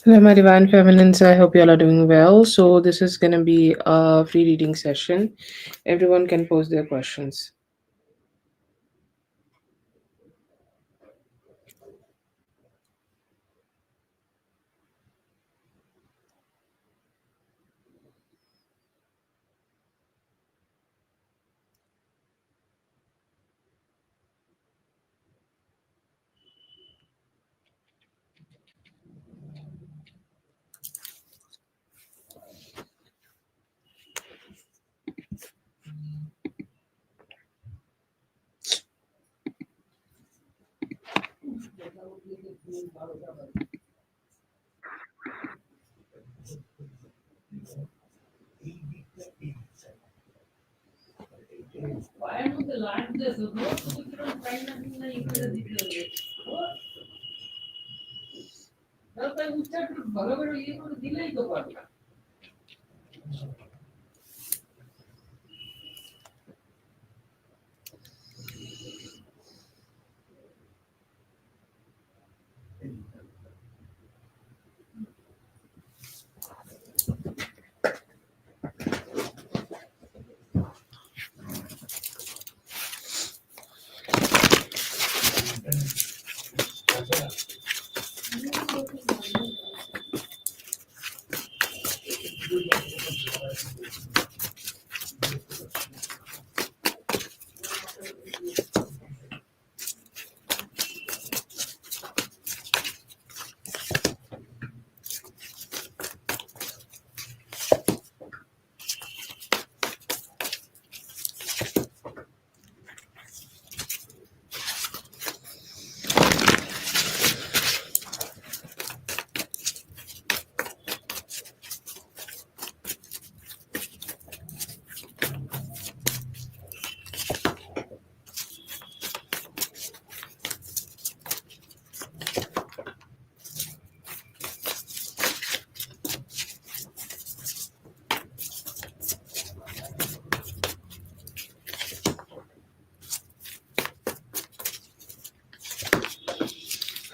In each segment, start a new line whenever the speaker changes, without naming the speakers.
Hello, my divine feminines. I hope you all are doing well. So, this is going to be a free reading session. Everyone can pose their questions.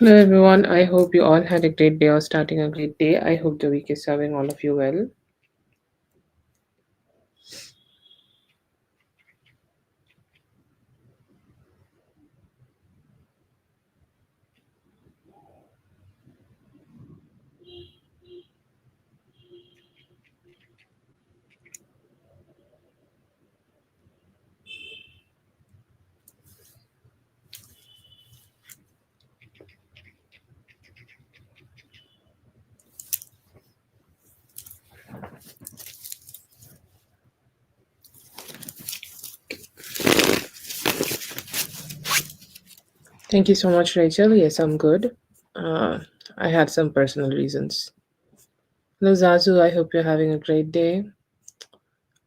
Hello, everyone. I hope you all had a great day or starting a great day. I hope the week is serving all of you well. Thank you so much, Rachel. Yes, I'm good. Uh, I had some personal reasons. Hello, Zazu. I hope you're having a great day.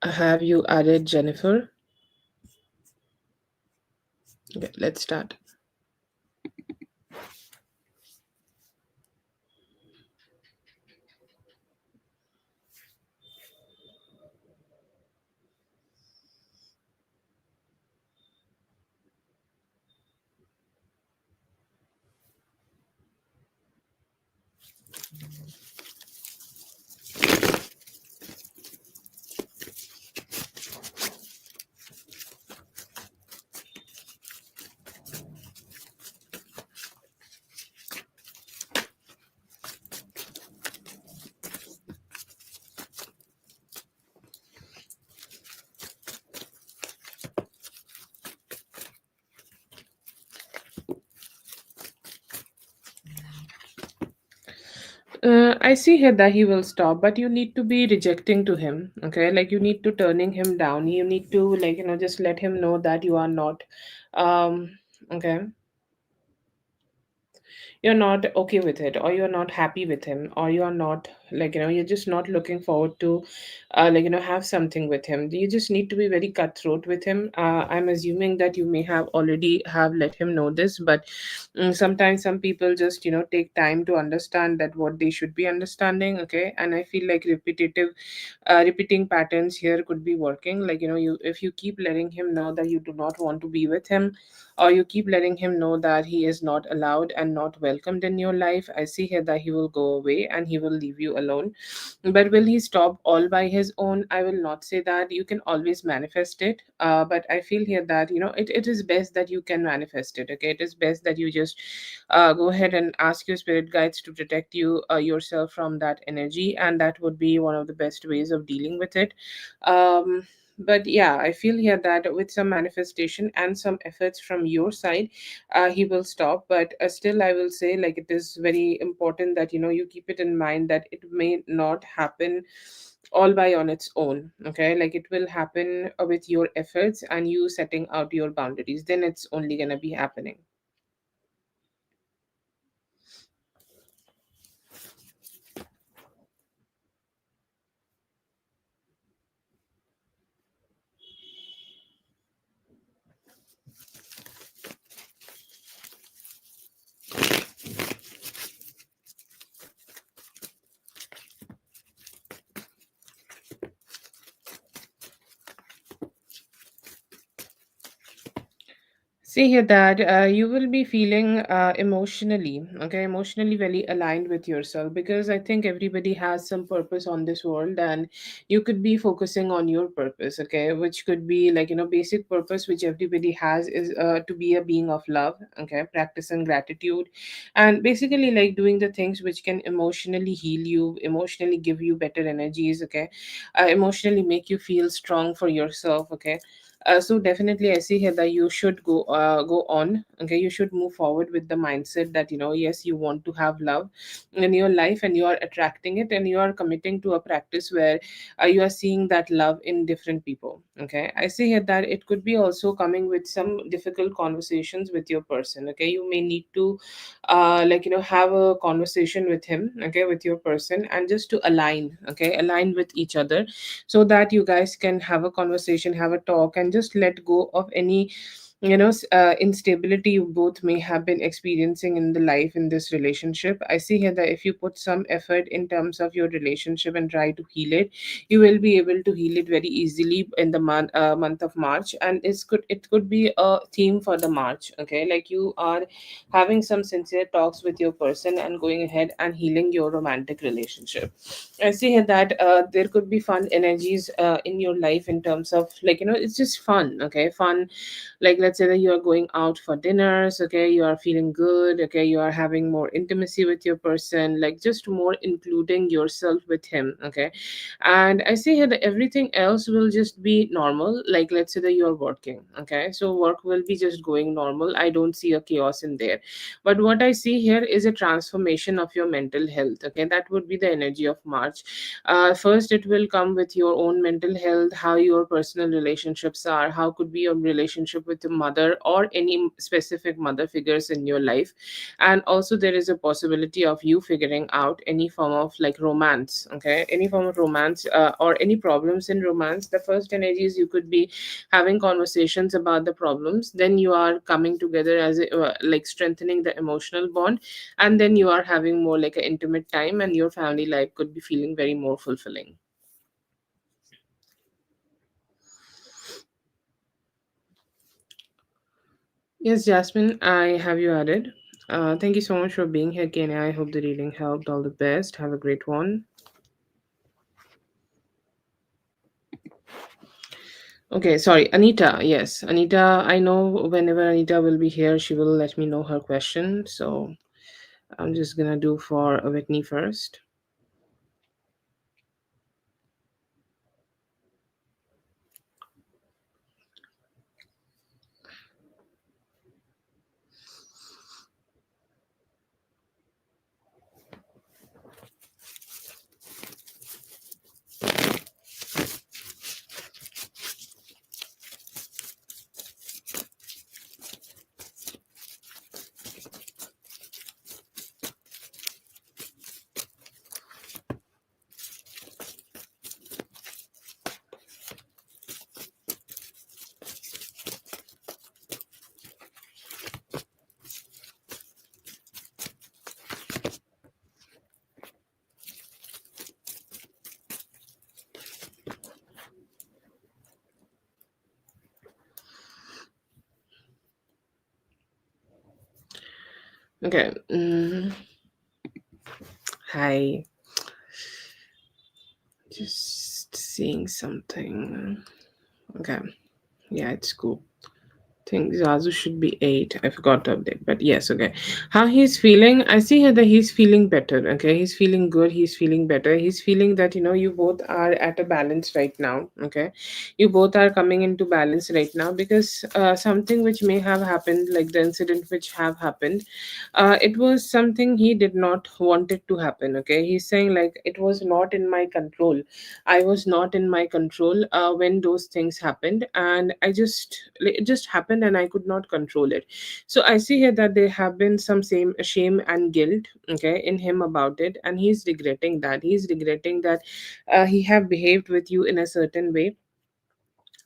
Have you added Jennifer? Okay, let's start. I see here that he will stop, but you need to be rejecting to him. Okay, like you need to turning him down. You need to just let him know that you are not. Okay, you're not okay with it, or you're not happy with him, or you're not you're just not looking forward to have something with him. You just need to be very cutthroat with him. I'm assuming that you may have already have let him know this, but sometimes some people just take time to understand that what they should be understanding. Okay, and I feel like repeating patterns here could be working. You, if you keep letting him know that you do not want to be with him, or you keep letting him know that he is not allowed and not welcomed in your life, I see here that he will go away and he will leave you alone. But will he stop all by his own? I will not say that. You can always manifest it. But I feel here that, it is best that you can manifest it. Okay. It is best that you just go ahead and ask your spirit guides to protect you yourself from that energy. And that would be one of the best ways of dealing with it. But yeah, I feel here that with some manifestation and some efforts from your side, he will stop. But still, I will say, like, it is very important that you keep it in mind that it may not happen all by on its own. Okay, like it will happen with your efforts and you setting out your boundaries. Then it's only gonna be happening. See here that you will be feeling emotionally very aligned with yourself, because I think everybody has some purpose on this world, and you could be focusing on your purpose, okay, which could be like, basic purpose which everybody has is to be a being of love, okay, practicing gratitude, and basically like doing the things which can emotionally heal you, emotionally give you better energies, okay, emotionally make you feel strong for yourself, okay. So definitely, I see here that you should go on. Okay, you should move forward with the mindset that yes, you want to have love in your life, and you are attracting it, and you are committing to a practice where you are seeing that love in different people. Okay, I see here that it could be also coming with some difficult conversations with your person. Okay, you may need to have a conversation with him. Okay, with your person, and just to align. Okay, align with each other so that you guys can have a conversation, have a talk, and just let go of any instability you both may have been experiencing in the life in this relationship. I see here that if you put some effort in terms of your relationship and try to heal it, you will be able to heal it very easily in the month of March. And it could be a theme for the March. Okay, like you are having some sincere talks with your person and going ahead and healing your romantic relationship. I see here that there could be fun energies in your life in terms of like it's just fun. Okay, fun, like let's say that you are going out for dinners. Okay, you are feeling good. Okay, you are having more intimacy with your person, like just more including yourself with him. Okay, and I see here that everything else will just be normal. Like let's say that you are working. Okay, so work will be just going normal. I don't see a chaos in there. But what I see here is a transformation of your mental health. Okay, that would be the energy of March. First, it will come with your own mental health, how your personal relationships are, how could be your relationship with your mother or any specific mother figures in your life. And also, there is a possibility of you figuring out any form of like romance. Okay, any form of romance or any problems in romance. The first energies you could be having conversations about the problems, then you are coming together as like strengthening the emotional bond, and then you are having more like an intimate time, and your family life could be feeling very more fulfilling. Yes, Jasmine, I have you added. Thank you so much for being here, Kenya. I hope the reading helped. All the best. Have a great one. Okay, sorry, Anita. Yes, Anita. I know whenever Anita will be here, she will let me know her question. So I'm just gonna do for Whitney first. Okay. Hi. Just seeing something. Okay. Yeah, it's cool. Think Zazu should be 8. I forgot to update, but yes, okay. How he's feeling? I see here that he's feeling better. Okay, he's feeling good. He's feeling better. He's feeling that you both are at a balance right now. Okay, you both are coming into balance right now because something which may have happened, like the incident which have happened, it was something he did not want it to happen. Okay, he's saying like it was not in my control. I was not in my control when those things happened, and it just happened, and I could not control it. So I see here that there have been some same shame and guilt, okay, in him about it, and he's regretting that. He's regretting that he have behaved with you in a certain way,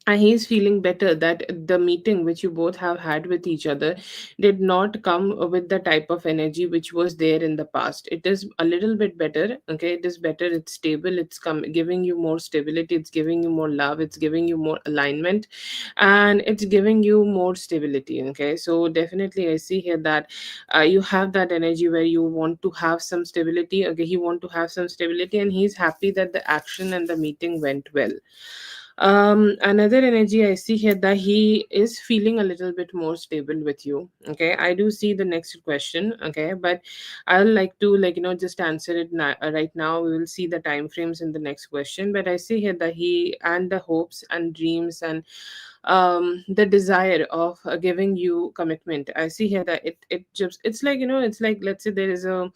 and he's feeling better that the meeting which you both have had with each other did not come with the type of energy which was there in the past. It is a little bit better. Okay, it is better, it's stable, it's giving you more stability, it's giving you more love, it's giving you more alignment, and it's giving you more stability. Okay, so definitely I see here that you have that energy where you want to have some stability. Okay, he want to have some stability, and he's happy that the action and the meeting went well. Another energy I see here that he is feeling a little bit more stable with you. Okay, I do see the next question. Okay, but I'll like to just answer it right now. We will see the time frames in the next question, but I see here that he and the hopes and dreams and the desire of giving you commitment. I see here that it just, it's like it's like, let's say there is a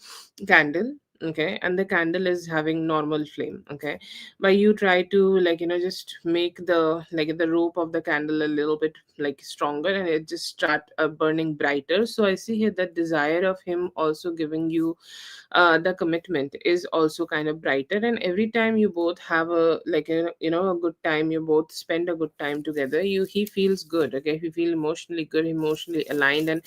candle. Okay, and the candle is having normal flame. Okay, but you try to just make the rope of the candle a little bit stronger, and it just start burning brighter. So I see here that desire of him also giving you the commitment is also kind of brighter, and every time you both have a a good time, you both spend a good time together, he feels good. Okay, he feel emotionally good, emotionally aligned, and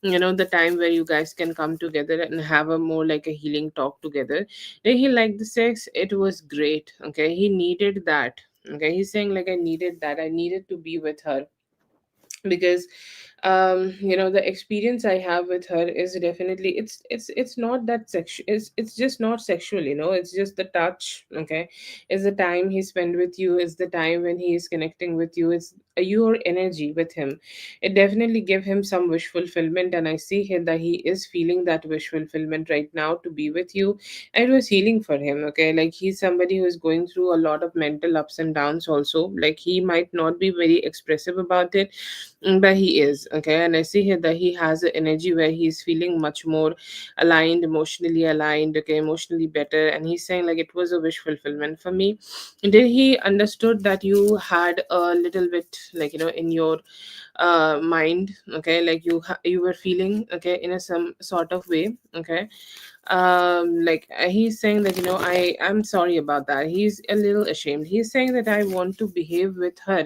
the time where you guys can come together and have a more like a healing talk together. Then he liked the sex, it was great. Okay, he needed that. Okay, he's saying like I needed that, I needed to be with her, because the experience I have with her is definitely, it's not that sexual, it's just not sexual, it's just the touch. Okay, it's the time he spent with you, it's the time when he is connecting with you, it's your energy with him. It definitely give him some wish fulfillment, and I see here that he is feeling that wish fulfillment right now to be with you, and it was healing for him. Okay, like he's somebody who is going through a lot of mental ups and downs also, like he might not be very expressive about it. But he is. Okay, and I see here that he has an energy where he's feeling much more aligned, emotionally aligned. Okay, emotionally better, and he's saying like it was a wish fulfillment for me. Did he understood that you had a little bit in your mind? Okay, like you were feeling okay in a some sort of way. Okay, he's saying that I'm sorry about that, he's a little ashamed. He's saying that I want to behave with her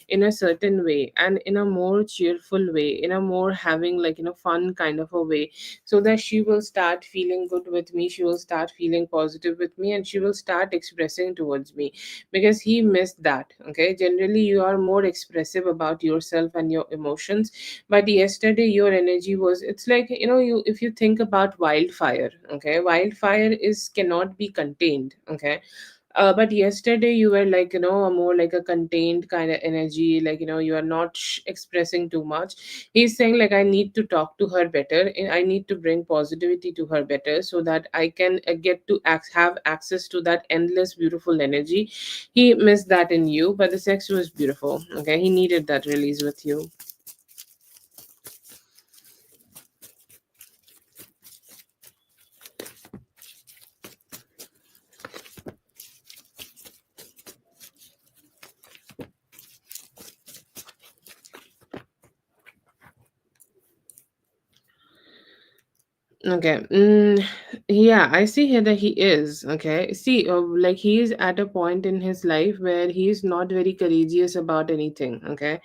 in a certain way, and in a more cheerful way, in a more having fun kind of a way, so that she will start feeling good with me, she will start feeling positive with me, and she will start expressing towards me, because he missed that. Okay, generally you are more expressive about yourself and your emotions, but yesterday your energy was, it's like you, if you think about wildfire. Okay, wildfire is cannot be contained. Okay, but yesterday you were a more like a contained kind of energy, you are not expressing too much. He's saying like I need to talk to her better, and I need to bring positivity to her better, so that I can get to have access to that endless beautiful energy. He missed that in you, but the sex was beautiful. Okay, he needed that release with you. Okay. Yeah, I see here that he is. Okay. See, like he is at a point in his life where he is not very courageous about anything. Okay.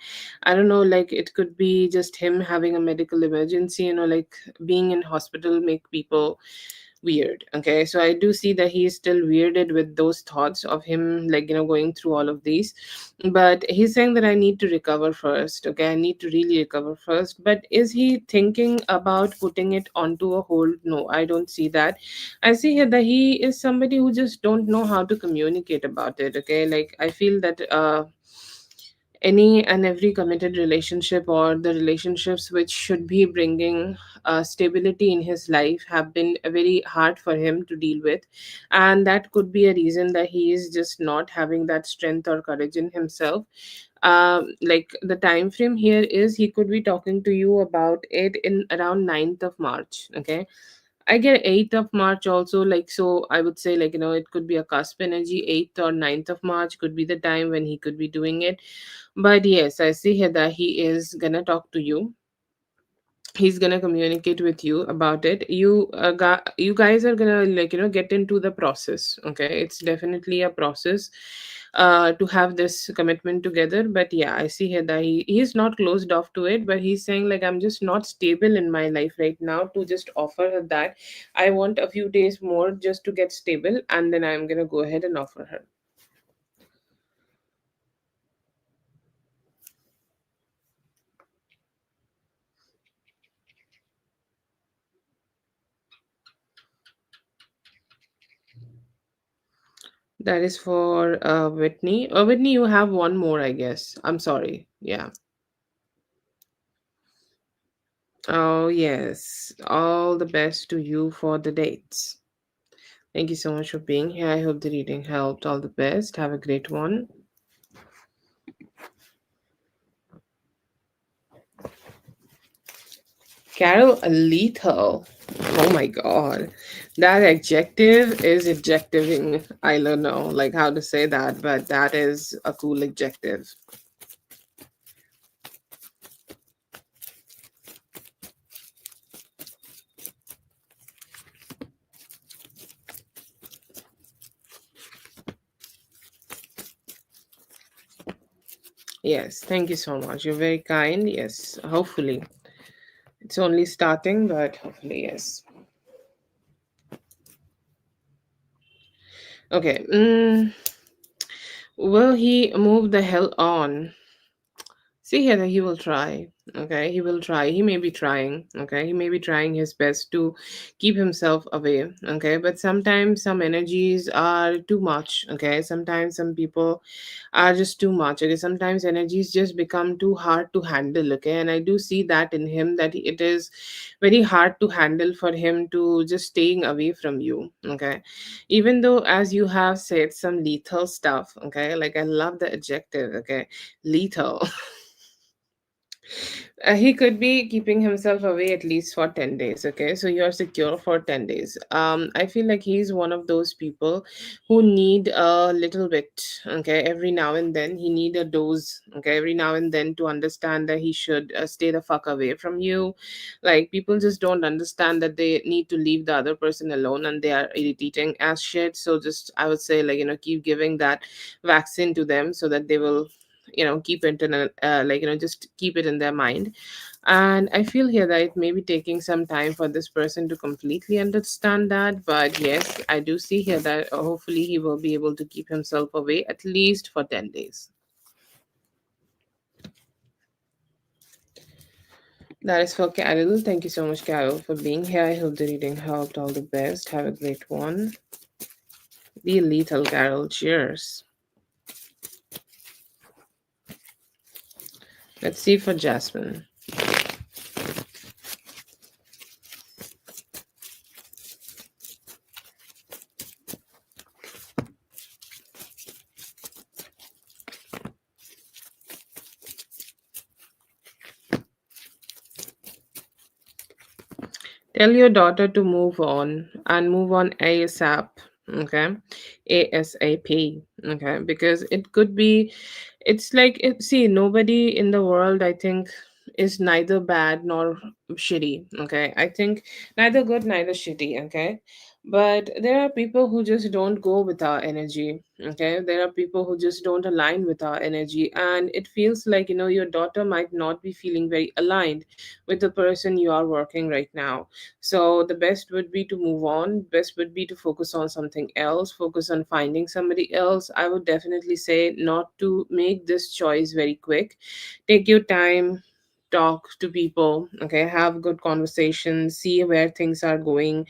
I don't know, like it could be just him having a medical emergency, like being in hospital make people weird. Okay, so I do see that he is still weirded with those thoughts of him, like, going through all of these. But he's saying that I need to recover first. Okay, I need to really recover first. But is he thinking about putting it onto a hold? No, I don't see that. I see here that he is somebody who just don't know how to communicate about it. Okay, like I feel that any and every committed relationship, or the relationships which should be bringing stability in his life, have been very hard for him to deal with. And that could be a reason that he is just not having that strength or courage in himself. Like the time frame here is he could be talking to you about it in around 9th of March. Okay, I get 8th of March also, like, so I would say, like, it could be a cusp energy. 8th or 9th of March could be the time when he could be doing it. But yes, I see here that he is gonna talk to you. He's gonna communicate with you about it. You guys are gonna, like, get into the process. Okay, it's definitely a process to have this commitment together. But yeah, I see here that he's not closed off to it, but he's saying, like, I'm just not stable in my life right now to just offer her that. I want a few days more just to get stable, and then I'm gonna go ahead and offer her. That is for Whitney. Whitney, you have one more, I guess. I'm sorry. Yeah. Oh, yes. All the best to you for the dates. Thank you so much for being here. I hope the reading helped. All the best. Have a great one. Carol, lethal. Oh my god. That adjective is adjectiving. I don't know like how to say that, but that is a cool adjective. Yes, thank you so much. You're very kind. Yes, hopefully. It's only starting, but hopefully, yes. Okay. Will he move the hell on? See here that he will try. Okay, he will try. He may be trying. Okay, he may be trying his best to keep himself away. Okay, but sometimes some energies are too much. Okay, sometimes some people are just too much. Okay, sometimes energies just become too hard to handle. Okay, and I do see that in him, that it is very hard to handle for him to just staying away from you. Okay, even though as you have said some lethal stuff. Okay, like I love the adjective. Okay, lethal. He could be keeping himself away at least for 10 days. Okay, so you're secure for 10 days. I feel like he's one of those people who need a little bit. Okay, every now and then he need a dose. Okay, every now and then, to understand that he should stay the fuck away from you. Like, people just don't understand that they need to leave the other person alone, and they are irritating as shit. So just, I would say, like, keep giving that vaccine to them so that they will keep it in a, just keep it in their mind. And I feel here that it may be taking some time for this person to completely understand that. But yes, I do see here that hopefully he will be able to keep himself away at least for 10 days. That is for Carol. Thank you so much, Carol, for being here. I hope the reading helped. All the best. Have a great one. Be lethal, Carol. Cheers. Let's see for Jasmine. Tell your daughter to move on, and move on ASAP. Okay, ASAP. Okay, because it could be, it's like, see, nobody in the world, I think, is neither bad nor shitty. Okay, I think neither good, neither shitty. Okay, But there are people who just don't go with our energy. Okay, there are people who just don't align with our energy, and it feels like, your daughter might not be feeling very aligned with the person you are working right now. So the best would be to move on. Best would be to focus on something else, focus on finding somebody else. I would definitely say not to make this choice very quick. Take your time, talk to people, okay, have good conversations, see where things are going,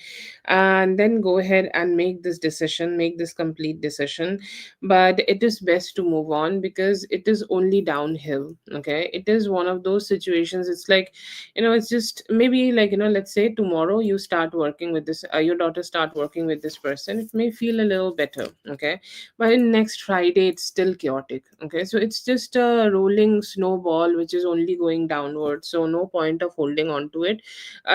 and then go ahead and make this decision, make this complete decision. But it is best to move on, because it is only downhill. Okay, it is one of those situations. It's like, it's just maybe like, let's say tomorrow you start working with this, your daughter start working with this person, it may feel a little better. Okay, but in next Friday it's still chaotic. Okay, so it's just a rolling snowball which is only going downward, so no point of holding on to it.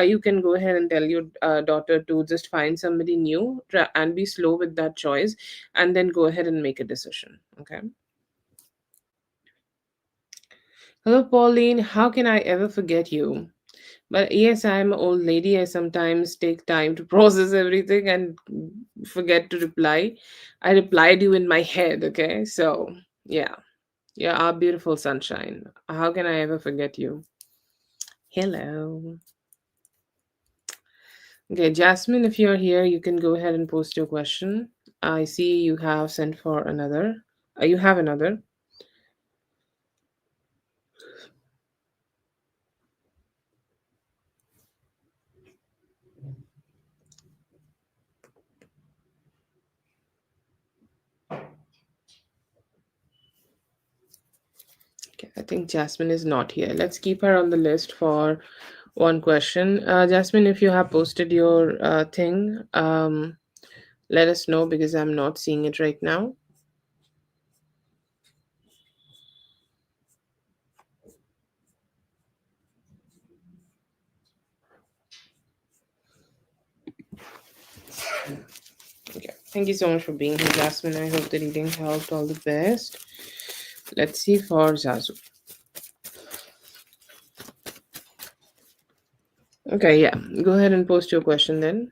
You can go ahead and tell your daughter to just find somebody new, and be slow with that choice, and then go ahead and make a decision. Okay. Hello, Pauline. How can I ever forget you? But yes, I'm an old lady. I sometimes take time to process everything and forget to reply. I replied you in my head. Okay, so yeah. Yeah, our beautiful sunshine. How can I ever forget you? Hello. Okay, Jasmine, if you're here, you can go ahead and post your question. I see you have sent for another. You have another. Okay, I think Jasmine is not here. Let's keep her on the list for one question. Jasmine, if you have posted your thing, let us know, because I'm not seeing it right now. Okay, thank you so much for being here, Jasmine. I hope the reading helped. All the best. Let's see for Zazu. Okay, yeah. Go ahead and post your question then.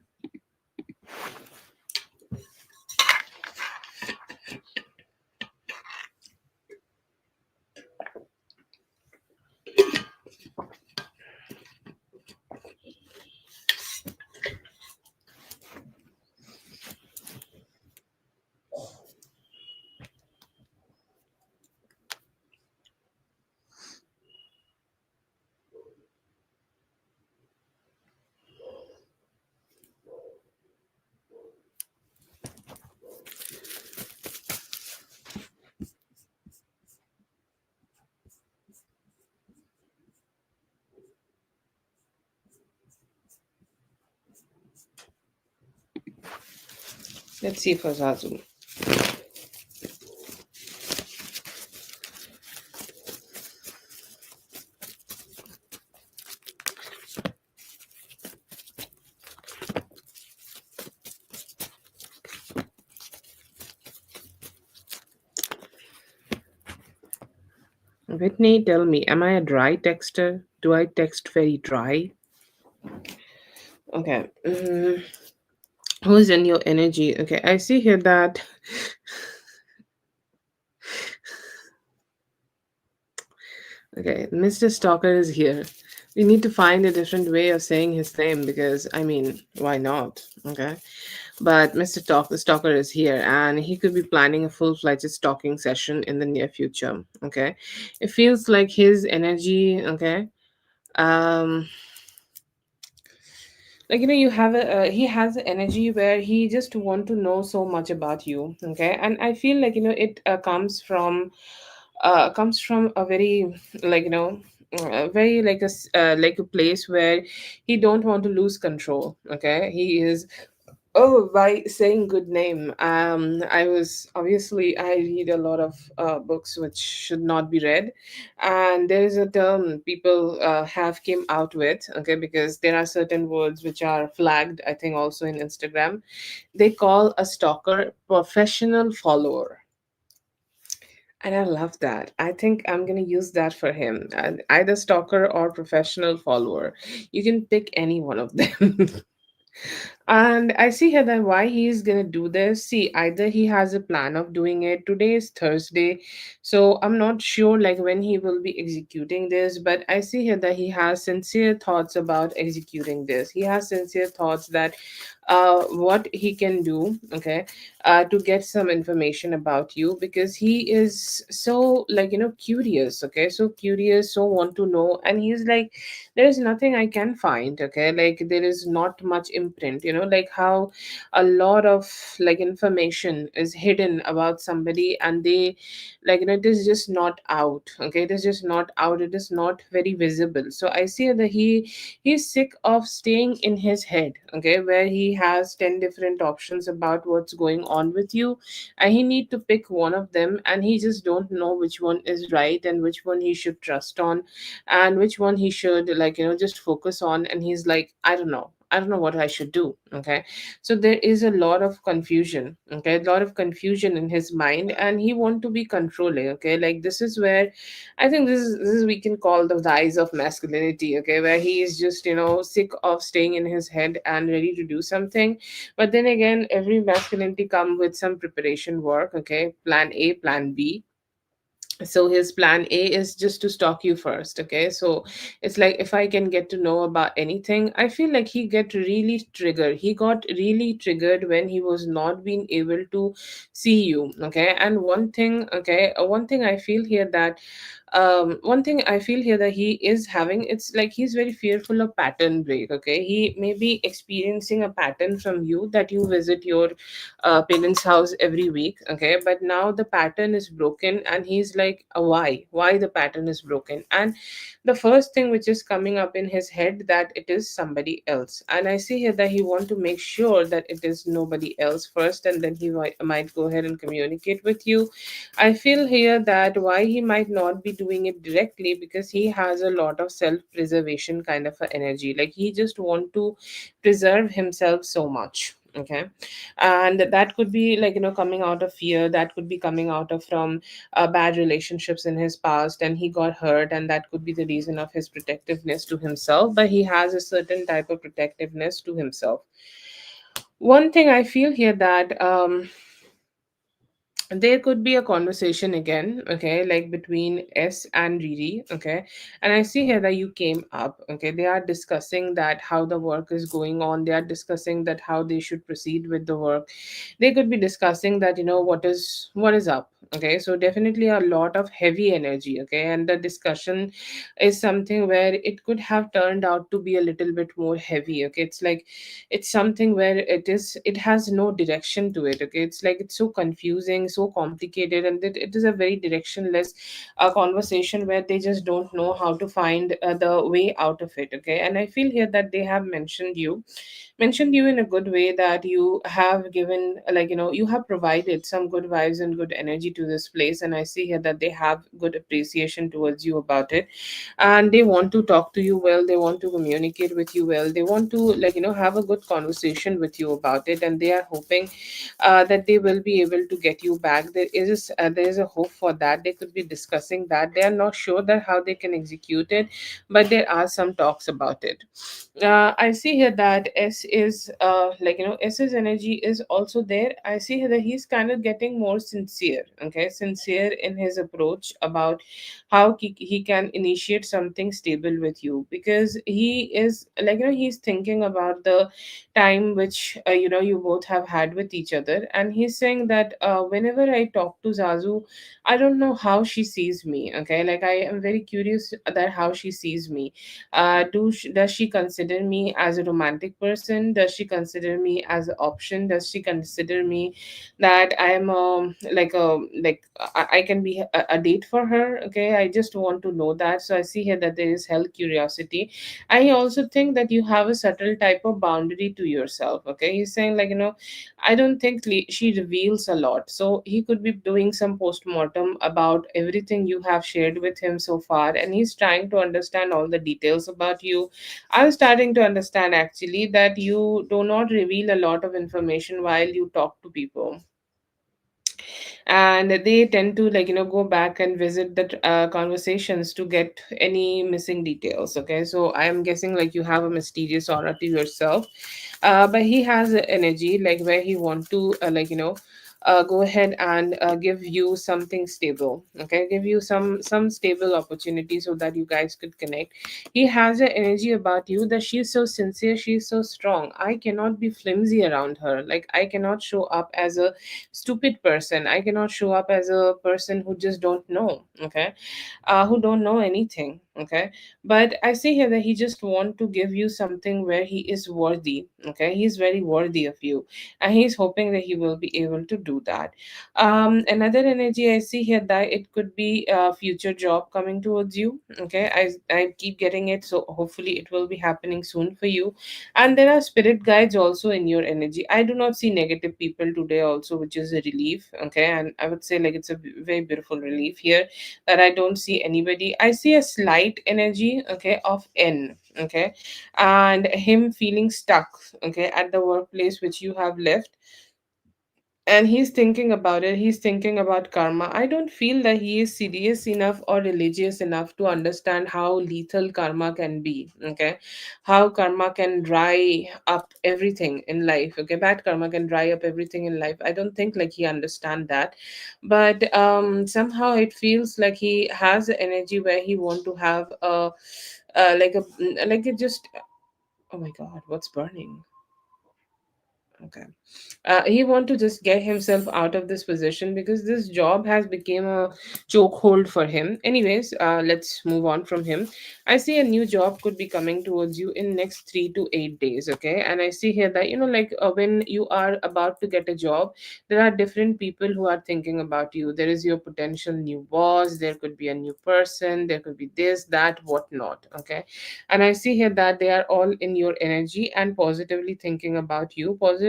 Let's see for Zazu. Whitney, tell me, am I a dry texter? Do I text very dry? Okay. Who's in your energy? Okay, I see here that. Okay, Mr. Stalker is here. We need to find a different way of saying his name, because, I mean, why not? Okay. But Mr. Stalker is here, and he could be planning a full fledged stalking session in the near future. Okay. It feels like his energy, okay. Um, like, you have he has an energy where he just want to know so much about you. Okay, and I feel like, it comes from a very, like, very like like a place where he don't want to lose control. Okay, he is. Oh, by saying good name. I was obviously, I read a lot of books which should not be read, and there is a term people have came out with. Okay, because there are certain words which are flagged. I think also in Instagram, they call a stalker professional follower. And I love that. I think I'm going to use that for him. Either stalker or professional follower. You can pick any one of them. And I see here that why he's gonna do this. See, either he has a plan of doing it. Today is Thursday, so I'm not sure like when he will be executing this. But I see here that he has sincere thoughts about executing this. He has sincere thoughts that what he can do, okay, to get some information about you, because he is so like curious, okay, so curious, so want to know, and he's like, there is nothing I can find, okay, like there is not much imprint, like how a lot of like information is hidden about somebody, and they like it is just not out, okay, it is just not out, it is not very visible. So I see that he's sick of staying in his head, okay, where he has 10 different options about what's going on with you, and he need to pick one of them, and he just don't know which one is right and which one he should trust on, and which one he should like just focus on. And he's like, I don't know what I should do, okay. So there is a lot of confusion, okay, a lot of confusion in his mind, and he want to be controlling, okay. Like this is where I think this is we can call the rise of masculinity, okay, where he is just sick of staying in his head and ready to do something. But then again, every masculinity come with some preparation work, okay, plan A, plan B. So his plan A is just to stalk you first, okay. So it's like, if I can get to know about anything, I feel like he got really triggered when he was not being able to see you, okay. And one thing, okay, one thing I feel here that one thing I feel here that he is having, it's like he's very fearful of pattern break, okay. He may be experiencing a pattern from you, that you visit your parents house every week, okay, but now the pattern is broken, and he's like, why the pattern is broken. And the first thing which is coming up in his head, that it is somebody else, and I see here that he want to make sure that it is nobody else first, and then he might go ahead and communicate with you. I feel here that why he might not be doing it directly, because he has a lot of self preservation kind of a energy, like he just want to preserve himself so much, okay. And that could be like coming out of fear, that could be coming out of from bad relationships in his past, and he got hurt, and that could be the reason of his protectiveness to himself. But he has a certain type of protectiveness to himself. One thing I feel here that there could be a conversation again, okay, like between S and Riri, okay. And I see here that you came up, okay. They are discussing that how the work is going on, they are discussing that how they should proceed with the work. They could be discussing that what is up, okay. So definitely a lot of heavy energy, okay. And the discussion is something where it could have turned out to be a little bit more heavy, okay. It's like it's something where it has no direction to it, okay. It's like it's so confusing, so complicated, and it is a very directionless conversation where they just don't know how to find the way out of it, okay. And I feel here that they have mentioned you in a good way, that you have given like you have provided some good vibes and good energy to this place, and I see here that they have good appreciation towards you about it. And they want to talk to you well, they want to communicate with you well, they want to like have a good conversation with you about it, and they are hoping that they will be able to get you back. There is a hope for that. They could be discussing that. They are not sure that how they can execute it, but there are some talks about it. I see here that S is S's energy is also there. I see here that he's kind of getting more sincere, okay, sincere in his approach about how he can initiate something stable with you, because he is he's thinking about the time which you both have had with each other, and he's saying that whenever I talk to Zazu, I don't know how she sees me, okay. Like I am very curious that how she sees me. Does she consider me as a romantic person? Does she consider me as an option? Does she consider me that I am I can be a date for her? Okay, I just want to know that. So I see here that there is health curiosity. I also think that you have a subtle type of boundary to yourself. Okay, he's saying I don't think she reveals a lot. So he could be doing some post-mortem about everything you have shared with him so far, and he's trying to understand all the details about you. I'm starting to understand actually that you do not reveal a lot of information while you talk to people. and they tend to go back and visit the conversations to get any missing details. Okay, so I am guessing like you have a mysterious aura to yourself, but he has a energy like where he want to go ahead and give you something stable. Okay, give you some stable opportunity so that you guys could connect. He has an energy about you that she's so sincere, she's so strong. I cannot be flimsy around her. Like, I cannot show up as a stupid person, I cannot show up as a person who just don't know. Okay, who don't know anything. Okay, but I see here that he just want to give you something where he is worthy. Okay, he's very worthy of you, and he's hoping that he will be able to do that. Another energy I see here that it could be a future job coming towards you. Okay, I keep getting it, so hopefully it will be happening soon for you. And there are spirit guides also in your energy. I do not see negative people today also, which is a relief. Okay, and I would say like it's a very beautiful relief here that I don't see anybody. I see a slight energy, okay, of N, okay, and him feeling stuck, okay, at the workplace which you have left, and he's thinking about it. He's thinking about karma. I don't feel that he is serious enough or religious enough to understand how lethal karma can be. Okay, how karma can dry up everything in life. Okay, bad karma can dry up everything in life. I don't think like he understand that, but somehow it feels like he has the energy where he want to have a like it just. Oh my God, what's burning? Okay, he want to just get himself out of this position because this job has become a chokehold for him. Anyways, let's move on from him. I see a new job could be coming towards you in next 3 to 8 days. Okay, and I see here that when you are about to get a job, there are different people who are thinking about you. There is your potential new boss, there could be a new person, there could be this, that, whatnot. Okay, and I see here that they are all in your energy and positively thinking about you, positively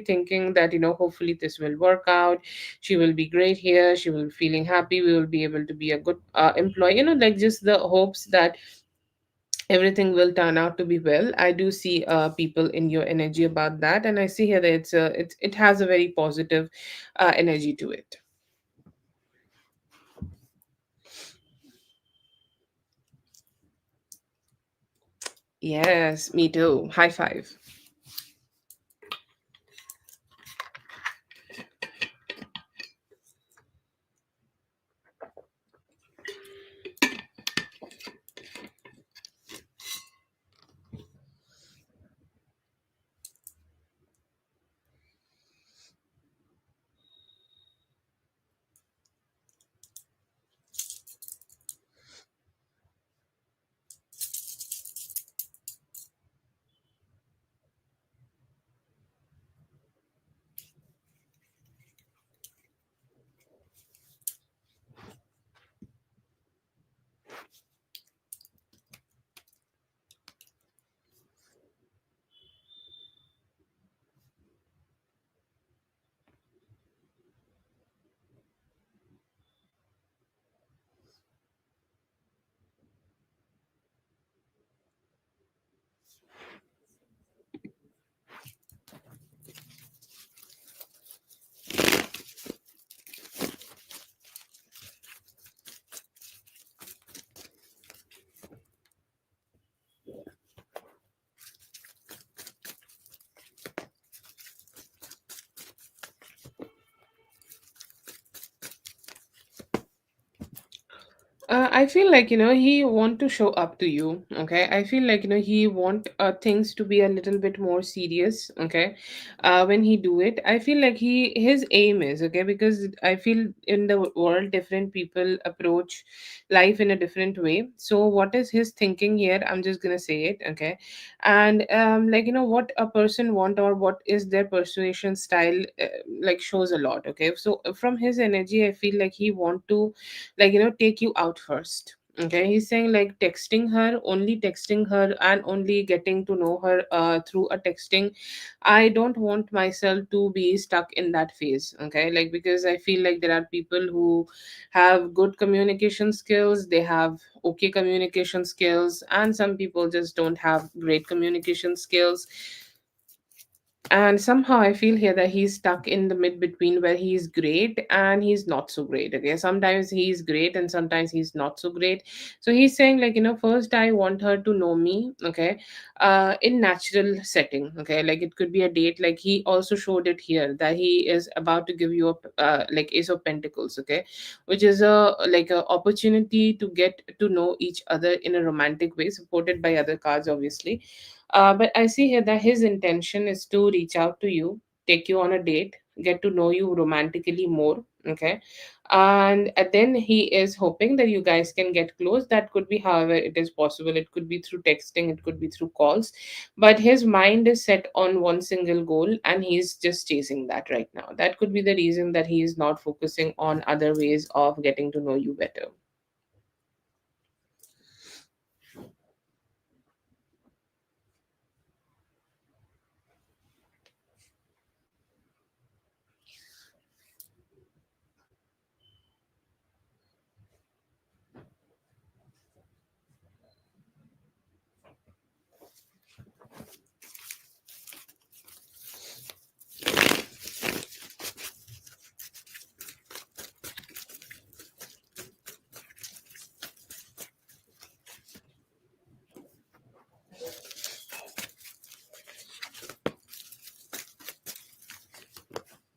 thinking that hopefully this will work out. She will be great here, she will be feeling happy, we will be able to be a good employee, like just the hopes that everything will turn out to be well. I do see people in your energy about that, and I see here that it has a very positive energy to it. Yes, me too. High five. I feel like he want to show up to you. Okay, I feel like he want things to be a little bit more serious. Okay, when he do it, I feel like his aim is okay, because I feel in the world different people approach life in a different way. So what is his thinking here? I'm just gonna say it. Okay, and what a person want or what is their persuasion style like shows a lot. Okay, so from his energy, I feel like he want to take you out first. Okay, he's saying like texting her and only getting to know her through a texting. I don't want myself to be stuck in that phase. Okay, like because I feel like there are people who have good communication skills, they have okay communication skills, and some people just don't have great communication skills. And somehow I feel here that he's stuck in the mid between where he's great and he's not so great. Okay, sometimes he's great and sometimes he's not so great. So he's saying, like, first I want her to know me, okay, in natural setting. Okay, like it could be a date. Like he also showed it here that he is about to give you a like Ace of Pentacles, okay, which is a like a opportunity to get to know each other in a romantic way, supported by other cards, obviously. But I see here that his intention is to reach out to you, take you on a date, get to know you romantically more. Okay. And then he is hoping that you guys can get close. That could be however it is possible. It could be through texting, it could be through calls. But his mind is set on one single goal and he's just chasing that right now. That could be the reason that he is not focusing on other ways of getting to know you better.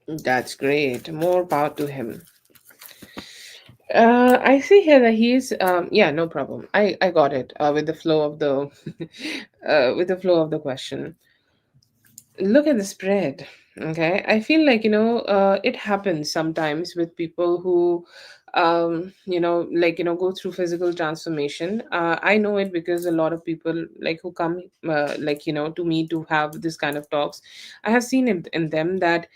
That's great. More power to him. I see here that he's yeah, no problem. I got it with the flow of the with the flow of the question. Look at the spread. Okay, I feel like it happens sometimes with people who like go through physical transformation. I know it because a lot of people like who come like to me to have this kind of talks. I have seen it in them that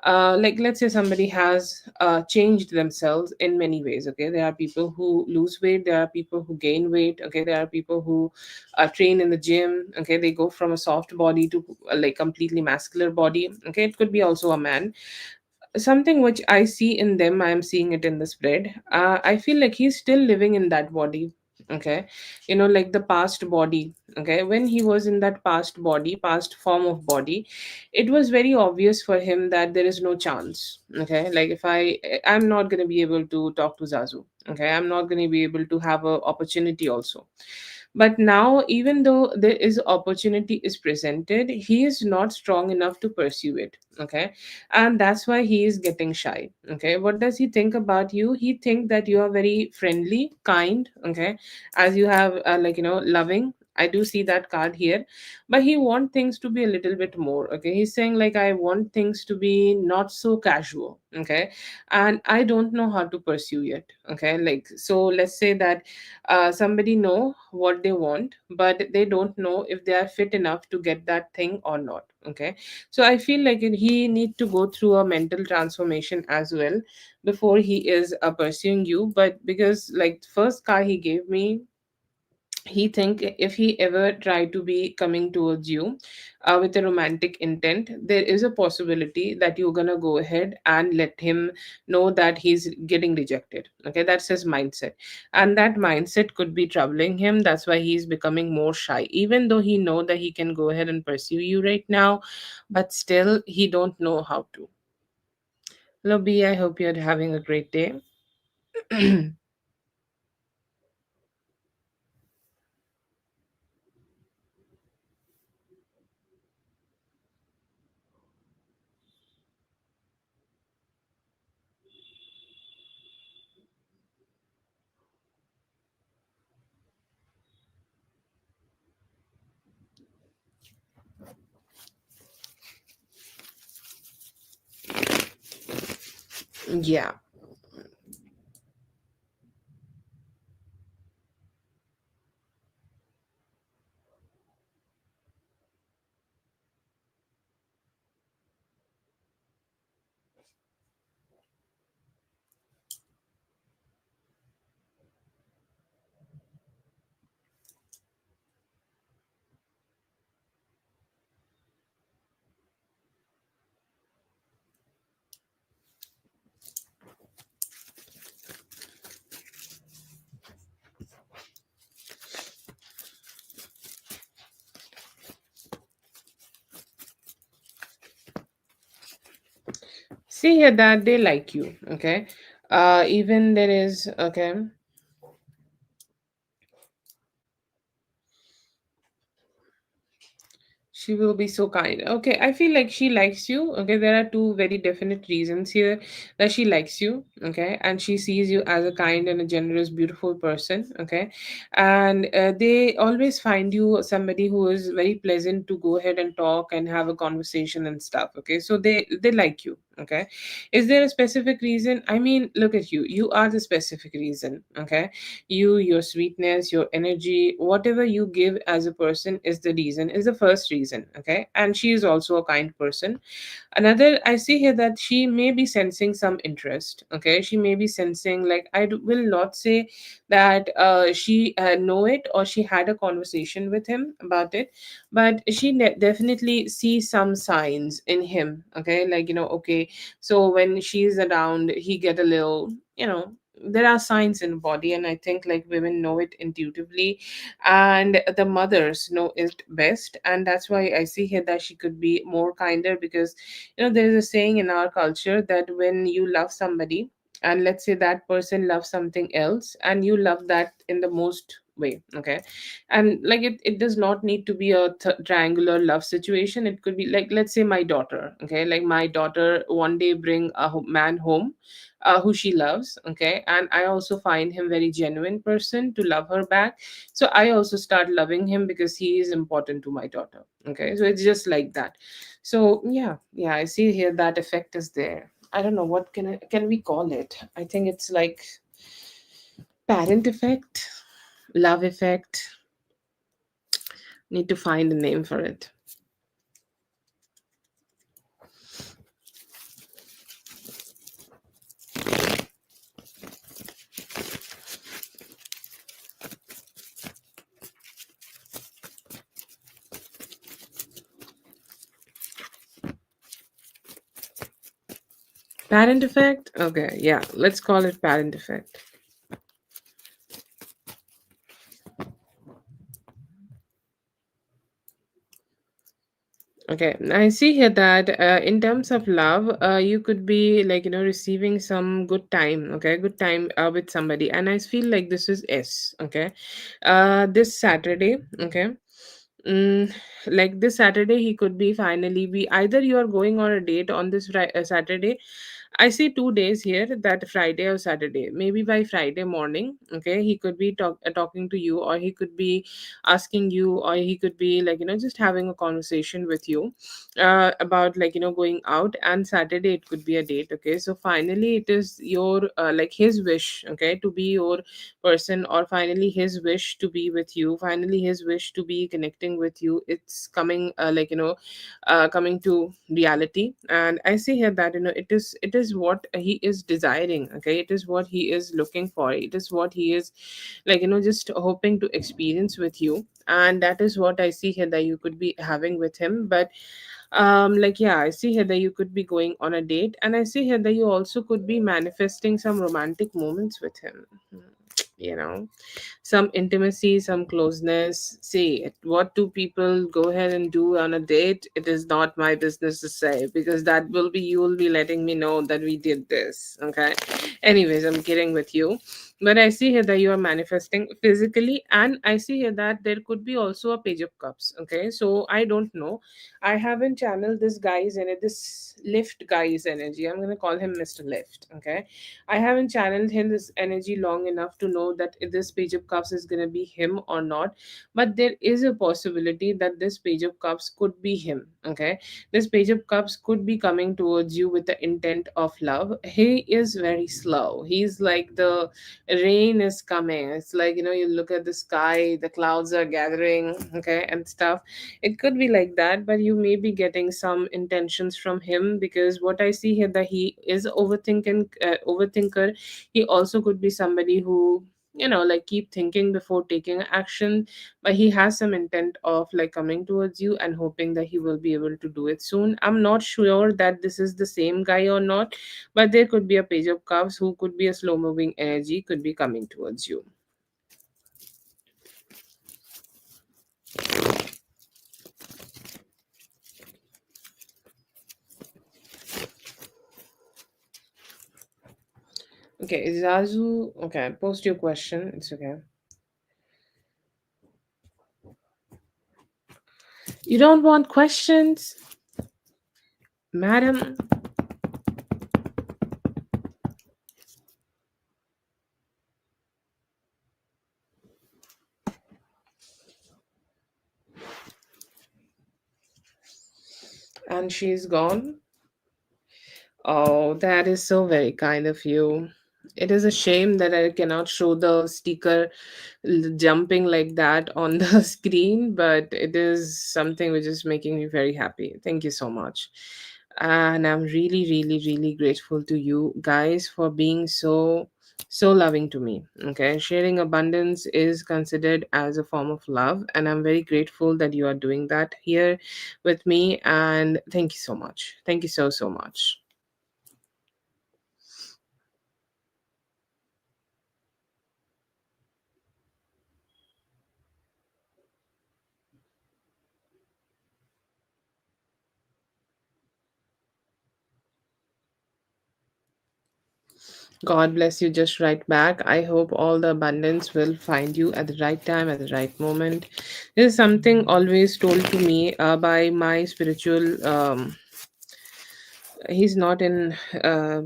like let's say somebody has changed themselves in many ways. Okay, there are people who lose weight, there are people who gain weight. Okay, there are people who train in the gym. Okay, they go from a soft body to like completely muscular body. Okay, it could be also a man. Something which I see in them, I am seeing it in the spread. I feel like he's still living in that body. Okay, like the past body. Okay, when he was in that past body, past form of body, it was very obvious for him that there is no chance. Okay, like if I'm not going to be able to talk to Zazu. Okay, I'm not going to be able to have a opportunity also. But now, even though there is opportunity is presented, he is not strong enough to pursue it. Okay, and that's why he is getting shy. Okay, what does he think about you? He think that you are very friendly, kind. Okay, as you have like loving. I do see that card here, but he want things to be a little bit more. Okay, he's saying like I want things to be not so casual. Okay, and I don't know how to pursue it. Okay, like so let's say that somebody know what they want but they don't know if they are fit enough to get that thing or not. Okay, so I feel like he need to go through a mental transformation as well before he is pursuing you. But because like first car he gave me, he think if he ever try to be coming towards you with a romantic intent, there is a possibility that you're gonna go ahead and let him know that he's getting rejected. Okay, that's his mindset, and that mindset could be troubling him. That's why he's becoming more shy, even though he know that he can go ahead and pursue you right now, but still he don't know how to. Hello B, I hope you're having a great day. Yeah. See here that they like you, okay? Even there is, okay, she will be so kind. Okay, I feel like she likes you. Okay, there are two very definite reasons here that she likes you. Okay, and she sees you as a kind and a generous, beautiful person. Okay, and they always find you somebody who is very pleasant to go ahead and talk and have a conversation and stuff. Okay, so they like you. Okay, is there a specific reason? I mean, look at you. You are the specific reason. Okay, your sweetness, your energy, whatever you give as a person is the reason, is the first reason. Okay, and she is also a kind person. Another, I see here that she may be sensing some interest. Okay, she may be sensing, like, will not say that she know it or she had a conversation with him about it, but she definitely sees some signs in him. Okay, like, okay, so when she's around, he get a little, there are signs in body, and I think like women know it intuitively, and the mothers know it best. And that's why I see here that she could be more kinder, because there is a saying in our culture that when you love somebody, and let's say that person loves something else, and you love that in the most way. Okay, and like it does not need to be a triangular love situation. It could be like, let's say my daughter. Okay, like my daughter one day bring a man home, who she loves. Okay, and I also find him very genuine person to love her back, so I also start loving him because he is important to my daughter. Okay, so it's just like that. So yeah, yeah, I see here that effect is there. I don't know what can we call it. I think it's like parent effect, love effect. Need to find a name for it. Parent effect. Okay, yeah, let's call it parent effect. Okay, I see here that in terms of love, you could be like, receiving some good time, okay, good time with somebody. And I feel like this is S, okay. This Saturday, okay. Mm, like this Saturday, he could be finally be either you are going on a date on this Saturday. I see 2 days here, that Friday or Saturday. Maybe by Friday morning, okay, he could be talking to you, or he could be asking you, or he could be like, just having a conversation with you about like, going out. And Saturday it could be a date. Okay, so finally it is your like his wish, okay, to be your person, or finally his wish to be with you, finally his wish to be connecting with you. It's coming like, coming to reality. And I see here that it is what he is desiring. Okay, it is what he is looking for, it is what he is like, just hoping to experience with you. And that is what I see here that you could be having with him. But like, yeah, I see here that you could be going on a date, and I see here that you also could be manifesting some romantic moments with him. you know some intimacy, some closeness. See, what do people go ahead and do on a date? It is not my business to say, because that will be, you will be letting me know that we did this. Okay. Anyways, I'm kidding with you. But I see here that you are manifesting physically, and I see here that there could be also a page of cups. Okay. So I don't know. I haven't channeled this guy's energy, this lift guy's energy. I'm gonna call him Mr. Lift. Okay. I haven't channeled his energy long enough to know that if this page of cups is going to be him or not. But there is a possibility that this page of cups could be him. Okay, this page of cups could be coming towards you with the intent of love. He is very slow. He's like, the rain is coming. It's like, you look at the sky, the clouds are gathering, okay, and stuff. It could be like that, but you may be getting some intentions from him, because what I see here that he is overthinker. He also could be somebody who, like, keep thinking before taking action. But he has some intent of like coming towards you and hoping that he will be able to do it soon. I'm not sure that this is the same guy or not, but there could be a page of cups who could be a slow moving energy, could be coming towards you. Okay, Zazu. Okay, post your question. It's okay. You don't want questions, madam? And she's gone. Oh, that is so very kind of you. It is a shame that I cannot show the sticker jumping like that on the screen, but it is something which is making me very happy. Thank you so much. And I'm really, really, really grateful to you guys for being so loving to me. Okay, sharing abundance is considered as a form of love, and I'm very grateful that you are doing that here with me. And thank you so much. Thank you so much. God bless you just right back. I hope all the abundance will find you at the right time, at the right moment. This is something always told to me by my spiritual. He's not in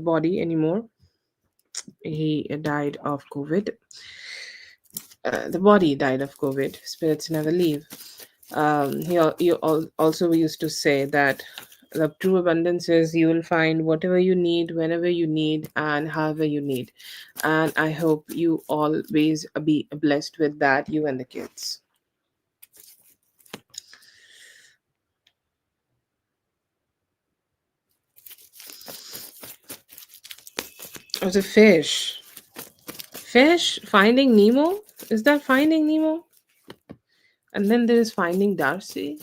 body anymore. He died of COVID. The body died of COVID. Spirits never leave. Also used to say that the true abundance is you will find whatever you need, whenever you need, and however you need. And I hope you always be blessed with that, you and the kids. Oh, the fish. Fish? Finding Nemo? Is that Finding Nemo? And then there is Finding Darcy.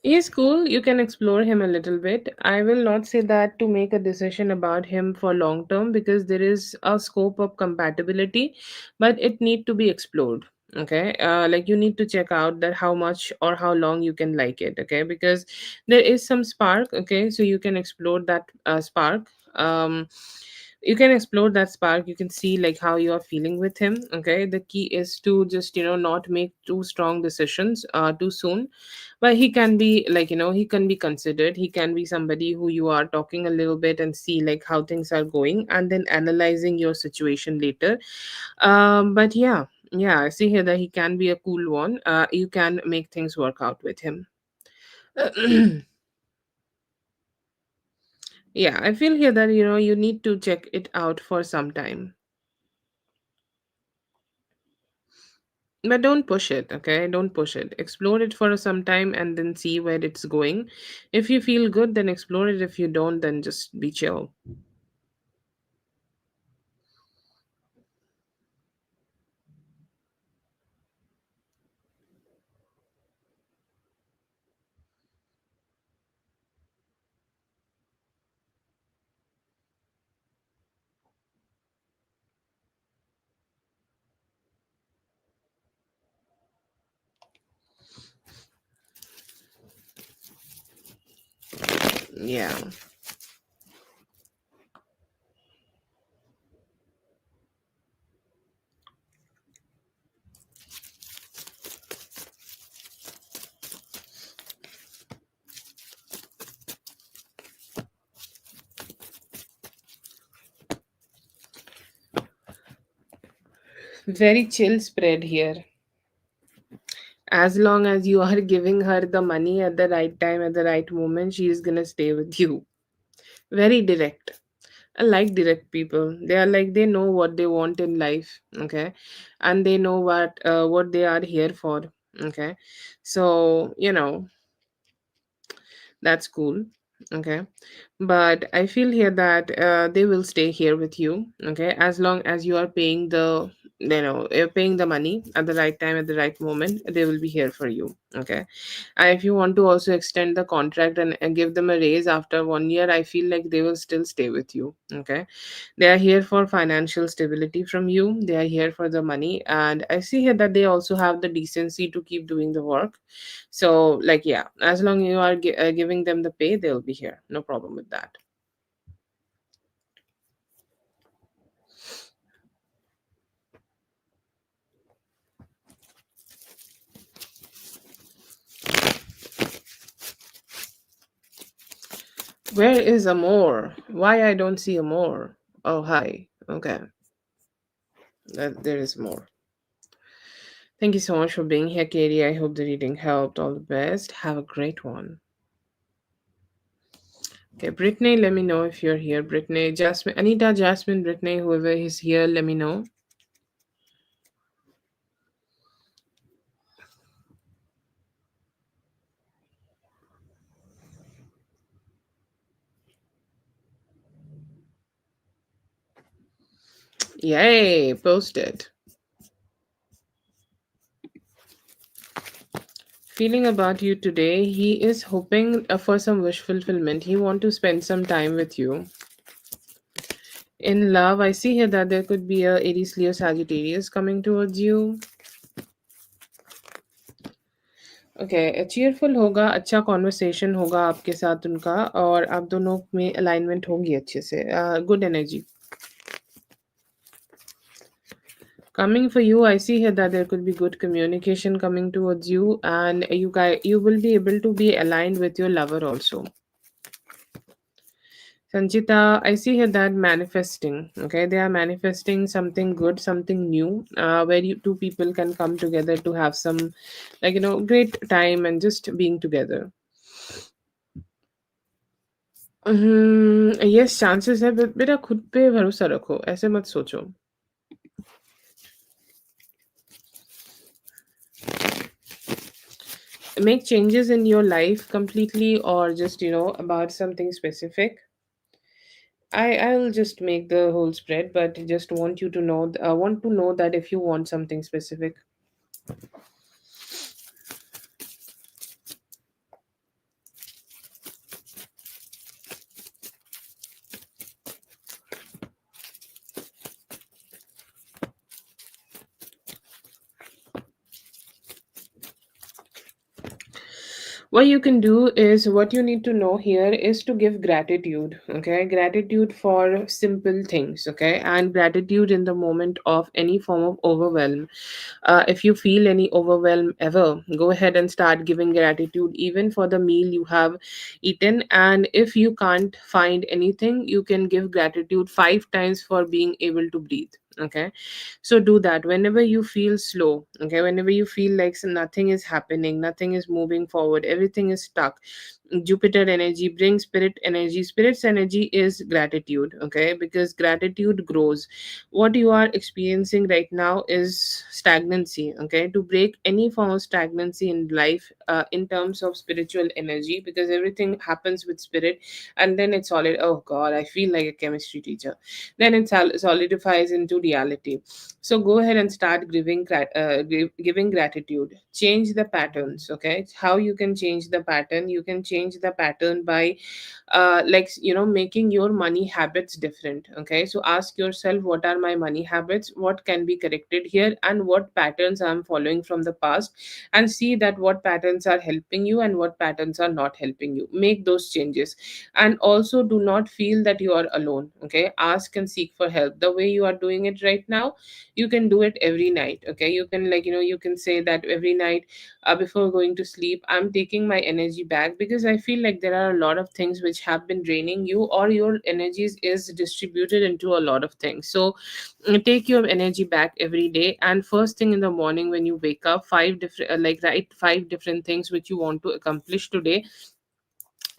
He's cool. You can explore him a little bit. I will not say that to make a decision about him for long term because there is a scope of compatibility, but it need to be explored. Okay, like you need to check out that how much or how long you can like it. Okay, because there is some spark. Okay, so you can explore that spark. You can explore that spark. You can see like how you are feeling with him. Okay, the key is to just not make too strong decisions too soon, but he can be like he can be considered. He can be somebody who you are talking a little bit and see like how things are going and then analyzing your situation later. But yeah, I see here that he can be a cool one. You can make things work out with him. Yeah, I feel here that you need to check it out for some time, but don't push it. Okay, don't push it. Explore it for some time and then see where it's going. If you feel good, then explore it. If you don't, then just be chill. Yeah. Very chill spread here. As long as you are giving her the money at the right time, at the right moment, she is gonna stay with you. Very direct. I like direct people. They are like they know what they want in life, okay, and they know what they are here for, okay. So that's cool. Okay. But I feel here that they will stay here with you. Okay. As long as you are paying the you're paying the money at the right time, at the right moment, they will be here for you. Okay. And if you want to also extend the contract and give them a raise after 1 year, I feel like they will still stay with you. Okay. They are here for financial stability from you, they are here for the money, and I see here that they also have the decency to keep doing the work. So like, yeah, as long you are giving them the pay, they'll be here, no problem with that. Where is Amor? Why I don't see Amor? Oh, hi. Okay, there is more. Thank you so much for being here, Katie. I hope the reading helped. All the best. Have a great one. Okay, Brittany, let me know if you're here. Brittany, Jasmine, Anita, Jasmine, Brittany, whoever is here, let me know. Yay, posted. Feeling about you today, he is hoping for some wish fulfillment. He want to spend some time with you. In love, I see here that there could be a Aries, Leo, Sagittarius coming towards you. Okay, cheerful होगा, अच्छा conversation होगा आपके साथ उनका, और आप दोनों में अलाइनमेंट होगी अच्छे से, good energy coming for you. I see here that there could be good communication coming towards you, and you will be able to be aligned with your lover also. Sanjita, I see here that manifesting. Okay, they are manifesting something good, something new, where two people can come together to have some, like, great time and just being together. Yes, chances है, but बेटा खुद पे भरोसा रखो, ऐसे मत सोचो. Make changes in your life completely, or just about something specific. I'll just make the whole spread, but just want you to know, want to know that if you want something specific. What you can do is, what you need to know here is to give gratitude. Okay, gratitude for simple things. Okay, and gratitude in the moment of any form of overwhelm. If you feel any overwhelm ever, go ahead and start giving gratitude even for the meal you have eaten. And if you can't find anything, you can give gratitude 5 times for being able to breathe. Okay, so do that whenever you feel slow. Okay, whenever you feel like nothing is happening, nothing is moving forward, everything is stuck. Jupiter energy brings spirit energy. Spirit's energy is gratitude. Okay, because gratitude grows. What you are experiencing right now is stagnancy. Okay, to break any form of stagnancy in life, in terms of spiritual energy, because everything happens with spirit, and then it's solid. Oh god, I feel like a chemistry teacher. Then it solidifies into reality. So go ahead and start giving gratitude. Change the patterns. Okay, how you can change the pattern? You can change the pattern by like, making your money habits different. Okay, so ask yourself, what are my money habits, what can be corrected here, and what patterns I'm following from the past, and see that what patterns are helping you and what patterns are not helping you. Make those changes. And also, do not feel that you are alone. Okay, ask and seek for help. The way you are doing it right now, you can do it every night. Okay, you can, like, you can say that every night, before going to sleep, I'm taking my energy back, because I feel like there are a lot of things which have been draining you, or your energies is distributed into a lot of things. So take your energy back every day, and first thing in the morning when you wake up, five different, like, write 5 different things which you want to accomplish today,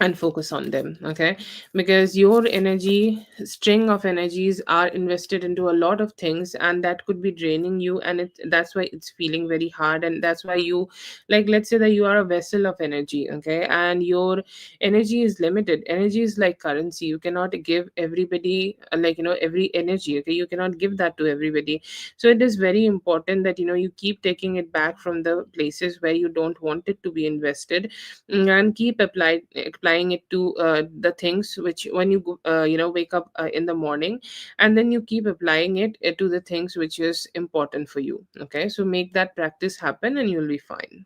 and focus on them. Okay, because your energy, string of energies, are invested into a lot of things, and that could be draining you, and that's why it's feeling very hard. And that's why you, like, let's say that you are a vessel of energy, okay, and your energy is limited. Energy is like currency. You cannot give everybody, every energy. Okay, you cannot give that to everybody. So it is very important that you keep taking it back from the places where you don't want it to be invested, and keep applying it to the things which, when you wake up in the morning, and then you keep applying it to the things which is important for you. Okay, so make that practice happen and you'll be fine.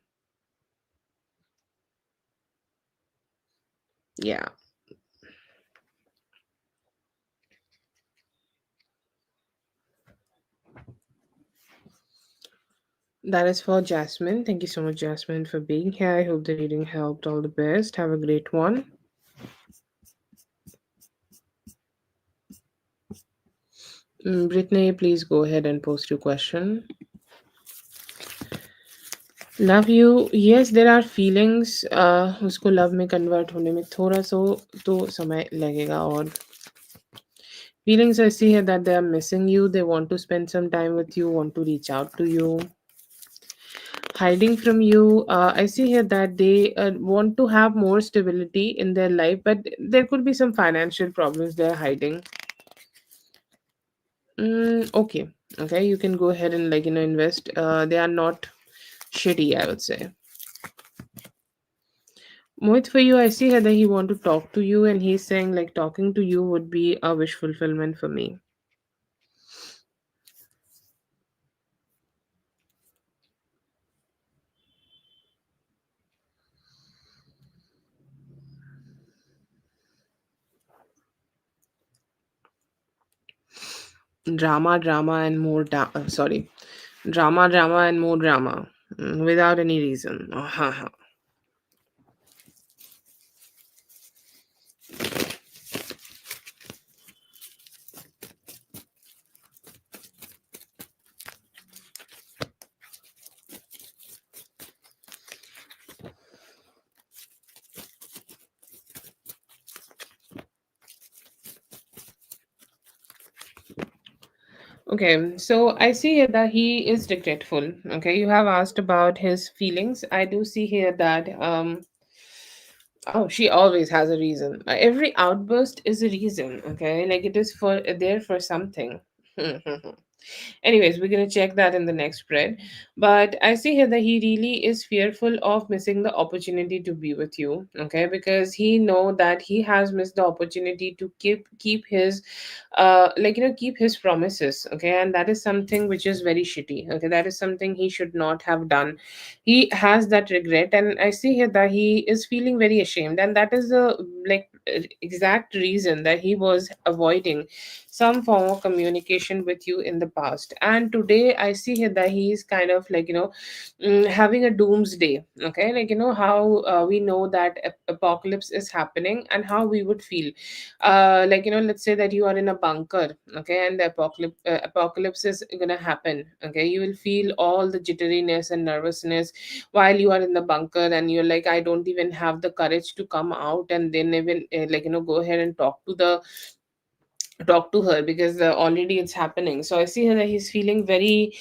Yeah, that is for Jasmine. Thank you so much, Jasmine, for being here. I hope the reading helped. All the best. Have a great one. Brittany, please go ahead and post your question. Love you, yes there are feelings, उसको love में convert होने में थोड़ा सा तो समय लगेगा. और feelings I see here that they are missing you, they want to spend some time with you, want to reach out to you. Hiding from you, I see here that they want to have more stability in their life, but there could be some financial problems they're hiding. Okay, okay, you can go ahead and invest. They are not shitty, I would say. Mohit, for you, I see here that he want to talk to you, and he's saying like talking to you would be a wish fulfillment for me. Drama, drama, and more. Sorry, drama, drama, and more drama, without any reason. Okay, so I see here that he is regretful. Okay, you have asked about his feelings. I do see here that oh, she always has a reason. Every outburst is a reason. Okay, like it is for there for something. Anyways, we're gonna check that in the next spread. But I see here that he really is fearful of missing the opportunity to be with you. Okay, because he know that he has missed the opportunity to keep his keep his promises. Okay, and that is something which is very shitty. Okay, that is something he should not have done. He has that regret, and I see here that he is feeling very ashamed, and that is the exact reason that he was avoiding some form of communication with you in the past. And today I see here that he is kind of having a doomsday. Okay, how we know that apocalypse is happening and how we would feel. Let's say that you are in a bunker, okay, and the apocalypse is gonna happen. Okay, you will feel all the jitteriness and nervousness while you are in the bunker, and you're like, I don't even have the courage to come out and then even go ahead and talk to her, because already it's happening. So I see her that he's feeling very,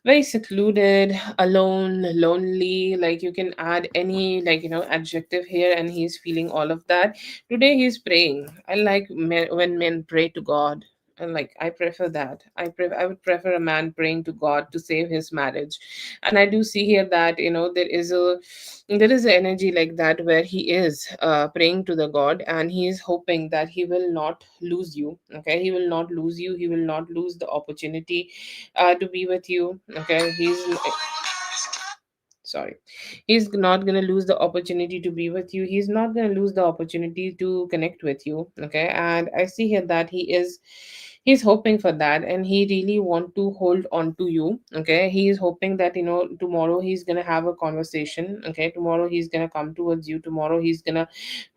very secluded, alone, lonely. Like you can add any adjective here, and he's feeling all of that. Today he's praying. I like when men pray to God. And I prefer that. I would prefer a man praying to God to save his marriage. And I do see here that there is an energy like that where he is praying to the God, and he is hoping that he will not lose you. Okay, he will not lose you. He will not lose the opportunity to be with you. Okay, sorry, he's not going to lose the opportunity to be with you. He's not going to lose the opportunity to connect with you. Okay, and I see here that He's hoping for that, and he really want to hold on to you. Okay, he is hoping that tomorrow he's gonna have a conversation. Okay, tomorrow he's gonna come towards you. Tomorrow he's gonna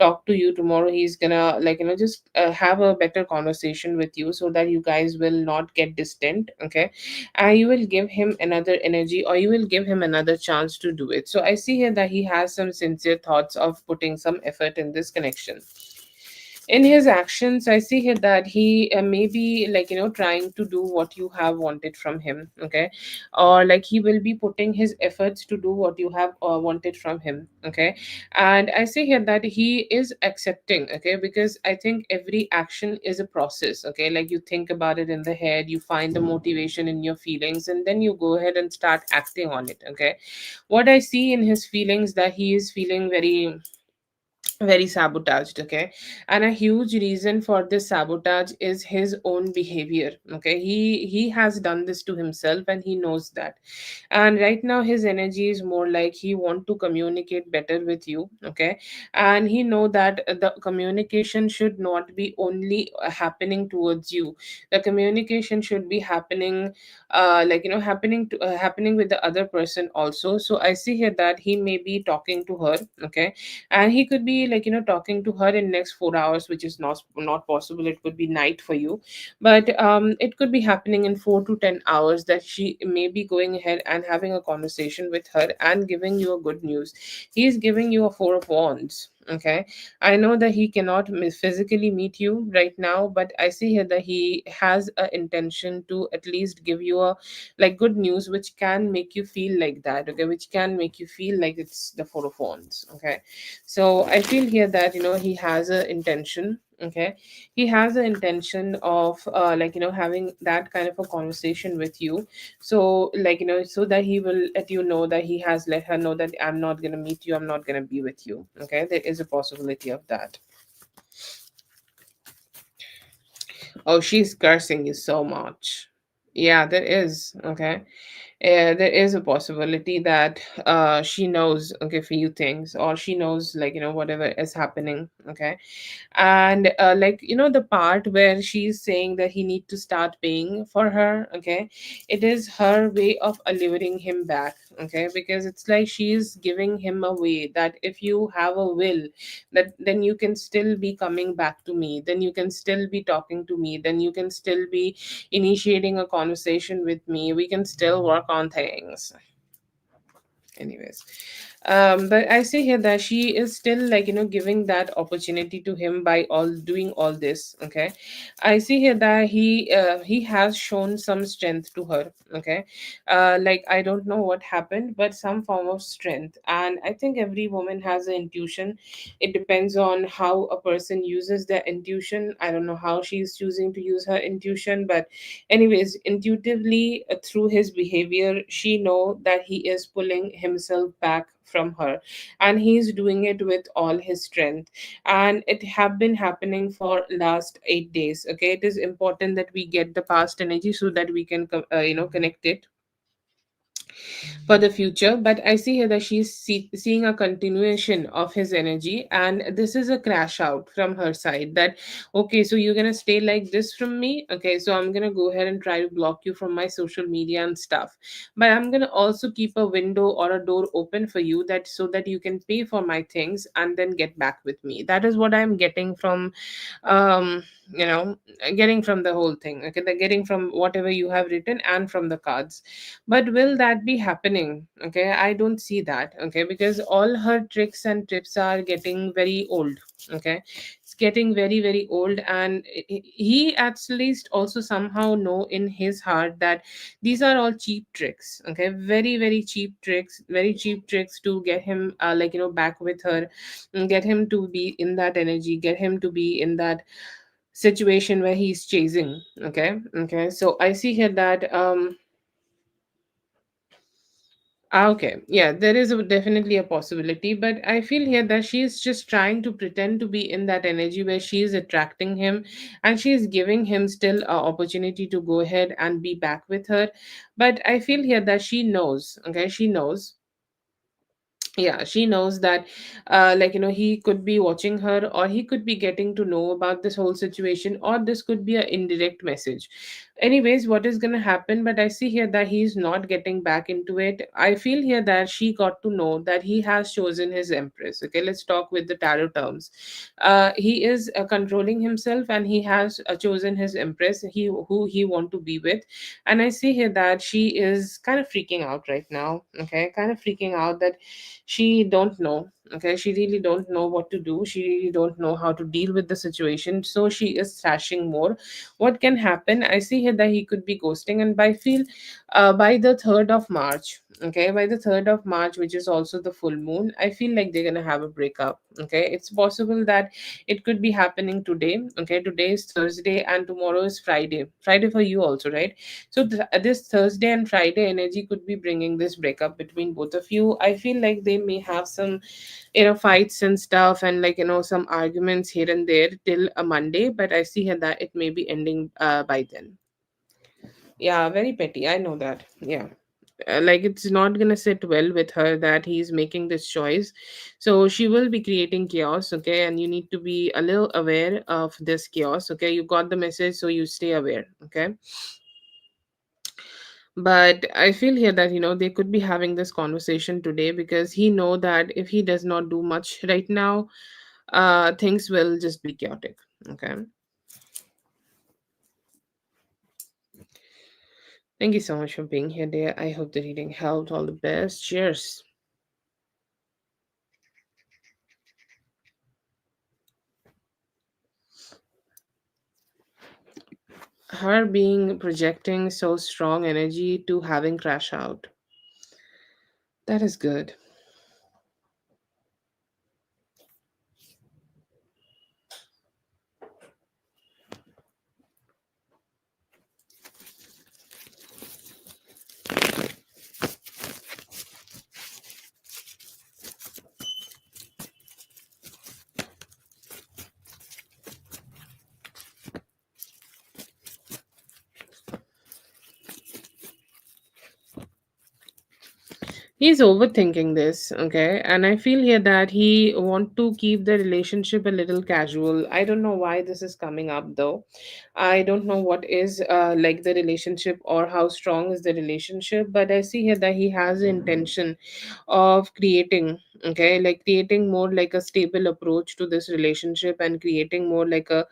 talk to you. Tomorrow he's gonna, just have a better conversation with you, so that you guys will not get distant. Okay, and you will give him another energy, or you will give him another chance to do it. So I see here that he has some sincere thoughts of putting some effort in this connection. In his actions, I see here that he may be, trying to do what you have wanted from him. Okay, or like he will be putting his efforts to do what you have wanted from him. Okay, and I see here that he is accepting. Okay, because I think every action is a process. Okay, like you think about it in the head, you find the motivation in your feelings, and then you go ahead and start acting on it. Okay, what I see in his feelings, that he is feeling very sabotaged. Okay, and a huge reason for this sabotage is his own behavior. Okay, he has done this to himself, and he knows that. And right now his energy is more like he want to communicate better with you. Okay, and he know that the communication should not be only happening towards you. The communication should be happening, happening with the other person also. So I see here that he may be talking to her. Okay, and he could be, talking to her in next 4 hours, which is not possible. It could be night for you, but it could be happening in 4 to 10 hours, that she may be going ahead and having a conversation with her and giving you a good news. He is giving you a 4 of wands. Okay, I know that he cannot physically meet you right now, but I see here that he has a intention to at least give you a, good news, which can make you feel like that. Okay, which can make you feel like it's the 4 of wands. Okay, so I feel here that he has a intention. Okay, he has an intention of having that kind of a conversation with you. So so that he will let you know, that he has let her know that I'm not going to meet you, I'm not going to be with you. Okay, there is a possibility of that. Oh, she's cursing you so much. Yeah, there is. Okay, there is a possibility that she knows, okay, few things, or she knows, whatever is happening. Okay, and the part where she's saying that he need to start paying for her. Okay, it is her way of alluring him back. Okay, because it's like she's giving him a way that if you have a will, that then you can still be coming back to me, then you can still be talking to me, then you can still be initiating a conversation with me, we can still work on things. Anyways, but I see here that she is still, giving that opportunity to him by all doing all this. Okay, I see here that he has shown some strength to her. Okay, I don't know what happened, but some form of strength. And I think every woman has an intuition. It depends on how a person uses their intuition. I don't know how she's choosing to use her intuition, but anyways, intuitively, through his behavior, she know that he is pulling himself back from her, and he's doing it with all his strength. And it have been happening for last 8 days. Okay, it is important that we get the past energy, so that we can connect it for the future. But I see here that she's seeing a continuation of his energy, and this is a crash out from her side, that okay, so you're gonna stay like this from me. Okay, so I'm gonna go ahead and try to block you from my social media and stuff, but I'm gonna also keep a window or a door open for you, that so that you can pay for my things and then get back with me. That is what I'm getting from um you know getting from the whole thing. Okay, the getting from whatever you have written and from the cards. But will that be happening? Okay, I don't see that. Okay, because all her tricks and tips are getting very old. Okay, it's getting very, very old, and he at least also somehow know in his heart that these are all cheap tricks. Okay, very, very cheap tricks, very cheap tricks to get him, back with her, get him to be in that energy, get him to be in that situation where he's chasing. Okay, okay, so I see here that okay, yeah, there is definitely a possibility, but I feel here that she is just trying to pretend to be in that energy where she is attracting him, and she is giving him still a opportunity to go ahead and be back with her. But I feel here that she knows. Okay, she knows, Yeah, she knows that he could be watching her, or he could be getting to know about this whole situation, or this could be an indirect message. Anyways, what is going to happen, but I see here that he's not getting back into it. I feel here that she got to know that he has chosen his empress. Okay, let's talk with the tarot terms. He is controlling himself, and he has chosen his empress, who he want to be with. And I see here that she is kind of freaking out right now. Okay, kind of freaking out that she don't know. Okay, she really don't know what to do. She really don't know how to deal with the situation, so she is thrashing more. What can happen, I see here that he could be ghosting, and by the 3rd of March, okay, by the 3rd of March, which is also the full moon, I feel like they're gonna have a breakup. Okay, it's possible that it could be happening today. Okay, today is Thursday and tomorrow is Friday for you also, right? So this Thursday and Friday energy could be bringing this breakup between both of you. I feel like they may have some, fights and stuff, and some arguments here and there till a Monday. But I see here that it may be ending by then. Yeah, very petty. I know that. Yeah. Like it's not gonna sit well with her that he's making this choice, so she will be creating chaos. Okay, and you need to be a little aware of this chaos. Okay, you got the message, so you stay aware. Okay, but I feel here that they could be having this conversation today, because he know that if he does not do much right now, things will just be chaotic. Okay, thank you so much for being here, dear. I hope the reading helped. All the best. Cheers. Her being projecting so strong energy to having crash out, that is good. He's overthinking this. Okay, and I feel here that he want to keep the relationship a little casual. I don't know why this is coming up though. I don't know what is like the relationship, or how strong is the relationship, but I see here that he has the intention of creating, okay, like creating more like a stable approach to this relationship, and creating more like a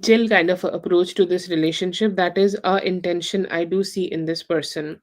chill kind of a approach to this relationship. That is a intention I do see in this person.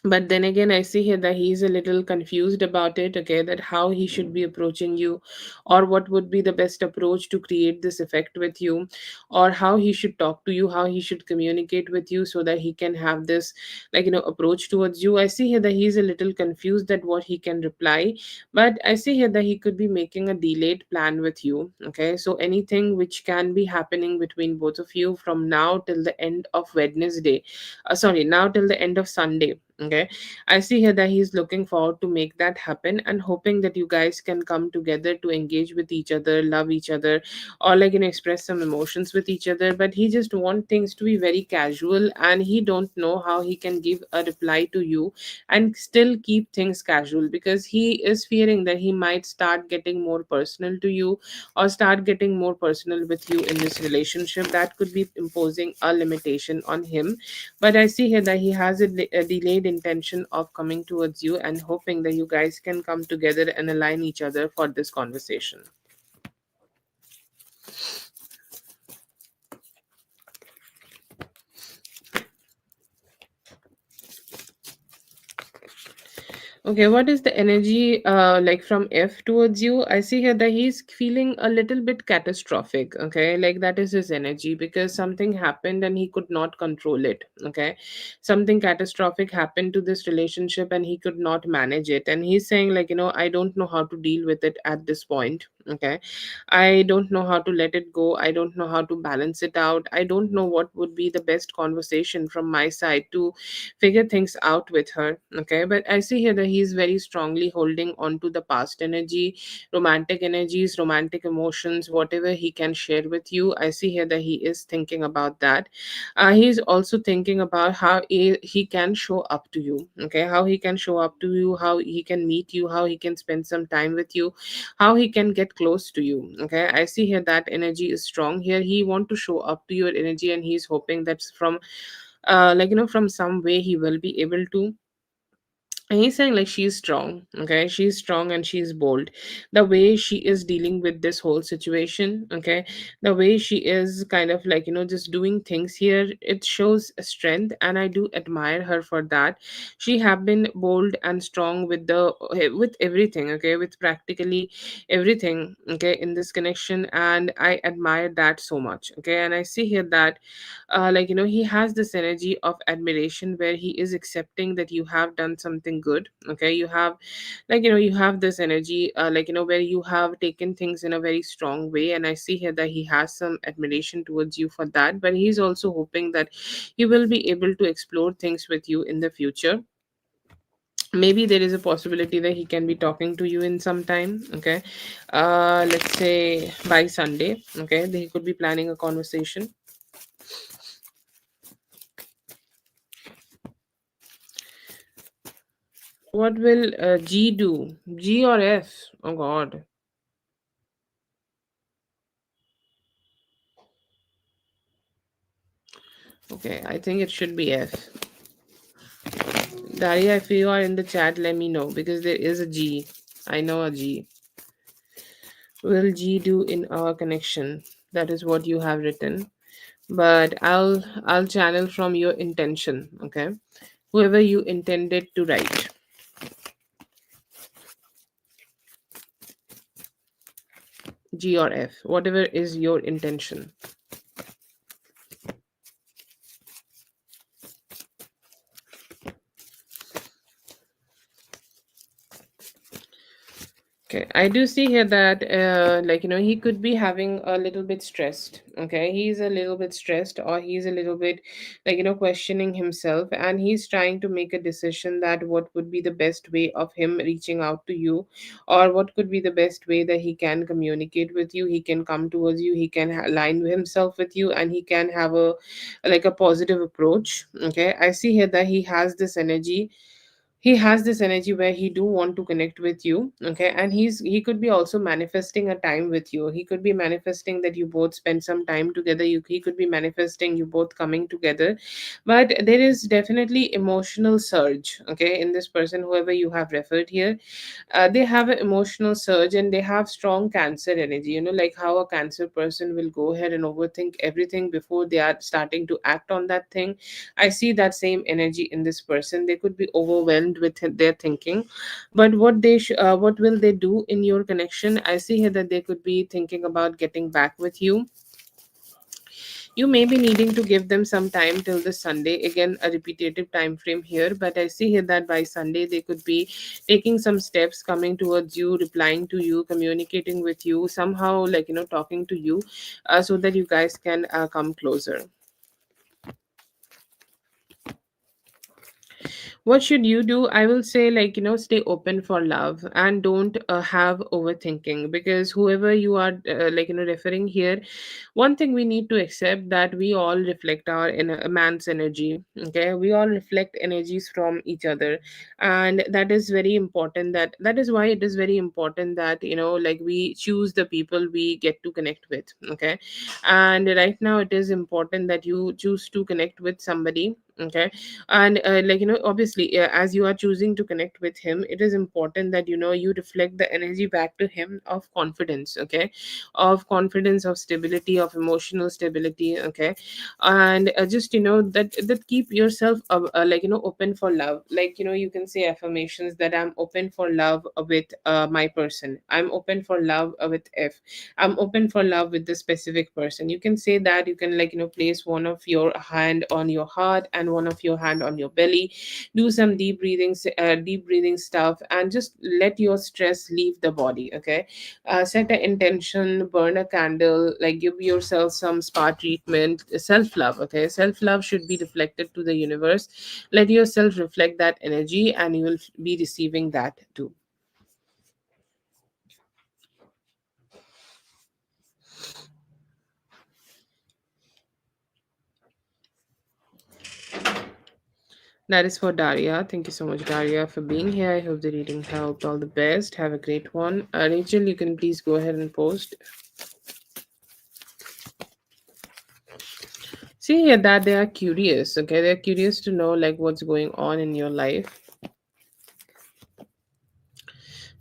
But then again, I see here that he's a little confused about it. Okay, that how he should be approaching you, or what would be the best approach to create this effect with you, or how he should talk to you, how he should communicate with you, so that he can have this approach towards you. I see here that he's a little confused that what he can reply. But I see here that he could be making a delayed plan with you. Okay, so anything which can be happening between both of you from now till the end of Wednesday, sorry, now till the end of Sunday. Okay, I see here that he's looking forward to make that happen, and hoping that you guys can come together to engage with each other, love each other, or express some emotions with each other. But he just want things to be very casual, and he don't know how he can give a reply to you and still keep things casual, because he is fearing that he might start getting more personal to you, or start getting more personal with you in this relationship. That could be imposing a limitation on him. But I see here that he has a delayed intention of coming towards you, and hoping that you guys can come together and align each other for this conversation. Okay, what is the energy like from F towards you? I see here that he's feeling a little bit catastrophic. Okay, like that is his energy, because something happened and he could not control it. Okay, something catastrophic happened to this relationship and he could not manage it. And he's saying, I don't know how to deal with it at this point. Okay, I don't know how to let it go. I don't know how to balance it out. I don't know what would be the best conversation from my side to figure things out with her. Okay, but I see here that he's very strongly holding on to the past energy, romantic energies, romantic emotions, whatever he can share with you. I see here that he is thinking about that. He's also thinking about how he can show up to you, okay, how he can show up to you, how he can meet you, how he can spend some time with you, how he can get close to you. Okay, I see here that energy is strong here. He want to show up to your energy, and he's hoping that from from some way he will be able to. And he's saying like she's strong, okay, she's strong and she's bold. The way she is dealing with this whole situation, okay, the way she is kind of just doing things here, it shows strength, and I do admire her for that. She have been bold and strong with the with everything, okay, with practically everything, okay, in this connection, and I admire that so much. Okay, and I see here that he has this energy of admiration where he is accepting that you have done something good. Okay, you have you have this energy where you have taken things in a very strong way, and I see here that he has some admiration towards you for that, but he's also hoping that he will be able to explore things with you in the future. Maybe there is a possibility that he can be talking to you in some time. Okay, let's say by Sunday. Okay, he could be planning a conversation. What will G do? G or F? Oh God. Okay, I think it should be F. Daria, if you are in the chat, let me know because there is a G. I know a G. Will G do in our connection? That is what you have written. But I'll channel from your intention. Okay, whoever you intended to write, G or F, whatever is your intention. Okay, I do see here that he could be having a little bit stressed. Okay, he's a little bit stressed, or he's a little bit questioning himself, and he's trying to make a decision that what would be the best way of him reaching out to you, or what could be the best way that he can communicate with you. He can come towards you, he can align himself with you, and he can have a positive approach. Okay, I see here that he has this energy where he do want to connect with you. Okay, and he could be also manifesting a time with you. He could be manifesting that you both spend some time together. He could be manifesting you both coming together. But there is definitely emotional surge, okay, in this person, whoever you have referred here. They have an emotional surge, and they have strong cancer energy. Like how a cancer person will go ahead and overthink everything before they are starting to act on that thing. I see that same energy in this person. They could be overwhelmed with their thinking. But what will they do in your connection? I see here that they could be thinking about getting back with you. You may be needing to give them some time till the Sunday. Again, a repetitive time frame here, but I see here that by Sunday they could be taking some steps, coming towards you, replying to you, communicating with you, somehow talking to you, so that you guys can come closer. What should you do? I will say, stay open for love, and don't have overthinking, because whoever you are referring here, one thing we need to accept, that we all reflect our in a man's energy. Okay, we all reflect energies from each other, and that is very important. That is why it is very important that we choose the people we get to connect with. Okay, and right now it is important that you choose to connect with somebody. Okay, and obviously, as you are choosing to connect with him, it is important that you reflect the energy back to him of confidence. Okay, of confidence, of stability, of emotional stability. Okay, and just that keep yourself open for love. You can say affirmations that I'm open for love with my person. I'm open for love with F. I'm open for love with this specific person. You can say that. You can place one of your hand on your heart, and and one of your hand on your belly. Do some deep breathing stuff, and just let your stress leave the body. Okay, set an intention, burn a candle, like give yourself some spa treatment. Self love. Okay, self love should be reflected to the universe. Let yourself reflect that energy, and you will be receiving that too. That is for Daria. Thank you so much, Daria, for being here. I hope the reading helped. All the best. Have a great one. Rachel, you can please go ahead and post. See here that they are curious. Okay, they're curious to know like what's going on in your life.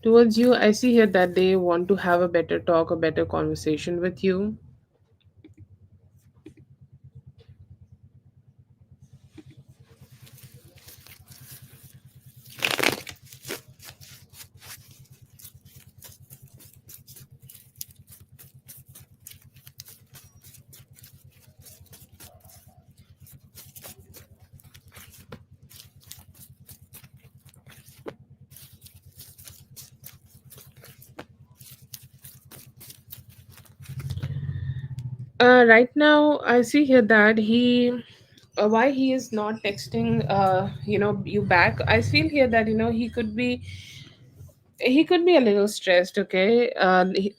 Towards you, I see here that they want to have a better talk, a better conversation with you. Right now, I see here that why he is not texting, you back. I feel here that he could be a little stressed. Okay,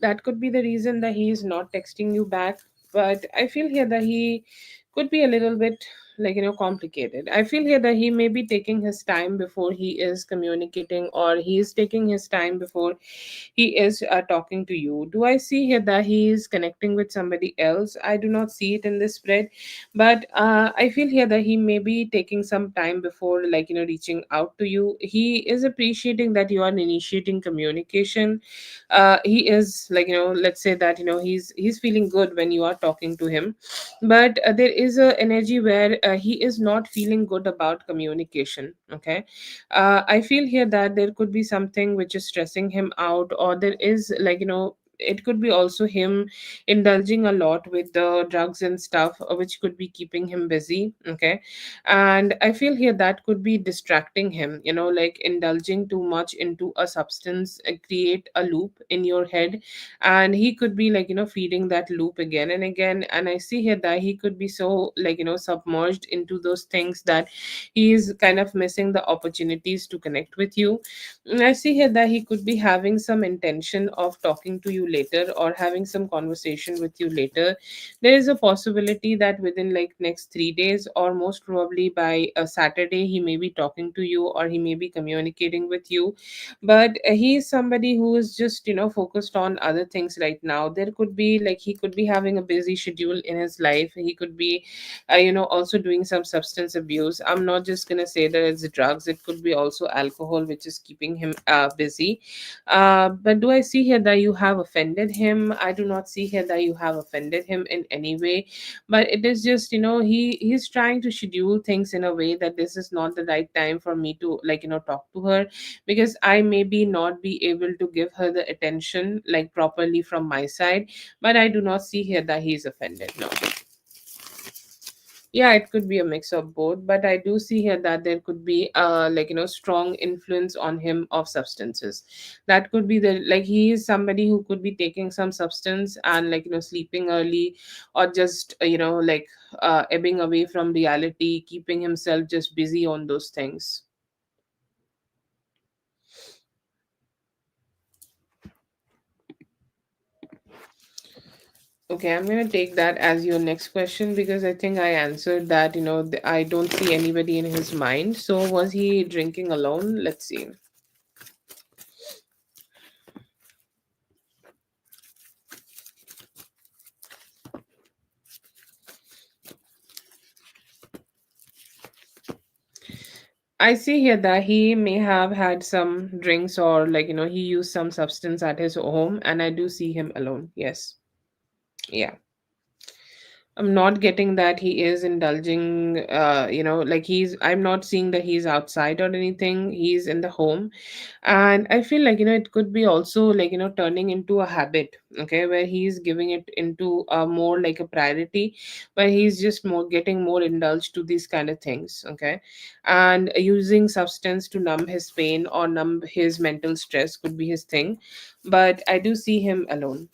that could be the reason that he is not texting you back. But I feel here that he could be a little bit complicated. I feel here that he may be taking his time before he is communicating, or he is taking his time before he is talking to you. Do I see here that he is connecting with somebody else? I do not see it in this spread, but I feel here that he may be taking some time before reaching out to you. He is appreciating that you are initiating communication. He is let's say that he's feeling good when you are talking to him, but there is a energy where he is not feeling good about communication. Okay, I feel here that there could be something which is stressing him out, or there is it could be also him indulging a lot with the drugs and stuff, which could be keeping him busy. Okay, and I feel here that could be distracting him, like indulging too much into a substance create a loop in your head, and he could be feeding that loop again and again. And I see here that he could be so submerged into those things that he is kind of missing the opportunities to connect with you. And I see here that he could be having some intention of talking to you later, or having some conversation with you later. There is a possibility that within next 3 days, or most probably by a Saturday, he may be talking to you, or he may be communicating with you. But he is somebody who is just focused on other things right now. There could be he could be having a busy schedule in his life. He could be also doing some substance abuse. I'm not just gonna say that it's drugs, it could be also alcohol which is keeping him busy. But do I see here that you have offended him? I do not see here that you have offended him in any way, but it is just he's trying to schedule things in a way that this is not the right time for me to talk to her, because I maybe not be able to give her the attention properly from my side. But I do not see here that he's offended. No. Yeah, it could be a mix of both, but I do see here that there could be strong influence on him of substances. That could be the he is somebody who could be taking some substance and sleeping early, or just ebbing away from reality, keeping himself just busy on those things. Okay, I'm gonna take that as your next question, because I think I answered that. I don't see anybody in his mind. So was he drinking alone? Let's see. I see here that he may have had some drinks, or he used some substance at his home, and I do see him alone. Yes. Yeah. I'm not getting that he is indulging, like I'm not seeing that he's outside or anything. He's in the home. And I feel like, it could be also like, turning into a habit, okay, where he's giving it into a more like a priority, where he's just more getting more indulged to these kind of things, okay. And using substance to numb his pain or numb his mental stress could be his thing. But I do see him alone.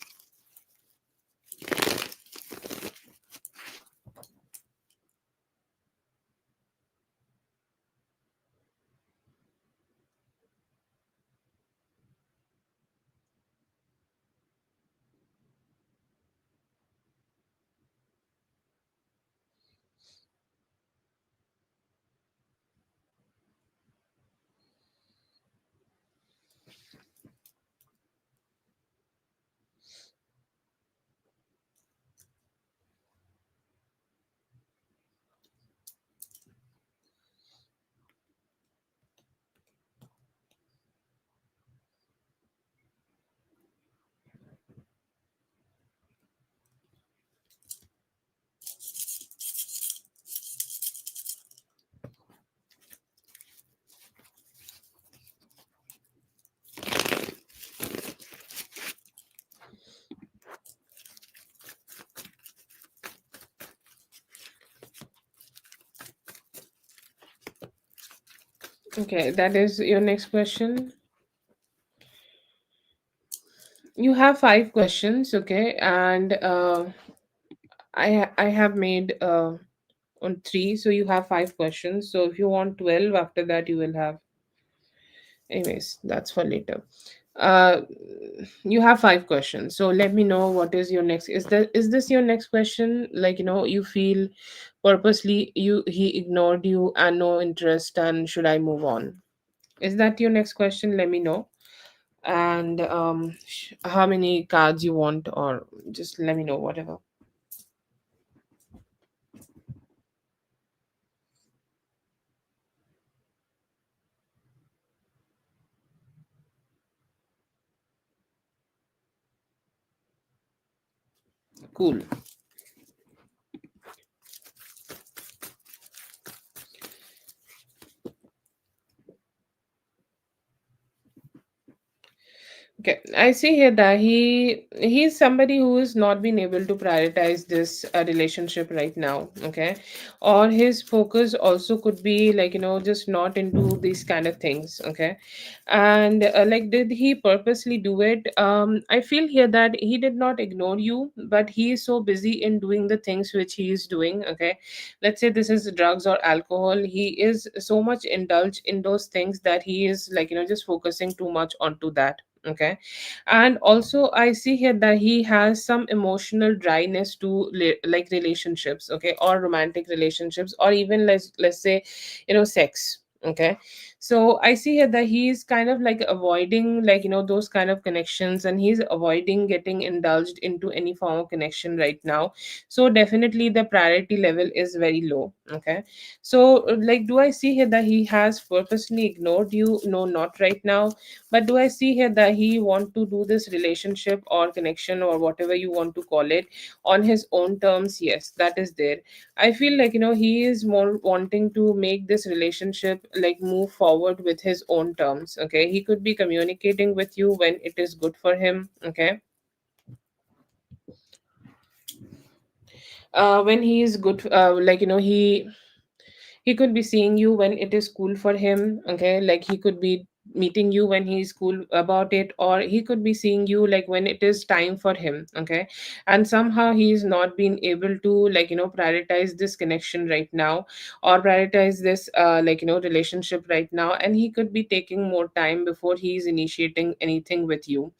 Okay, that is your next question. You have five questions, okay, and I have made on three, so you have five questions. So if you want 12, after that you will have. Anyways, that's for later. Uh, you have five questions. So let me know what is your next. Is this your next question? Like, you feel purposely he ignored you and no interest, and should I move on? Is that your next question? Let me know. And how many cards you want, or just let me know whatever. Cool. Okay, I see here that he's somebody who has not been able to prioritize this relationship right now. Okay, or his focus also could be like, just not into these kind of things. Okay, and like, did he purposely do it? I feel here that he did not ignore you, but he is so busy in doing the things which he is doing. Okay, let's say this is drugs or alcohol. He is so much indulged in those things that he is like, just focusing too much onto that. Okay, and also I see here that he has some emotional dryness to like relationships, okay, or romantic relationships, or even let's say, sex. Okay, so I see here that he's kind of like avoiding, like, those kind of connections, and he's avoiding getting indulged into any form of connection right now. So definitely the priority level is very low. Okay, so like, do I see here that he has purposely ignored you? No, not right now. But do I see here that he want to do this relationship or connection or whatever you want to call it on his own terms? Yes, that is there. I feel like, he is more wanting to make this relationship like move forward with his own terms. Okay, he could be communicating with you when it is good for him. Okay, when he is good, like, he could be seeing you when it is cool for him. Okay, like, he could be meeting you when he's cool about it, or he could be seeing you like when it is time for him. Okay, and somehow he's not been able to, like, prioritize this connection right now, or prioritize this relationship right now, and he could be taking more time before he's initiating anything with you.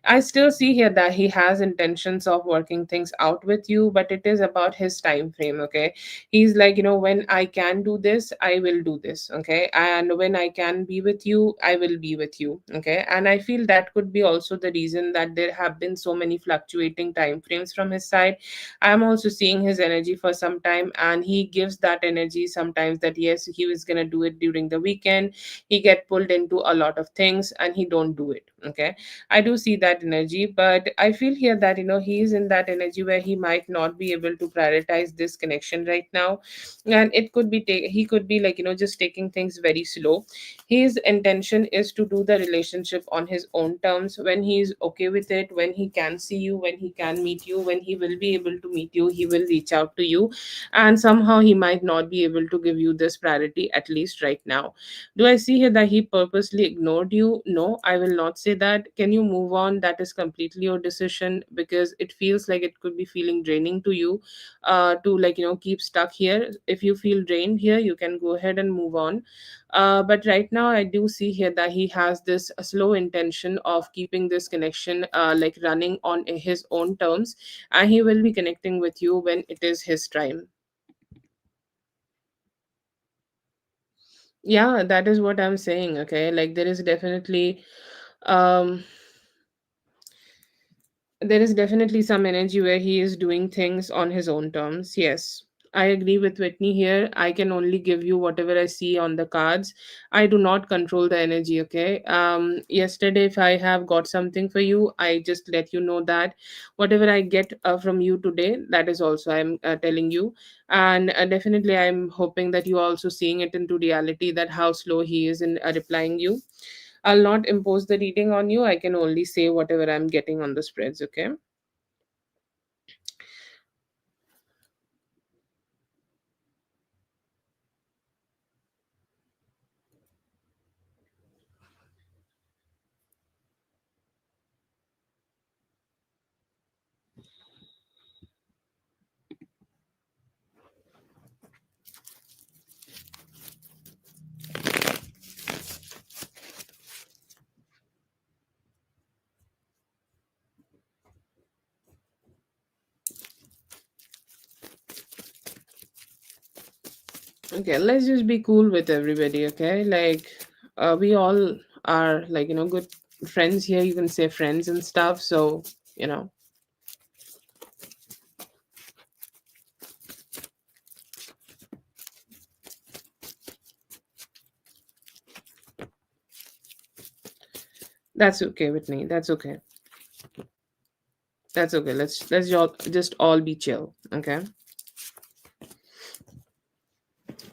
I still see here that he has intentions of working things out with you, but it is about his time frame. Okay, he's like, when I can do this, I will do this. Okay, and when I can be with you, I I will be with you. Okay, and I feel that could be also the reason that there have been so many fluctuating time frames from his side. I'm also seeing his energy for some time, and he gives that energy sometimes that yes, he was gonna do it during the weekend. He get pulled into a lot of things and he don't do it. Okay, I do see that energy, but I feel here that he is in that energy where he might not be able to prioritize this connection right now, and it could be he could be like just taking things very slow. His intention is to do the relationship on his own terms. When he's okay with it, when he can see you, when he can meet you, when he will be able to meet you, he will reach out to you. And somehow he might not be able to give you this priority, at least right now. Do I see here that he purposely ignored you? No, I will not say that. Can you move on? That is completely your decision, because it feels like it could be feeling draining to you, to keep stuck here. If you feel drained here, you can go ahead and move on. But right now, I do see here that he has this slow intention of keeping this connection running on his own terms, and he will be connecting with you when it is his time. Yeah, that is what I'm saying. Okay, like um there is definitely some energy where he is doing things on his own terms. Yes, I agree with Whitney here. I can only give you whatever I see on the cards. I do not control the energy. Okay. Yesterday, if I have got something for you, I just let you know that whatever I get from you today, that is also I'm telling you. And definitely, I'm hoping that you are also seeing it into reality, that how slow he is in replying you. I'll not impose the reading on you. I can only say whatever I'm getting on the spreads, okay? Okay, let's just be cool with everybody, okay? Like, we all are like, good friends here. You can say friends and stuff. So, you know, that's okay with me. That's okay. That's okay. Let's just all be chill, okay?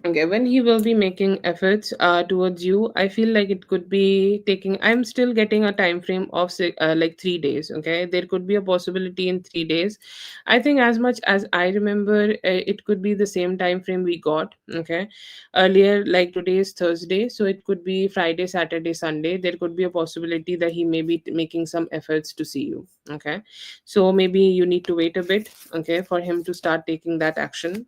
Okay, when he will be making efforts towards you, I feel like it could be taking. I'm still getting a time frame of like 3 days. Okay, there could be a possibility in 3 days. I think as much as I remember, it could be the same time frame we got. Okay, earlier, like today is Thursday, so it could be Friday, Saturday, Sunday. There could be a possibility that he may be making some efforts to see you. Okay, so maybe you need to wait a bit. Okay, for him to start taking that action.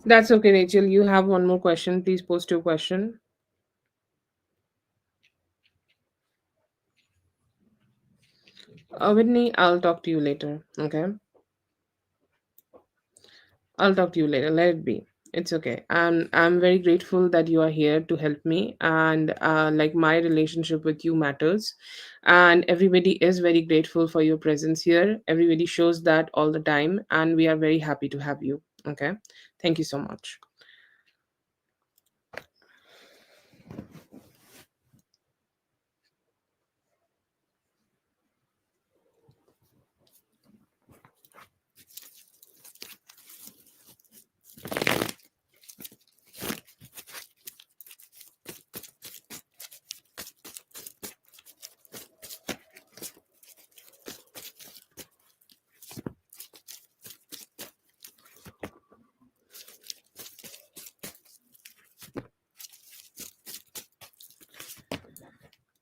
That's okay, Rachel. You have one more question. Please post your question. Whitney, I'll talk to you later. Okay. I'll talk to you later. Let it be. It's okay. I'm very grateful that you are here to help me, and like my relationship with you matters, and everybody is very grateful for your presence here. Everybody shows that all the time, and we are very happy to have you. Okay. Thank you so much.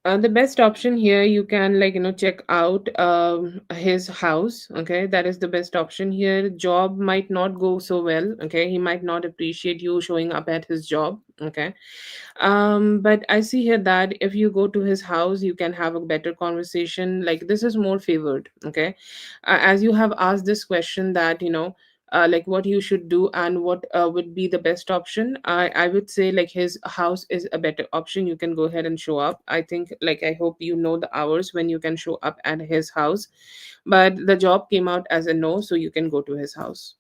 The best option here, you can check out his house. Okay, that is the best option here. Job might not go so well. Okay, he might not appreciate you showing up at his job. Okay, but I see here that if you go to his house, you can have a better conversation. Like, this is more favored. Okay, as you have asked this question, that like what you should do and what would be the best option, I would say like his house is a better option. You can go ahead and show up. I think, like, I hope you know the hours when you can show up at his house, but the job came out as a no, so you can go to his house.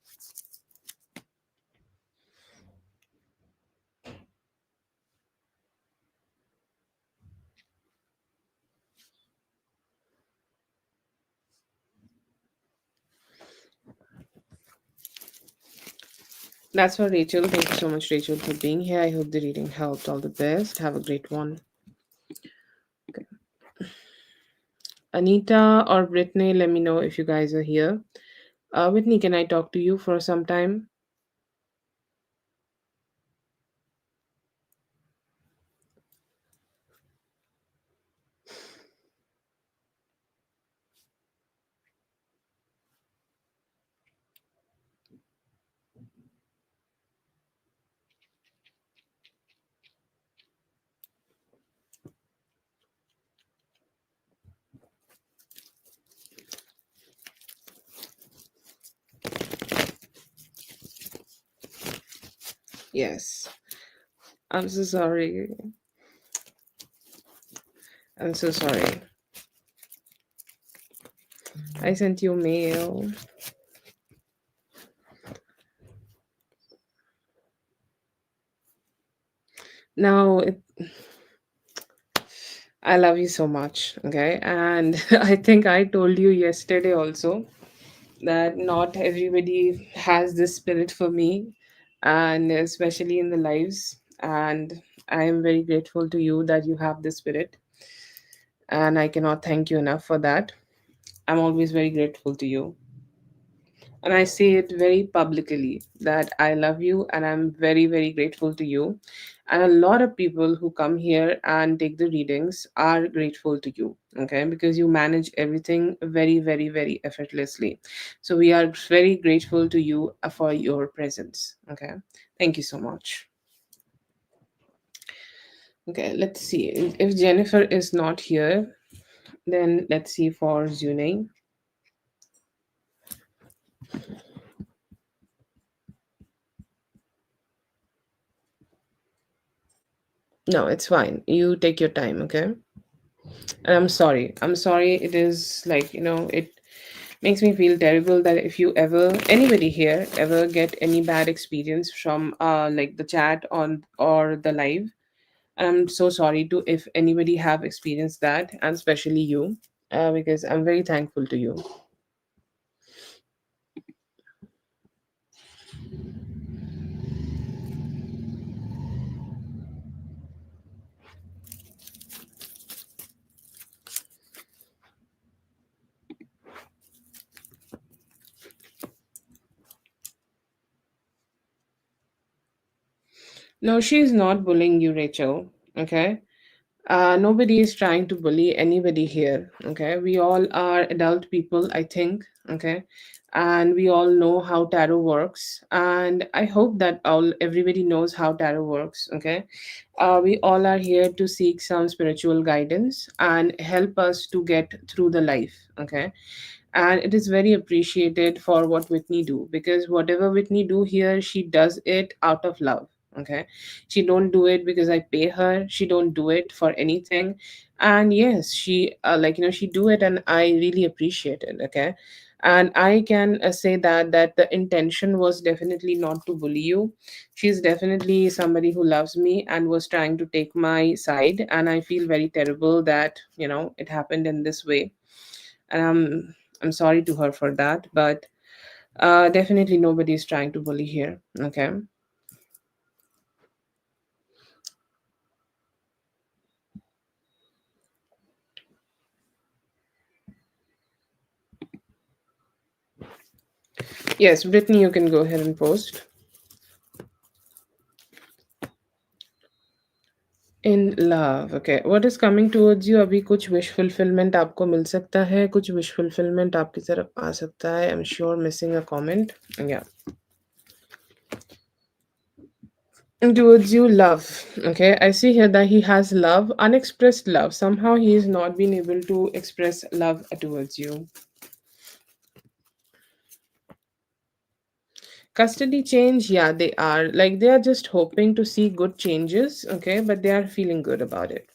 That's for Rachel. Thank you so much, Rachel, for being here. I hope the reading helped. All the best. Have a great one. Okay. Anita or Brittany, let me know if you guys are here. Whitney, can I talk to you for some time? Yes. I'm so sorry. I'm so sorry. I sent you mail. No, I love you so much. Okay. And I think I told you yesterday also that not everybody has this spirit for me, and especially in the lives. And I am very grateful to you that you have this spirit. And I cannot thank you enough for that. I'm always very grateful to you. And I say it very publicly that I love you and I'm very, very grateful to you. And a lot of people who come here and take the readings are grateful to you, okay? Because you manage everything very, very, very effortlessly. So we are very grateful to you for your presence, okay? Thank you so much. Okay, let's see. If Jennifer is not here, then let's see for Zune. No, it's fine. You take your time, okay? And I'm sorry. I'm sorry. It is like, it makes me feel terrible that if you ever, anybody here, ever get any bad experience from like the chat on or the live. And I'm so sorry to if anybody have experienced that, and especially you, because I'm very thankful to you. No, she's not bullying you, Rachel. Okay. Nobody is trying to bully anybody here. Okay, we all are adult people, I think. Okay, and we all know how tarot works, and I hope that all everybody knows how tarot works. Okay, we all are here to seek some spiritual guidance and help us to get through the life. Okay, and it is very appreciated for what Whitney do, because whatever Whitney do here, she does it out of love. Okay, she don't do it because I pay her, she don't do it for anything. And yes, she she do it, and I really appreciate it. Okay, and I can say that the intention was definitely not to bully you. She's definitely somebody who loves me and was trying to take my side, and I feel very terrible that it happened in this way. And I'm sorry to her for that, but definitely nobody's trying to bully here. Okay. Yes, Brittany, you can go ahead and post. In love, okay, what is coming towards you? अभी कुछ wish fulfillment आपको मिल सकता है, कुछ wish fulfillment आपकी तरफ आ सकता है. I'm sure missing a comment. Yeah. Towards you, love. Okay, I see here that he has love, unexpressed love. Somehow he has not been able to express love towards you. Custody change, yeah, they are. Like, they are just hoping to see good changes, okay, but they are feeling good about it.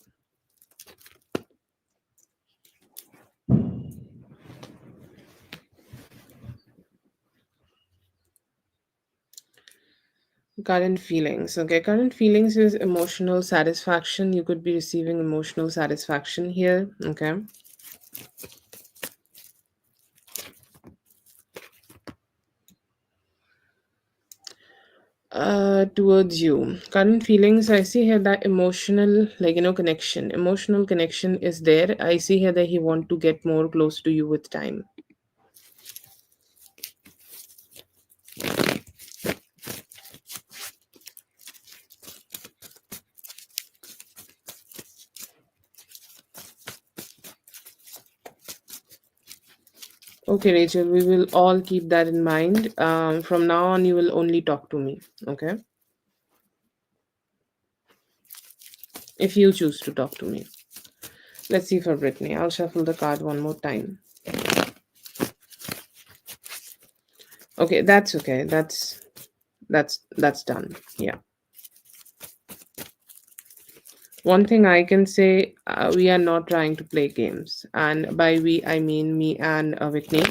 Current feelings, okay, current feelings is emotional satisfaction. You could be receiving emotional satisfaction here, okay. Towards you, current feelings, I see here that emotional, connection, emotional connection is there. I see here that he want to get more close to you with time. Okay, Rachel, we will all keep that in mind. From now on, you will only talk to me, okay? If you choose to talk to me. Let's see for Brittany. I'll shuffle the card one more time. Okay, that's okay. That's done. Yeah. One thing I can say, we are not trying to play games, and by we I mean me and Whitney.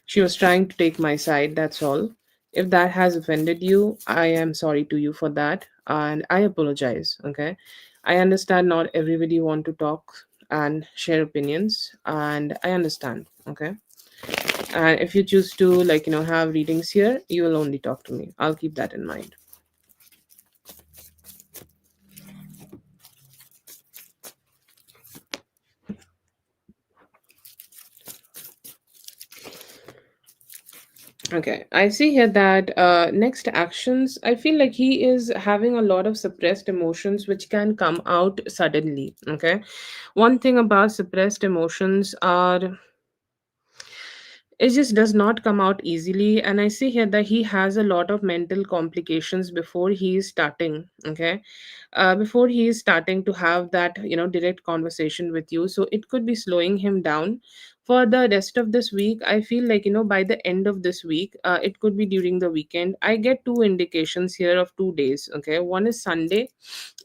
She was trying to take my side. That's all. If that has offended you, I am sorry to you for that, and I apologize. Okay, I understand not everybody want to talk and share opinions, and I understand. Okay, and if you choose to have readings here, you will only talk to me. I'll keep that in mind. Okay, I see here that next actions, I feel like he is having a lot of suppressed emotions which can come out suddenly. Okay, one thing about suppressed emotions are it just does not come out easily, and I see here that he has a lot of mental complications before he is starting. Okay, before he is starting to have that direct conversation with you, so it could be slowing him down for the rest of this week. I feel like by the end of this week, it could be during the weekend. I get two indications here of 2 days. Okay, one is Sunday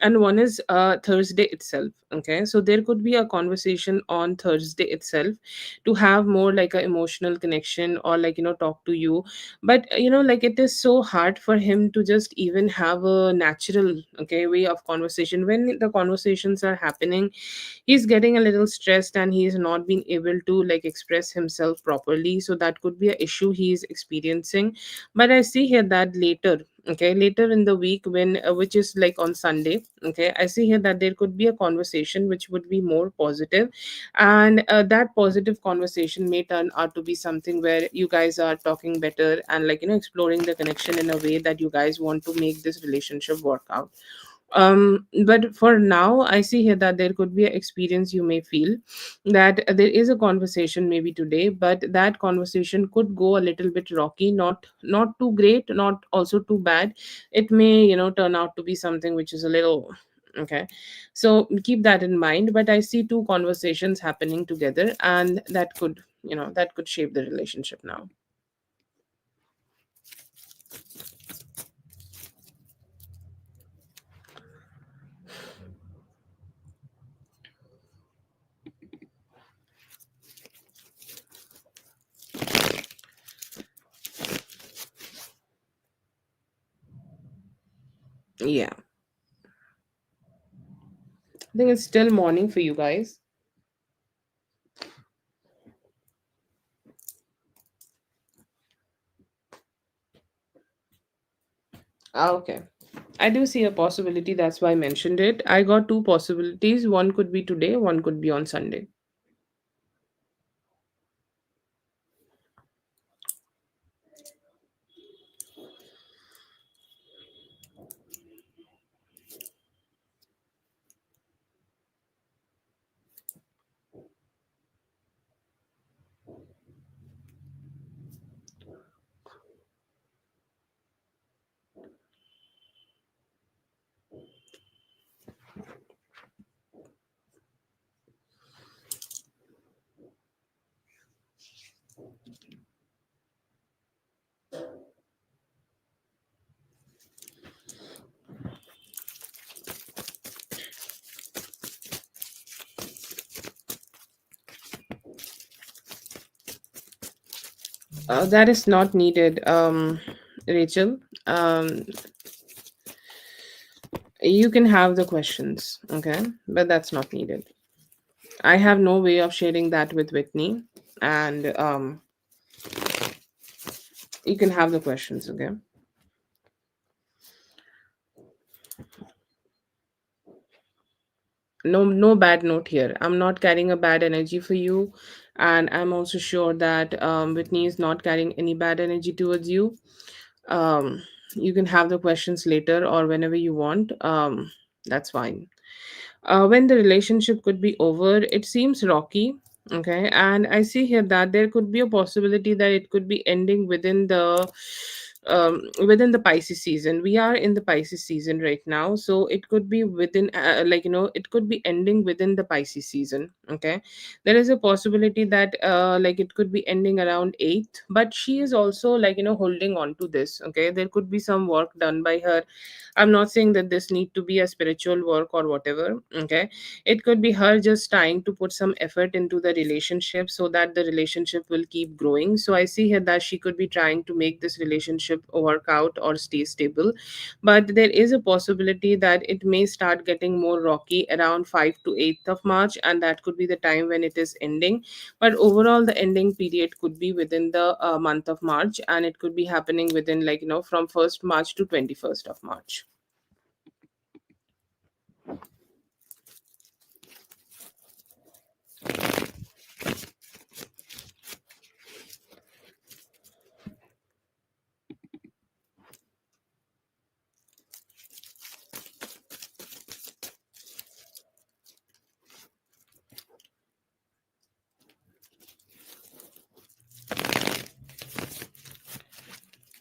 and one is Thursday itself. Okay, so there could be a conversation on Thursday itself to have more like a emotional connection, or talk to you. But it is so hard for him to just even have a natural way of conversation. When the conversations are happening, he's getting a little stressed and he's not been able to express himself properly, so that could be an issue he's experiencing. But I see here that later, later in the week, when which is like on Sunday, I see here that there could be a conversation which would be more positive, and that positive conversation may turn out to be something where you guys are talking better and exploring the connection in a way that you guys want to make this relationship work out. But for now, I see here that there could be an experience you may feel that there is a conversation maybe today, but that conversation could go a little bit rocky, not too great, not also too bad. It may, turn out to be something which is a little okay. So keep that in mind. But I see two conversations happening together, and that could shape the relationship now. Yeah. I think it's still morning for you guys. Ah, okay. I do see a possibility. That's why I mentioned it. I got two possibilities. One could be today, one could be on Sunday. That is not needed, Rachel. Um, you can have the questions, okay? But that's not needed. I have no way of sharing that with Whitney, and you can have the questions, okay? No bad note here. I'm not carrying a bad energy for you, and I'm also sure that Whitney is not carrying any bad energy towards you. You can have the questions later or whenever you want. That's fine. When the relationship could be over, it seems rocky. Okay, and I see here that there could be a possibility that it could be ending within the Pisces season. We are in the Pisces season right now, so it could be within it could be ending within the Pisces season. Okay, there is a possibility that it could be ending around 8th, but she is also holding on to this. Okay, there could be some work done by her. I'm not saying that this need to be a spiritual work or whatever. Okay, it could be her just trying to put some effort into the relationship so that the relationship will keep growing. So I see here that she could be trying to make this relationship work out or stay stable, but there is a possibility that it may start getting more rocky around 5 to 8th of March, and that could be the time when it is ending. But overall, the ending period could be within the month of March, and it could be happening within from 1st March to 21st of March.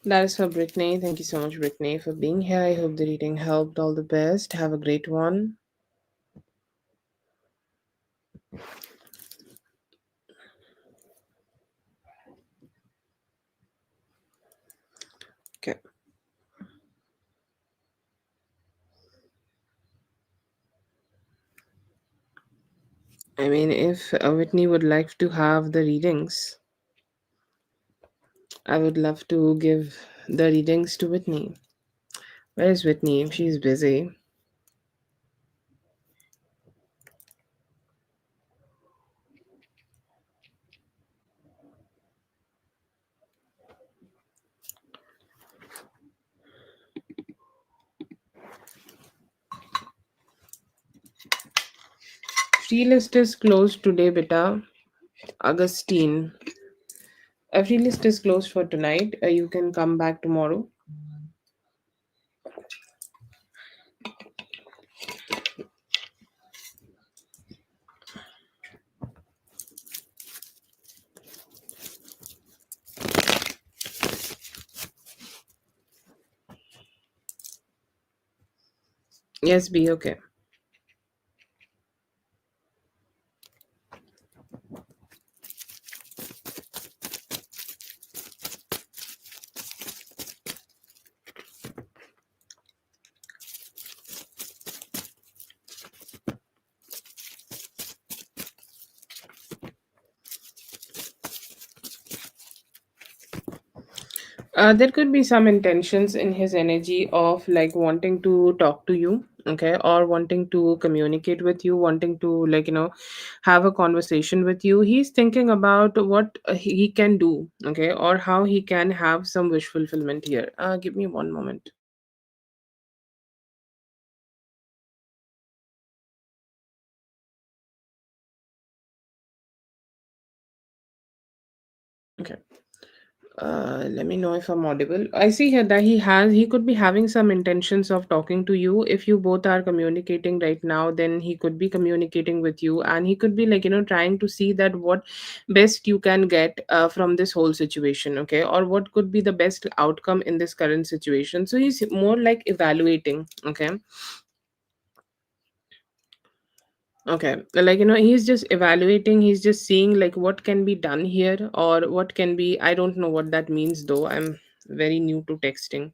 That is for Brittany. Thank you so much, Brittany, for being here. I hope the reading helped. All the best. Have a great one. Okay. I mean, if Whitney would like to have the readings, I would love to give the readings to Whitney. Where is Whitney? If she's busy. Free list is closed today, beta. Augustine. A free list is closed for tonight. You can come back tomorrow. Yes, be okay. There could be some intentions in his energy of like wanting to talk to you, okay, or wanting to communicate with you, wanting to have a conversation with you. He's thinking about what he can do, okay, or how he can have some wish fulfillment here. Give me one moment. Okay. Let me know if I'm audible. I see here that he could be having some intentions of talking to you. If you both are communicating right now, then he could be communicating with you, and he could be trying to see that what best you can get from this whole situation, okay, or what could be the best outcome in this current situation. So he's more like evaluating, okay. Okay, he's just evaluating, he's just seeing like what can be done here or what can be, I don't know what that means though. I'm very new to texting.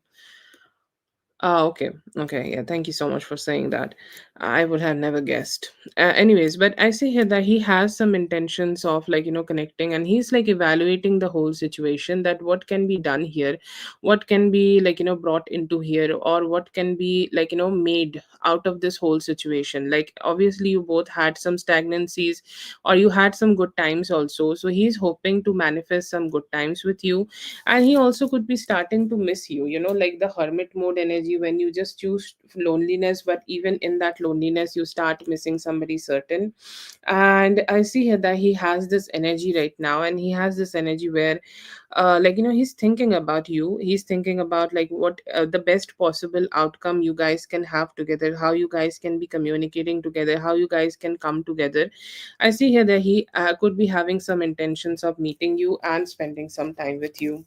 Okay. Okay. Yeah. Thank you so much for saying that. I would have never guessed. Anyways, but I see here that he has some intentions of connecting, and he's like evaluating the whole situation, that what can be done here, what can be brought into here, or what can be made out of this whole situation. Like, obviously, you both had some stagnancies, or you had some good times also. So he's hoping to manifest some good times with you, and he also could be starting to miss you, like the hermit mode energy when you just choose loneliness, but even in that loneliness you start missing somebody certain. And I see here that he has this energy right now, and he has this energy where he's thinking about you, he's thinking about like what the best possible outcome you guys can have together, how you guys can be communicating together, how you guys can come together. I see here that he could be having some intentions of meeting you and spending some time with you.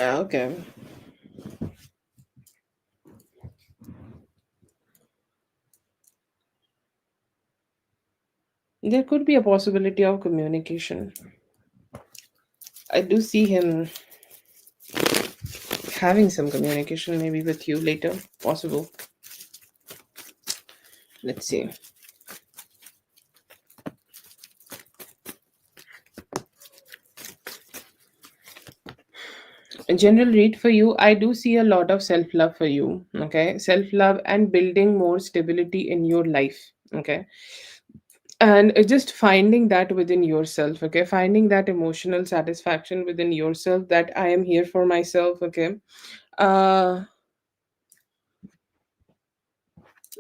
Okay. There could be a possibility of communication. I do see him having some communication maybe with you later. Possible. Let's see. A general read for you, I do see a lot of self love for you. Okay. Self love and building more stability in your life. Okay. And just finding that within yourself. Okay. Finding that emotional satisfaction within yourself, that I am here for myself. Okay. Uh,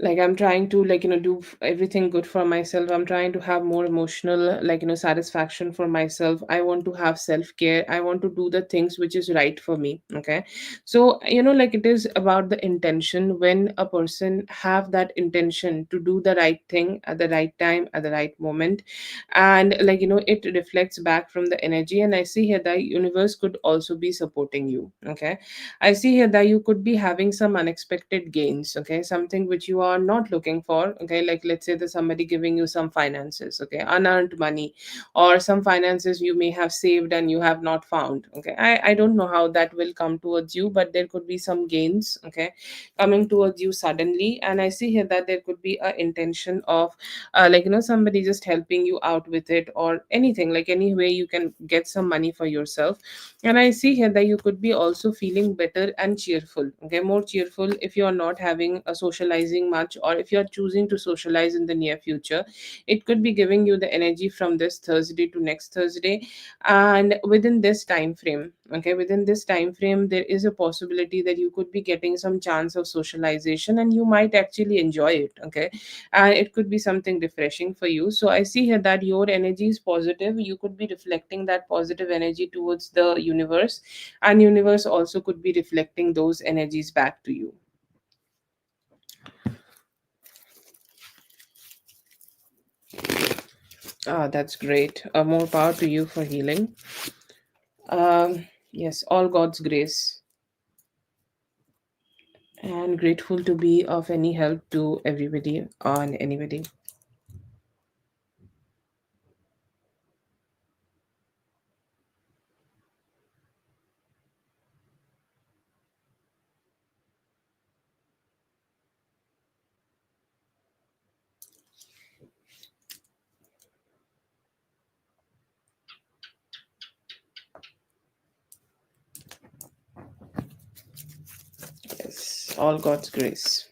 like I'm trying to do everything good for myself. I'm trying to have more emotional satisfaction for myself. I want to have self care. I want to do the things which is right for me. Okay. So it is about the intention. When a person have that intention to do the right thing at the right time at the right moment, and it reflects back from the energy. And I see here that universe could also be supporting you. Okay. I see here that you could be having some unexpected gains, okay, something which you are not looking for, okay, like let's say there's somebody giving you some finances, okay, unearned money, or some finances you may have saved and you have not found, okay. I don't know how that will come towards you, but there could be some gains, okay, coming towards you suddenly. And I see here that there could be a intention of somebody just helping you out with it, or anything, like any way you can get some money for yourself. And I see here that you could be also feeling better and cheerful. Okay, more cheerful if you are not having a socializing much, or if you're choosing to socialize in the near future, it could be giving you the energy from this Thursday to next Thursday. And within this time frame, okay, within this time frame, there is a possibility that you could be getting some chance of socialization, and you might actually enjoy it, okay, and it could be something refreshing for you. So I see here that your energy is positive. You could be reflecting that positive energy towards the universe, and universe also could be reflecting those energies back to you. Ah, that's great. More power to you for healing. Yes, all God's grace, and grateful to be of any help to everybody and anybody. Yes, all God's grace.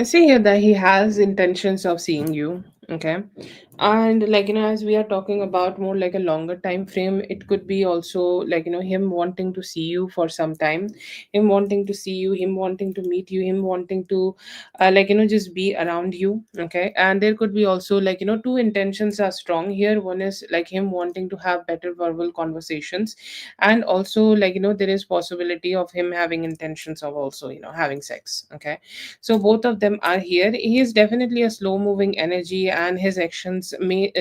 I see here that he has intentions of seeing you. Okay. And like, as we are talking about more like a longer time frame, it could be also like, him wanting to see you for some time, him wanting to see you, him wanting to meet you, him wanting to like, just be around you. Okay. And there could be also like, two intentions are strong here. One is like him wanting to have better verbal conversations, and also like, there is possibility of him having intentions of also, having sex. Okay, so both of them are here. He is definitely a slow moving energy, and his actions may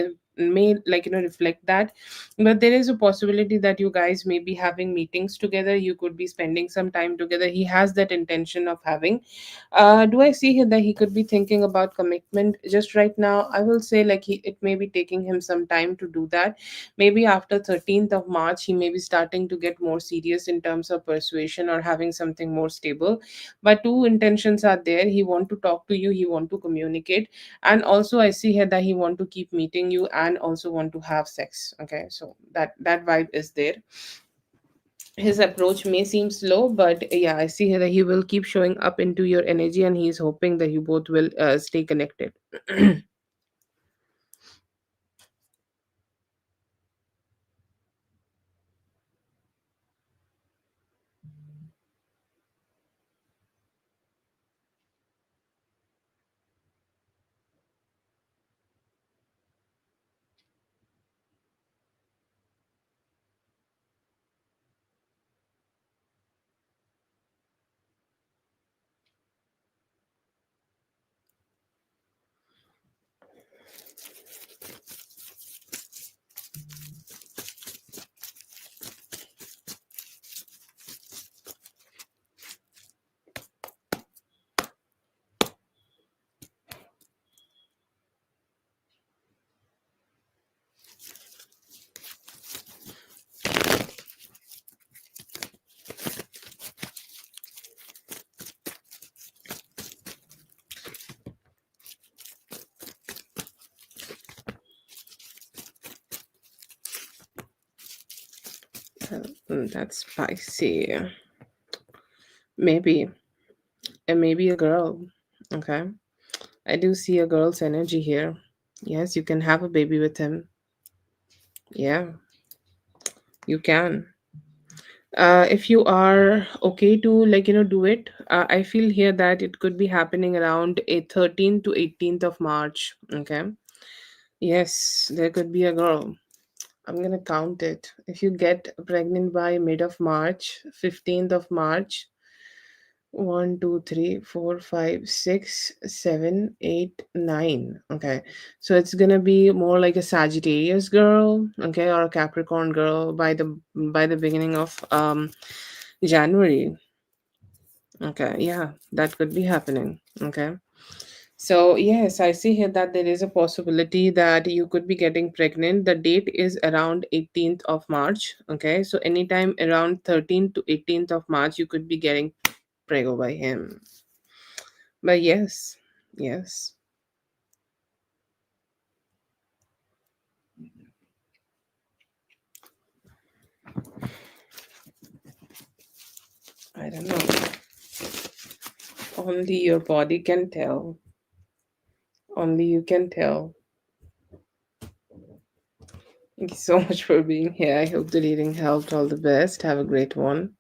like, reflect that. But there is a possibility that you guys may be having meetings together, you could be spending some time together. He has that intention of having. Do I see here that he could be thinking about commitment just right now? I will say like, it may be taking him some time to do that. Maybe after 13th of March he may be starting to get more serious in terms of persuasion or having something more stable. But two intentions are there. He want to talk to you, he want to communicate, and also I see here that he want to keep meeting you and also want to have sex. Okay, so that vibe is there. His approach may seem slow, but yeah, I see here that he will keep showing up into your energy, and he's hoping that you both will stay connected. That's spicy. Maybe. And maybe a girl. Okay. I do see a girl's energy here. Yes, you can have a baby with him. Yeah, you can. If you are okay to, do it, I feel here that it could be happening around a 13th to 18th of March. Okay. Yes, there could be a girl. I'm gonna count it. If you get pregnant by mid of March, 15th of March, 1, 2, 3, 4, 5, 6, 7, 8, 9. Okay. So it's gonna be more like a Sagittarius girl, okay, or a Capricorn girl by the beginning of January. Okay, yeah, that could be happening. Okay. So, yes, I see here that there is a possibility that you could be getting pregnant. The date is around 18th of March. Okay. So, anytime around 13th to 18th of March, you could be getting prego by him. But yes, yes, I don't know. Only your body can tell. Only you can tell. Thank you so much for being here. I hope the reading helped. All the best. Have a great one.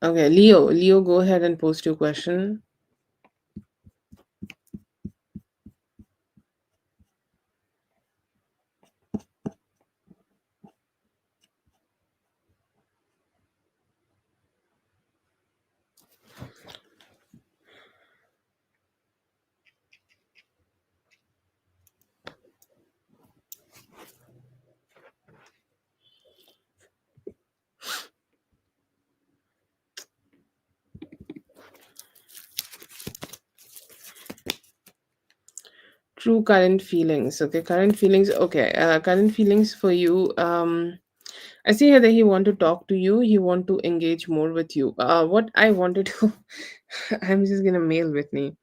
Okay, Leo. Leo, go ahead and post your question. True current feelings. Okay, current feelings. Okay, current feelings for you. I see here that he want to talk to you. He want to engage more with you. What I wanted to, I'm just gonna mail Whitney.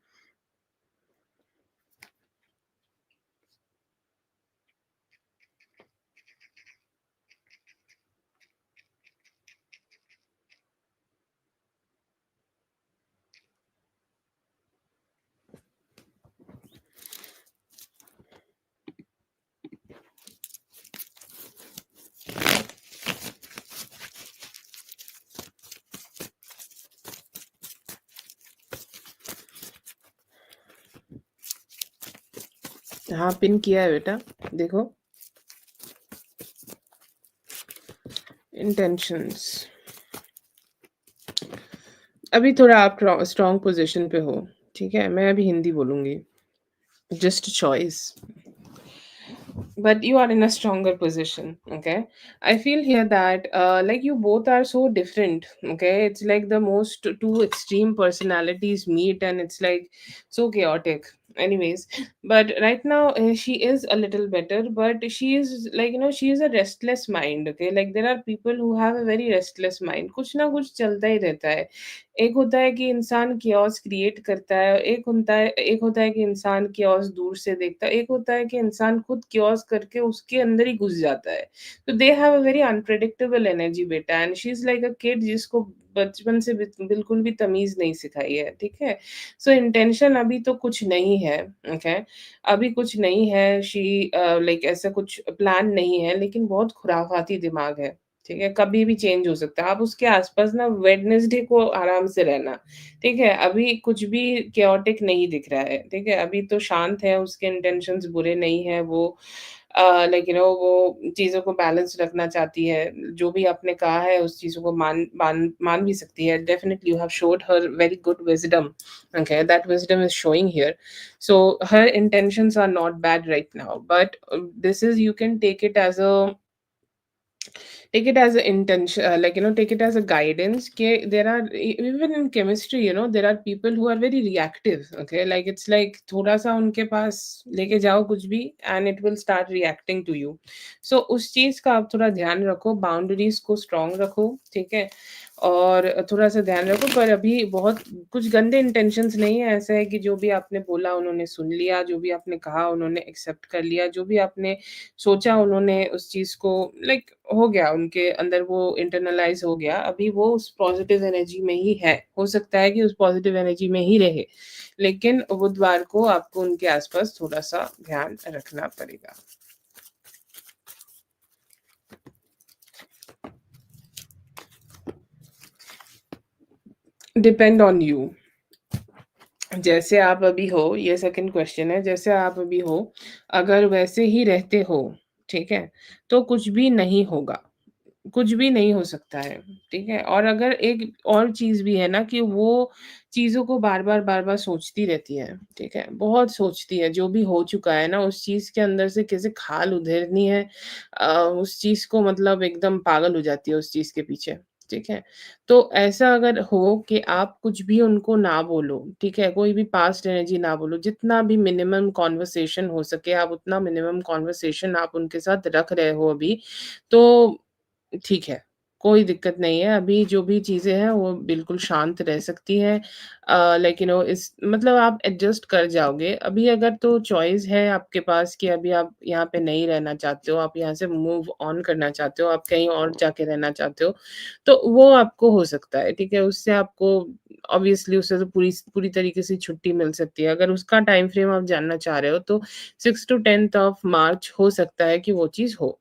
हाँ pin किया है बेटा देखो intentions अभी थोड़ा आप strong position पे हो ठीक है मैं अभी हिंदी बोलूंगी just choice but you are in a stronger position. Okay, I feel here that like you both are so different. Okay, it's like the most two extreme personalities meet and it's like so chaotic. Anyways, but right now she is a little better, but she is like, she is a restless mind. Okay, like there are people who have a very restless mind. कुछ ना कुछ चलता ही रहता है. एक होता है कि इंसान कियोस्क क्रिएट करता है, एक होता है कि इंसान कियोस्क दूर से देखता है, एक होता है कि इंसान खुद कियोस्क करके उसके अंदर ही घुस जाता है। तो they have a very unpredictable energy बेटा and she is like a kid जिसको बचपन से बिल्कुल भी तमीज़ नहीं सिखाई है, ठीक है? सो इंटेंशन अभी तो कुछ नहीं है, ओके? अभी कुछ नहीं है, लाइक ऐसा कुछ प्लान नहीं है, लेकिन बहुत खुराफाती दिमाग है। ठीक है? कभी भी चेंज हो सकता है। आप उसके आस-पास ना वेडनेसडे को आराम से रहना, ठीक है? अभी कुछ भी chaotic नहीं दिख रहा है, ठीक है? अभी तो शांत है, उसके इंटेंशंस बुरे नहीं हैं, वो वो चीज़ों को बैलेंस रखना चाहती है। जो भी आपने कहा है उस चीज़ों को मान भी सकती है। Definitely you have showed her very good wisdom, okay? That wisdom is showing here. So her intentions are not bad right now, but this is you can take it as an intention, take it as a guidance. There are even in chemistry, there are people who are very reactive. Okay, like it's like थोड़ा सा उनके पास लेके जाओ कुछ भी and it will start reacting to you. So उस चीज का आप थोड़ा ध्यान रखो, बाउंड्रीज को स्ट्रांग रखो, ठीक है? और थोड़ा-सा ध्यान रखो, पर अभी बहुत कुछ गंदे इंटेंशंस नहीं है, ऐसा है कि जो भी आपने बोला उन्होंने सुन लिया, जो भी आपने कहा उन्होंने एक्सेप्ट कर लिया, जो भी आपने सोचा उन्होंने उस चीज़ को लाइक हो गया, उनके अंदर वो इंटरनलाइज़ हो गया। अभी वो उस पॉज़िटिव एनर्जी में ही है। हो सकता है कि उस पॉज़िटिव एनर्जी में ही रहे, लेकिन बुधवार को आपको उनके आस-पास थोड़ा-सा ध्यान रखना पड़ेगा। Depend on you. जैसे आप अभी हो, ये सेकंड क्वेश्चन है, जैसे आप अभी हो, अगर वैसे ही रहते हो, ठीक है? तो कुछ भी नहीं होगा, कुछ भी नहीं हो सकता है, ठीक है? और अगर एक और चीज़ भी है ना कि वो चीज़ों को बार-बार, बार-बार सोचती रहती है, ठीक है? बहुत सोचती है, जो भी हो चुका है ना, उस चीज़ के अंदर से कैसे खाल उधेड़नी है, उस चीज़ को मतलब एकदम पागल हो जाती है उस चीज़ के पीछे, ठीक है? तो ऐसा अगर हो कि आप कुछ भी उनको ना बोलो, ठीक है? कोई भी पास्ट एनर्जी ना बोलो, जितना भी मिनिमम कन्वर्सेशन हो सके, आप उतना मिनिमम कन्वर्सेशन आप उनके साथ रख रहे हो अभी, तो ठीक है, कोई दिक्कत नहीं है। अभी जो भी चीज़ें हैं वो बिल्कुल शांत रह सकती हैं। लाइक इस मतलब आप एडजस्ट कर जाओगे। अभी अगर तो चॉइस है आपके पास कि अभी आप यहाँ पे नहीं रहना चाहते हो, आप यहाँ से मूव ऑन करना चाहते हो, आप कहीं और जाके रहना चाहते हो, तो वो आपको हो सकता है, ठीक है? उससे आपको ऑब्वियसली उससे तो पूरी पूरी तरीके से छुट्टी मिल सकती है। अगर उसका टाइम फ्रेम आप जानना चाह रहे हो तो 6 टू 10th ऑफ मार्च हो सकता है कि वो चीज़ हो।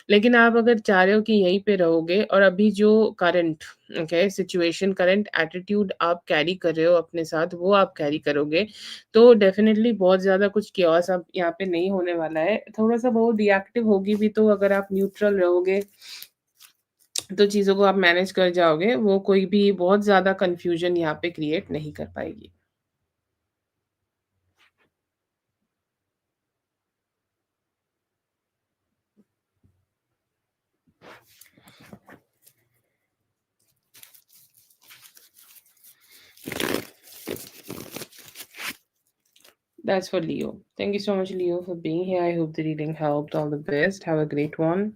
लेकिन आप अगर चाह रहे हो कि यहीं पे रहोगे और अभी जो current okay situation current attitude आप कैरी कर रहे हो अपने साथ वो आप कैरी करोगे, तो डेफ़िनेटली बहुत ज़्यादा कुछ chaos अब यहाँ पे नहीं होने वाला है। थोड़ा-सा बहुत रिएक्टिव होगी भी तो अगर आप न्यूट्रल रहोगे, तो चीज़ों को आप मैनेज कर जाओगे। वो कोई भी बहुत ज़्यादा कन्फ्यूज़न यहाँ पे क्रिएट नहीं कर पाएगी। That's for Leo. Thank you so much, Leo, for being here. I hope the reading helped. All the best. Have a great one.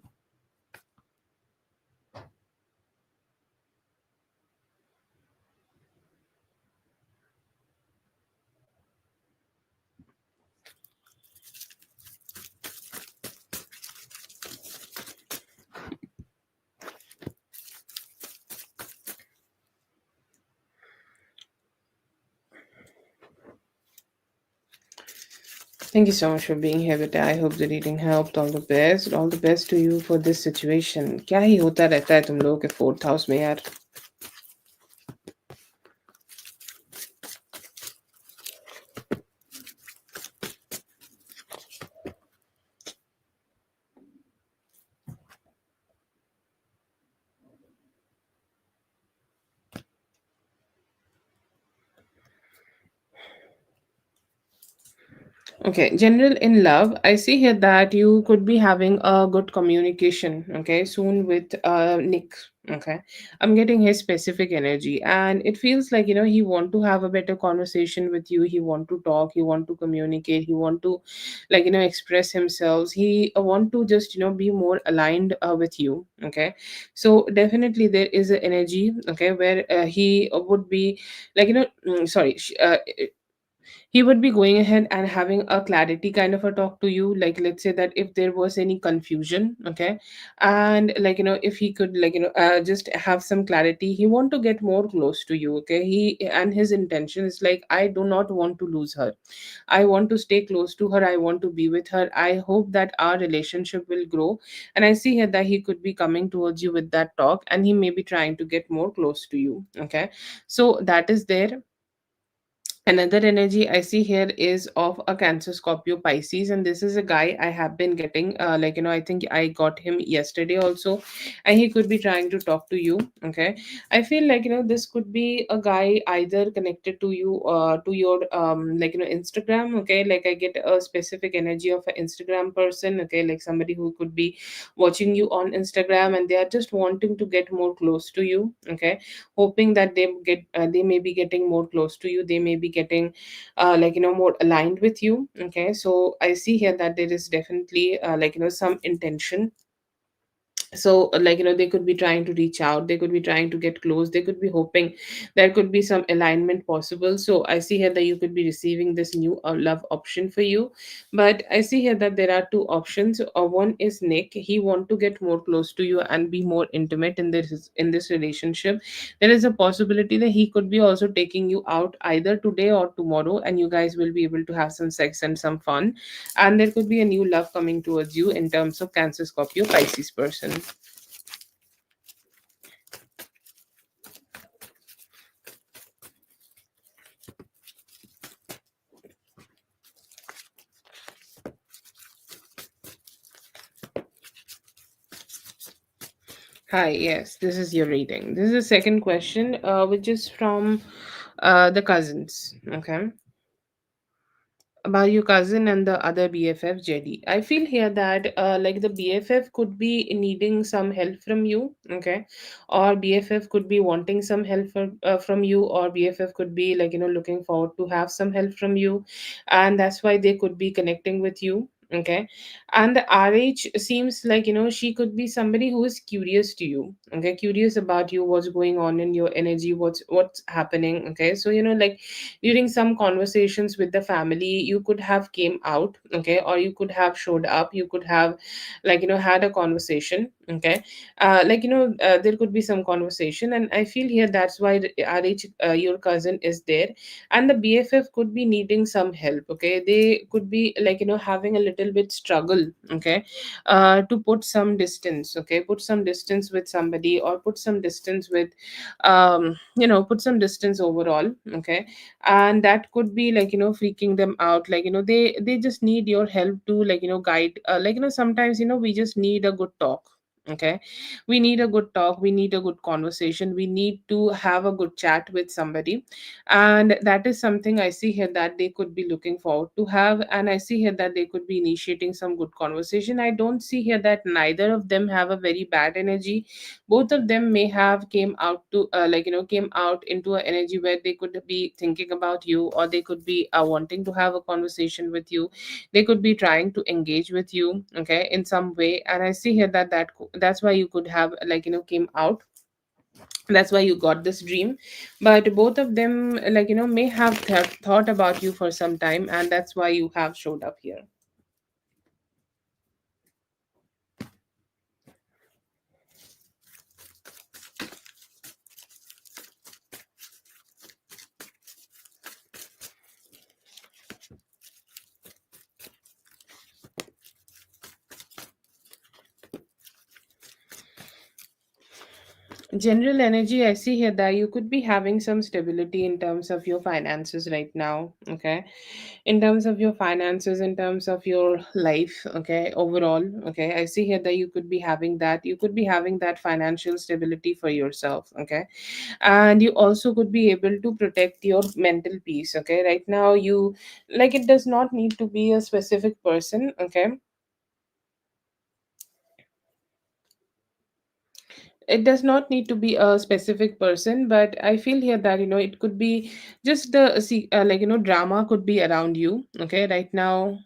Thank you so much for being here, beta. I hope the reading helped. All the best. All the best to you for this situation. क्या ही होता रहता है तुम लोगों के fourth house में यार. Okay, general in love, I see here that you could be having a good communication, okay, soon with Nick. Okay, I'm getting his specific energy, and it feels like he want to have a better conversation with you. He want to talk. He want to communicate. He want to, like express himself. He want to just be more aligned with you. Okay, so definitely there is an energy. Okay, where he would be like sorry, he would be going ahead and having a clarity kind of a talk to you, like let's say that if there was any confusion, okay, and if he could just have some clarity, he want to get more close to you, okay. He and his intention is like, I do not want to lose her, I want to stay close to her, I want to be with her, I hope that our relationship will grow. And I see here that he could be coming towards you with that talk, and he may be trying to get more close to you, okay. So that is there. Another energy I see here is of a Cancer, Scorpio, Pisces, and this is a guy I have been getting. I think I got him yesterday also, and he could be trying to talk to you. Okay, I feel like this could be a guy either connected to you, to your Instagram. Okay, like I get a specific energy of an Instagram person. Okay, like somebody who could be watching you on Instagram, and they are just wanting to get more close to you. Okay, hoping that they may be getting more close to you, they may be getting more aligned with you, okay. So I see here that there is definitely some intention So they could be trying to reach out, they could be trying to get close, they could be hoping there could be some alignment possible. So I see here that you could be receiving this new love option for you. But I see here that there are two options. One is Nick, he want to get more close to you and be more intimate in this relationship. There is a possibility that he could be also taking you out either today or tomorrow, and you guys will be able to have some sex and some fun. And there could be a new love coming towards you in terms of Cancer, Scorpio, Pisces person. Hi, yes, this is your reading. This is the second question, which is from the cousins. Okay, about your cousin and the other BFF, JD. I feel here that the BFF could be needing some help from you, okay, or BFF could be wanting some help from you, or BFF could be looking forward to have some help from you, and that's why they could be connecting with you. Okay, and the RH seems like she could be somebody who is curious to you. Okay, curious about you, what's going on in your energy, what's happening. Okay, so during some conversations with the family, you could have came out, okay, or you could have showed up, you could have had a conversation. Okay, there could be some conversation, and I feel here that's why the RH, your cousin is there. And the BFF could be needing some help. Okay, they could be having a little bit struggle. Okay, to put some distance. Okay, put some distance with somebody, or put some distance with put some distance overall. Okay, and that could be freaking them out. They just need your help to guide, sometimes we just need a good talk. Okay, we need a good talk, we need a good conversation, we need to have a good chat with somebody. And that is something I see here that they could be looking forward to have. And I see here that they could be initiating some good conversation. I don't see here that neither of them have a very bad energy. Both of them may have came out to came out into an energy where they could be thinking about you, or they could be wanting to have a conversation with you. They could be trying to engage with you, okay, in some way. And I see here that that's why you could have came out, that's why you got this dream. But both of them may have thought about you for some time, and that's why you have showed up here. General energy, I see here that you could be having some stability in terms of your finances right now. Okay, in terms of your finances, in terms of your life, okay, overall. Okay, I see here that you could be having that, you could be having that financial stability for yourself. Okay, and you also could be able to protect your mental peace. Okay, right now you, it does not need to be a specific person. Okay, it does not need to be a specific person, but I feel here that it could be just the see drama could be around you. Okay, right now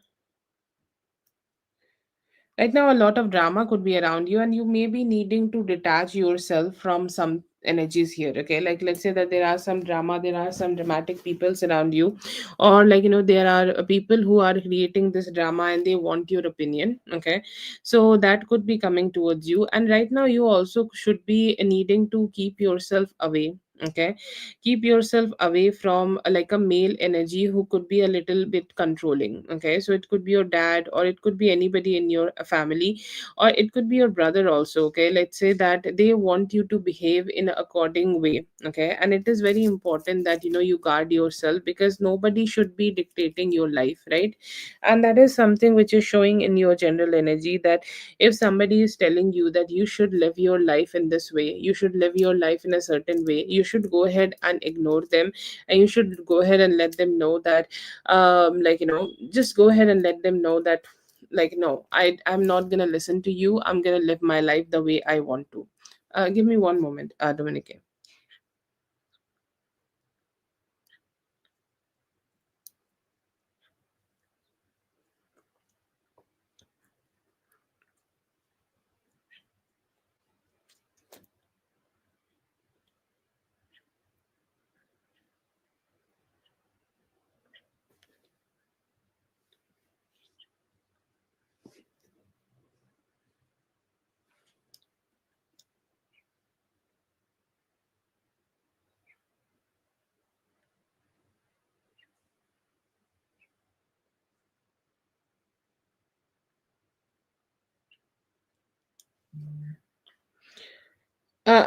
a lot of drama could be around you, and you may be needing to detach yourself from some energies here. Okay, like let's say that there are some drama, there are some dramatic peoples around you, or there are people who are creating this drama and they want your opinion. Okay, so that could be coming towards you, and right now you also should be needing to keep yourself away. Okay, keep yourself away from a male energy who could be a little bit controlling. Okay, so it could be your dad, or it could be anybody in your family, or it could be your brother also. Okay, let's say that they want you to behave in a according way. Okay, and it is very important that you guard yourself, because nobody should be dictating your life, right? And that is something which is showing in your general energy, that if somebody is telling you that you should live your life in this way, you should live your life in a certain way, you should go ahead and ignore them, and you should go ahead and let them know that just go ahead and let them know that no, I'm not gonna listen to you, I'm gonna live my life the way I want to. Give me one moment, Dominique.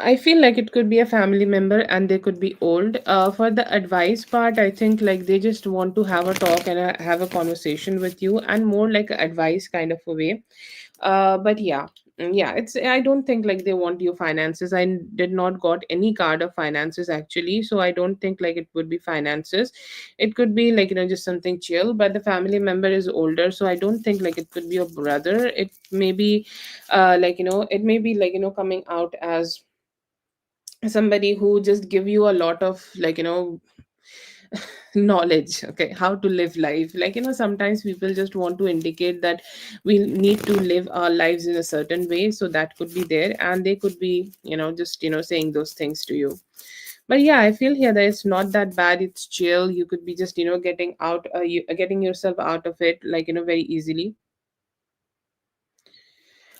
I feel like it could be a family member and they could be old. For the advice part, I think like they just want to have a talk and have a conversation with you, and more like a advice kind of a way. But yeah, yeah, it's, I don't think like they want your finances. Did not got any card of finances actually, so I don't think like it would be finances. It could be like, just something chill. But the family member is older, so I don't think like it could be your brother. It may be like, it may be like, coming out as somebody who just give you a lot of like, knowledge, okay, how to live life. Like, sometimes people just want to indicate that we need to live our lives in a certain way, so that could be there, and they could be, just, saying those things to you. But yeah, I feel here that it's not that bad, it's chill. You could be just, getting out, getting yourself out of it, like, very easily.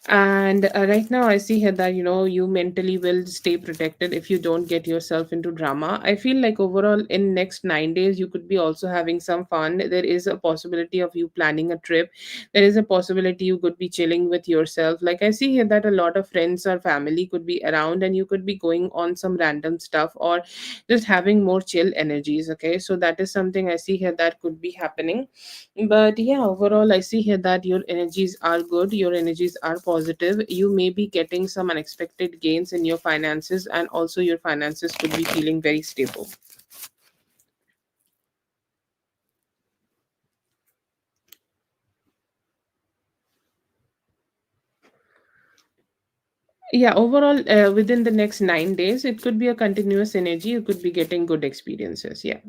And right now I see here that, you mentally will stay protected if you don't get yourself into drama. I feel like overall in next 9 days you could be also having some fun. There is a possibility of you planning a trip. There is a possibility you could be chilling with yourself. Like, I see here that a lot of friends or family could be around, and you could be going on some random stuff, or just having more chill energies. Okay, so that is something I see here that could be happening. But yeah, overall, I see here that your energies are good, your energies are positive. You may be getting some unexpected gains in your finances, and also your finances could be feeling very stable. Yeah, overall, within the next 9 days, it could be a continuous energy. You could be getting good experiences. Yeah.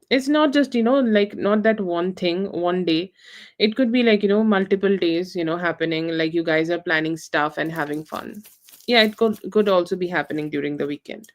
It's not just, like, not that one thing, one day. It could be like, multiple days, happening. Like, you guys are planning stuff and having fun. Yeah, it could also be happening during the weekend.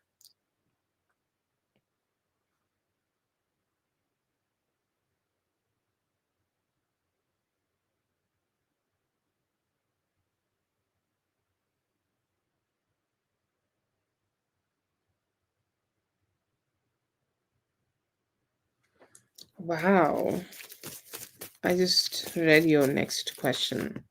Wow. I just read your next question.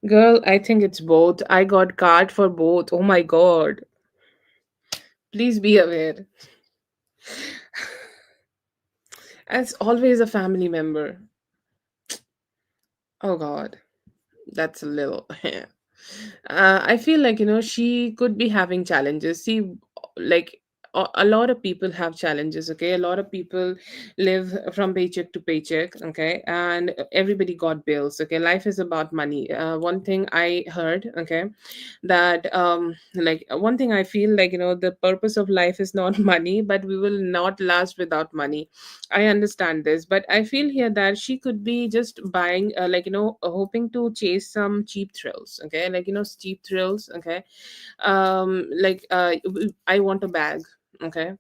Girl, I think it's both. I got card for both. Oh my god. Please be aware. It's always a family member. Oh god. That's a little. I feel like, she could be having challenges. See, like, a lot of people have challenges. Okay, a lot of people live from paycheck to paycheck. Okay, and everybody got bills. Okay, life is about money. One thing I heard. Okay, that like, one thing I feel like, the purpose of life is not money, but we will not last without money. I understand this, but I feel here that she could be just buying, like, hoping to chase some cheap thrills. Okay, like, cheap thrills. Okay, like, I want a bag. Okay,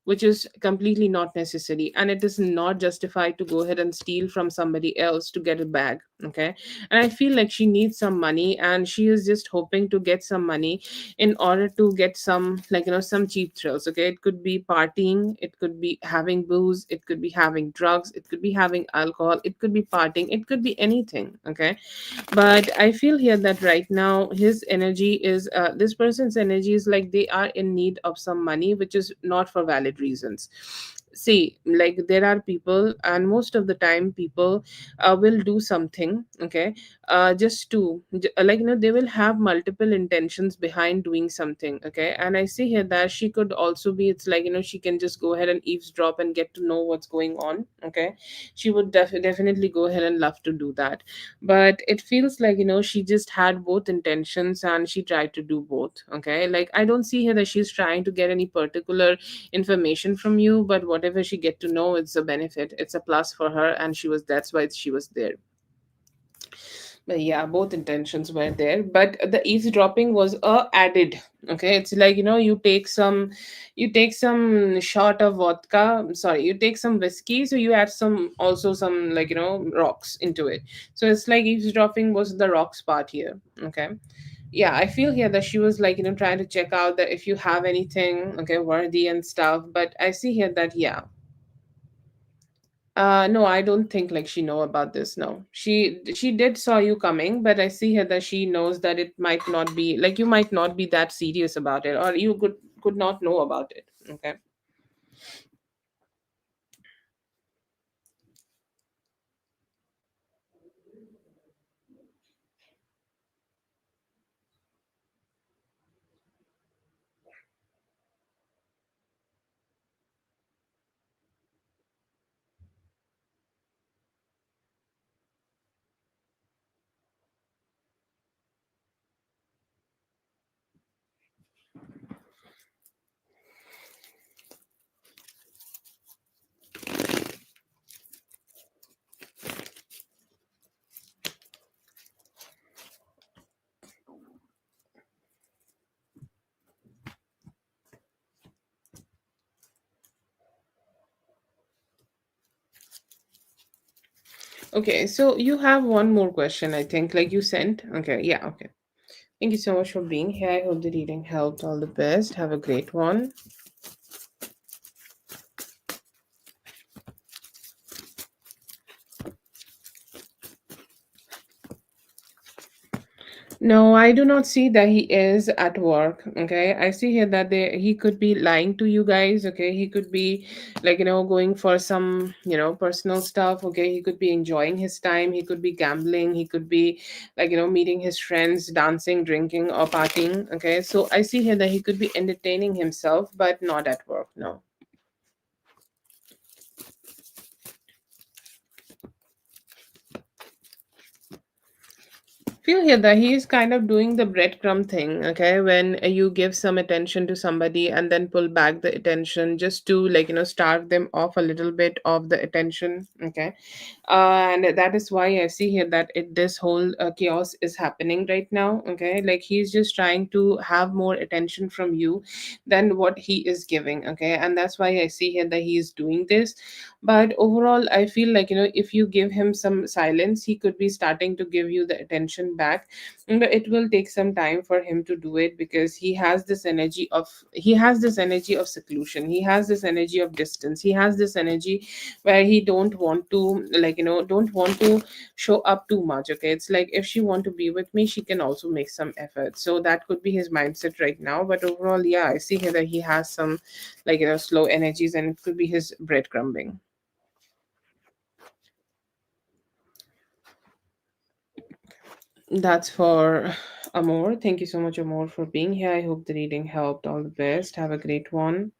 which is completely not necessary, and it is not justified to go ahead and steal from somebody else to get a bag. Okay, and I feel like she needs some money, and she is just hoping to get some money in order to get some, like, some cheap thrills. Okay, it could be partying, it could be having booze, it could be having drugs, it could be having alcohol, it could be partying, it could be anything. Okay, but I feel here that right now his energy is, this person's energy is like they are in need of some money, which is not for valid reasons. See, like, there are people, and most of the time people will do something. Okay, just to like, they will have multiple intentions behind doing something. Okay, and I see here that she could also be, it's like, she can just go ahead and eavesdrop and get to know what's going on. Okay, she would definitely go ahead and love to do that. But it feels like, she just had both intentions and she tried to do both. Okay, like, I don't see here that she's trying to get any particular information from you, but whatever she get to know, it's a benefit, it's a plus for her, and that's why she was there. But yeah, both intentions were there, but the eavesdropping was added. Okay, it's like, you take some shot of vodka, sorry, you take some whiskey, so you add some, also some, like, rocks into it. So it's like eavesdropping was the rocks part here. Okay, yeah, I feel here that she was like, trying to check out that if you have anything, okay, worthy and stuff. But I see here that, yeah, No, I don't think like she know about this. No, she did saw you coming, but I see her that she knows that it might not be like you might not be that serious about it, or you could not know about it. Okay. Okay, so you have one more question, I think, like you sent. Okay, yeah, okay. Thank you so much for being here. I hope the reading helped. All the best. Have a great one. No, I do not see that he is at work. Okay, I see here that he could be lying to you guys. Okay, he could be like going for some personal stuff. Okay, he could be enjoying his time. He could be gambling. He could be like meeting his friends, dancing, drinking, or partying. Okay, so I see here that he could be entertaining himself, but not at work. No. Feel here that he is kind of doing the breadcrumb thing, okay, when you give some attention to somebody and then pull back the attention just to starve them off a little bit of the attention. Okay, and that is why I see here that this whole chaos is happening right now. Okay, like he's just trying to have more attention from you than what he is giving. Okay, and that's why I see here that he is doing this. But overall I feel like if you give him some silence, he could be starting to give you the attention back. But it will take some time for him to do it, because he has this energy of seclusion, he has this energy of distance, he has this energy where he don't want to don't want to show up too much. Okay, it's like if she want to be with me, she can also make some effort. So that could be his mindset right now. But overall, yeah, I see here that he has some slow energies, and it could be his breadcrumbing. That's for Amor. Thank you so much, Amor, for being here. I hope the reading helped. All the best. Have a great one.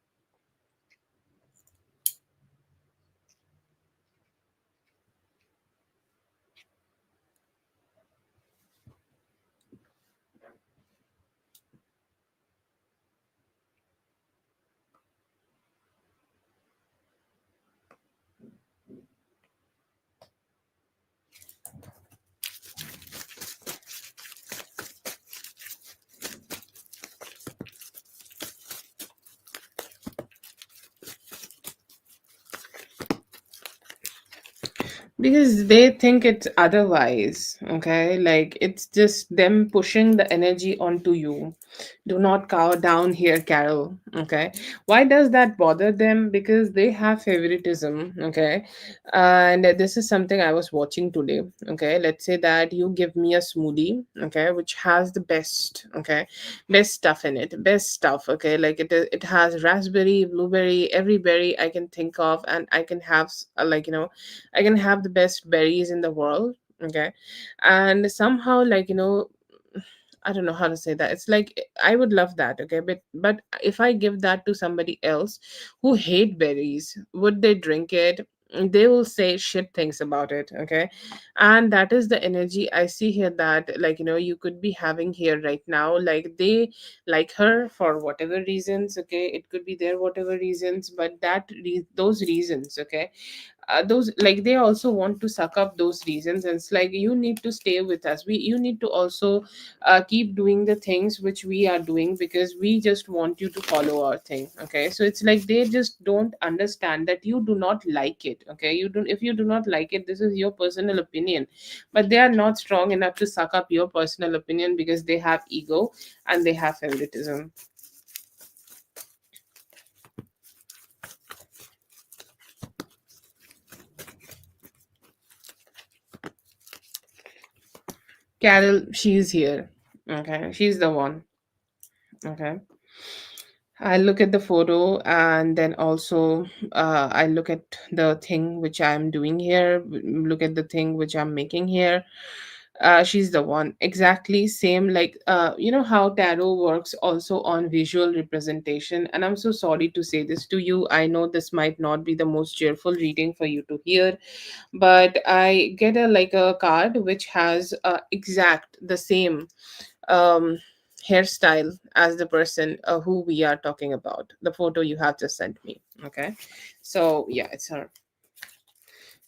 Because they think it's otherwise. Okay, like it's just them pushing the energy onto you. Do not cow down here, Carol. Okay, why does that bother them? Because they have favoritism. Okay, and this is something I was watching today. Okay, let's say that you give me a smoothie, okay, which has the best, okay, best stuff in it, best stuff. Okay, like it has raspberry, blueberry, every berry I can think of, and I can have I can have the best berries in the world. Okay, and somehow I don't know how to say that. It's like I would love that, okay, but if I give that to somebody else who hate berries, would they drink it? They will say shit things about it, okay, and that is the energy I see here, that you could be having here right now. Like they like her for whatever reasons, okay, it could be their whatever reasons, but those reasons, okay, those like they also want to suck up those reasons, and it's like you need to stay with us, you need to also keep doing the things which we are doing, because we just want you to follow our thing. Okay, so it's like they just don't understand that you do not like it. Okay, you don't, if you do not like it, this is your personal opinion, but they are not strong enough to suck up your personal opinion, because they have ego and they have favoritism. Carol, she's here. Okay, she's the one. Okay. I look at the photo and then also I look at the thing which I'm doing here, look at the thing which I'm making here. She's the one. Exactly same like you know how tarot works also on visual representation. And I'm so sorry to say this to you. I know this might not be the most cheerful reading for you to hear, but I get a like a card which has exact the same um, hairstyle as the person who we are talking about, the photo you have just sent me. Okay, so yeah, it's her.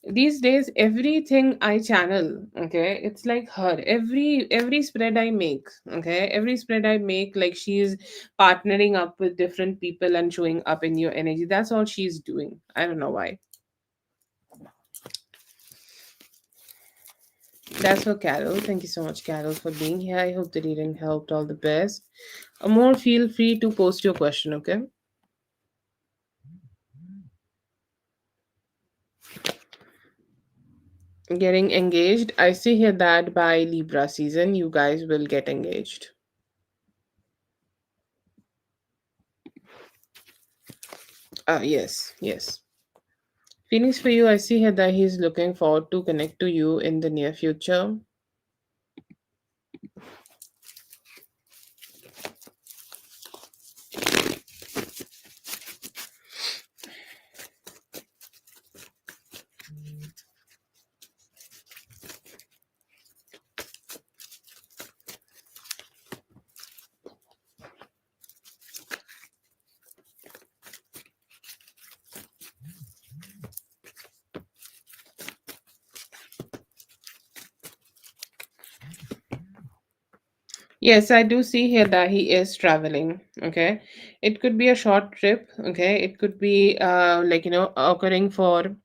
These days everything I channel, okay, it's like her. Every spread I make, okay, every spread I make, like she's partnering up with different people and showing up in your energy. That's all she's doing. I don't know why. That's for Carol. Thank you so much, Carol, for being here. I hope the reading helped. All the best. More, feel free to post your question, okay? Getting engaged. I see here that by Libra season, you guys will get engaged. Yes, yes. Feelings for you, I see here that he's looking forward to connect to you in the near future. Yes, I do see here that he is traveling. Okay. It could be a short trip. Okay. It could be like, occurring for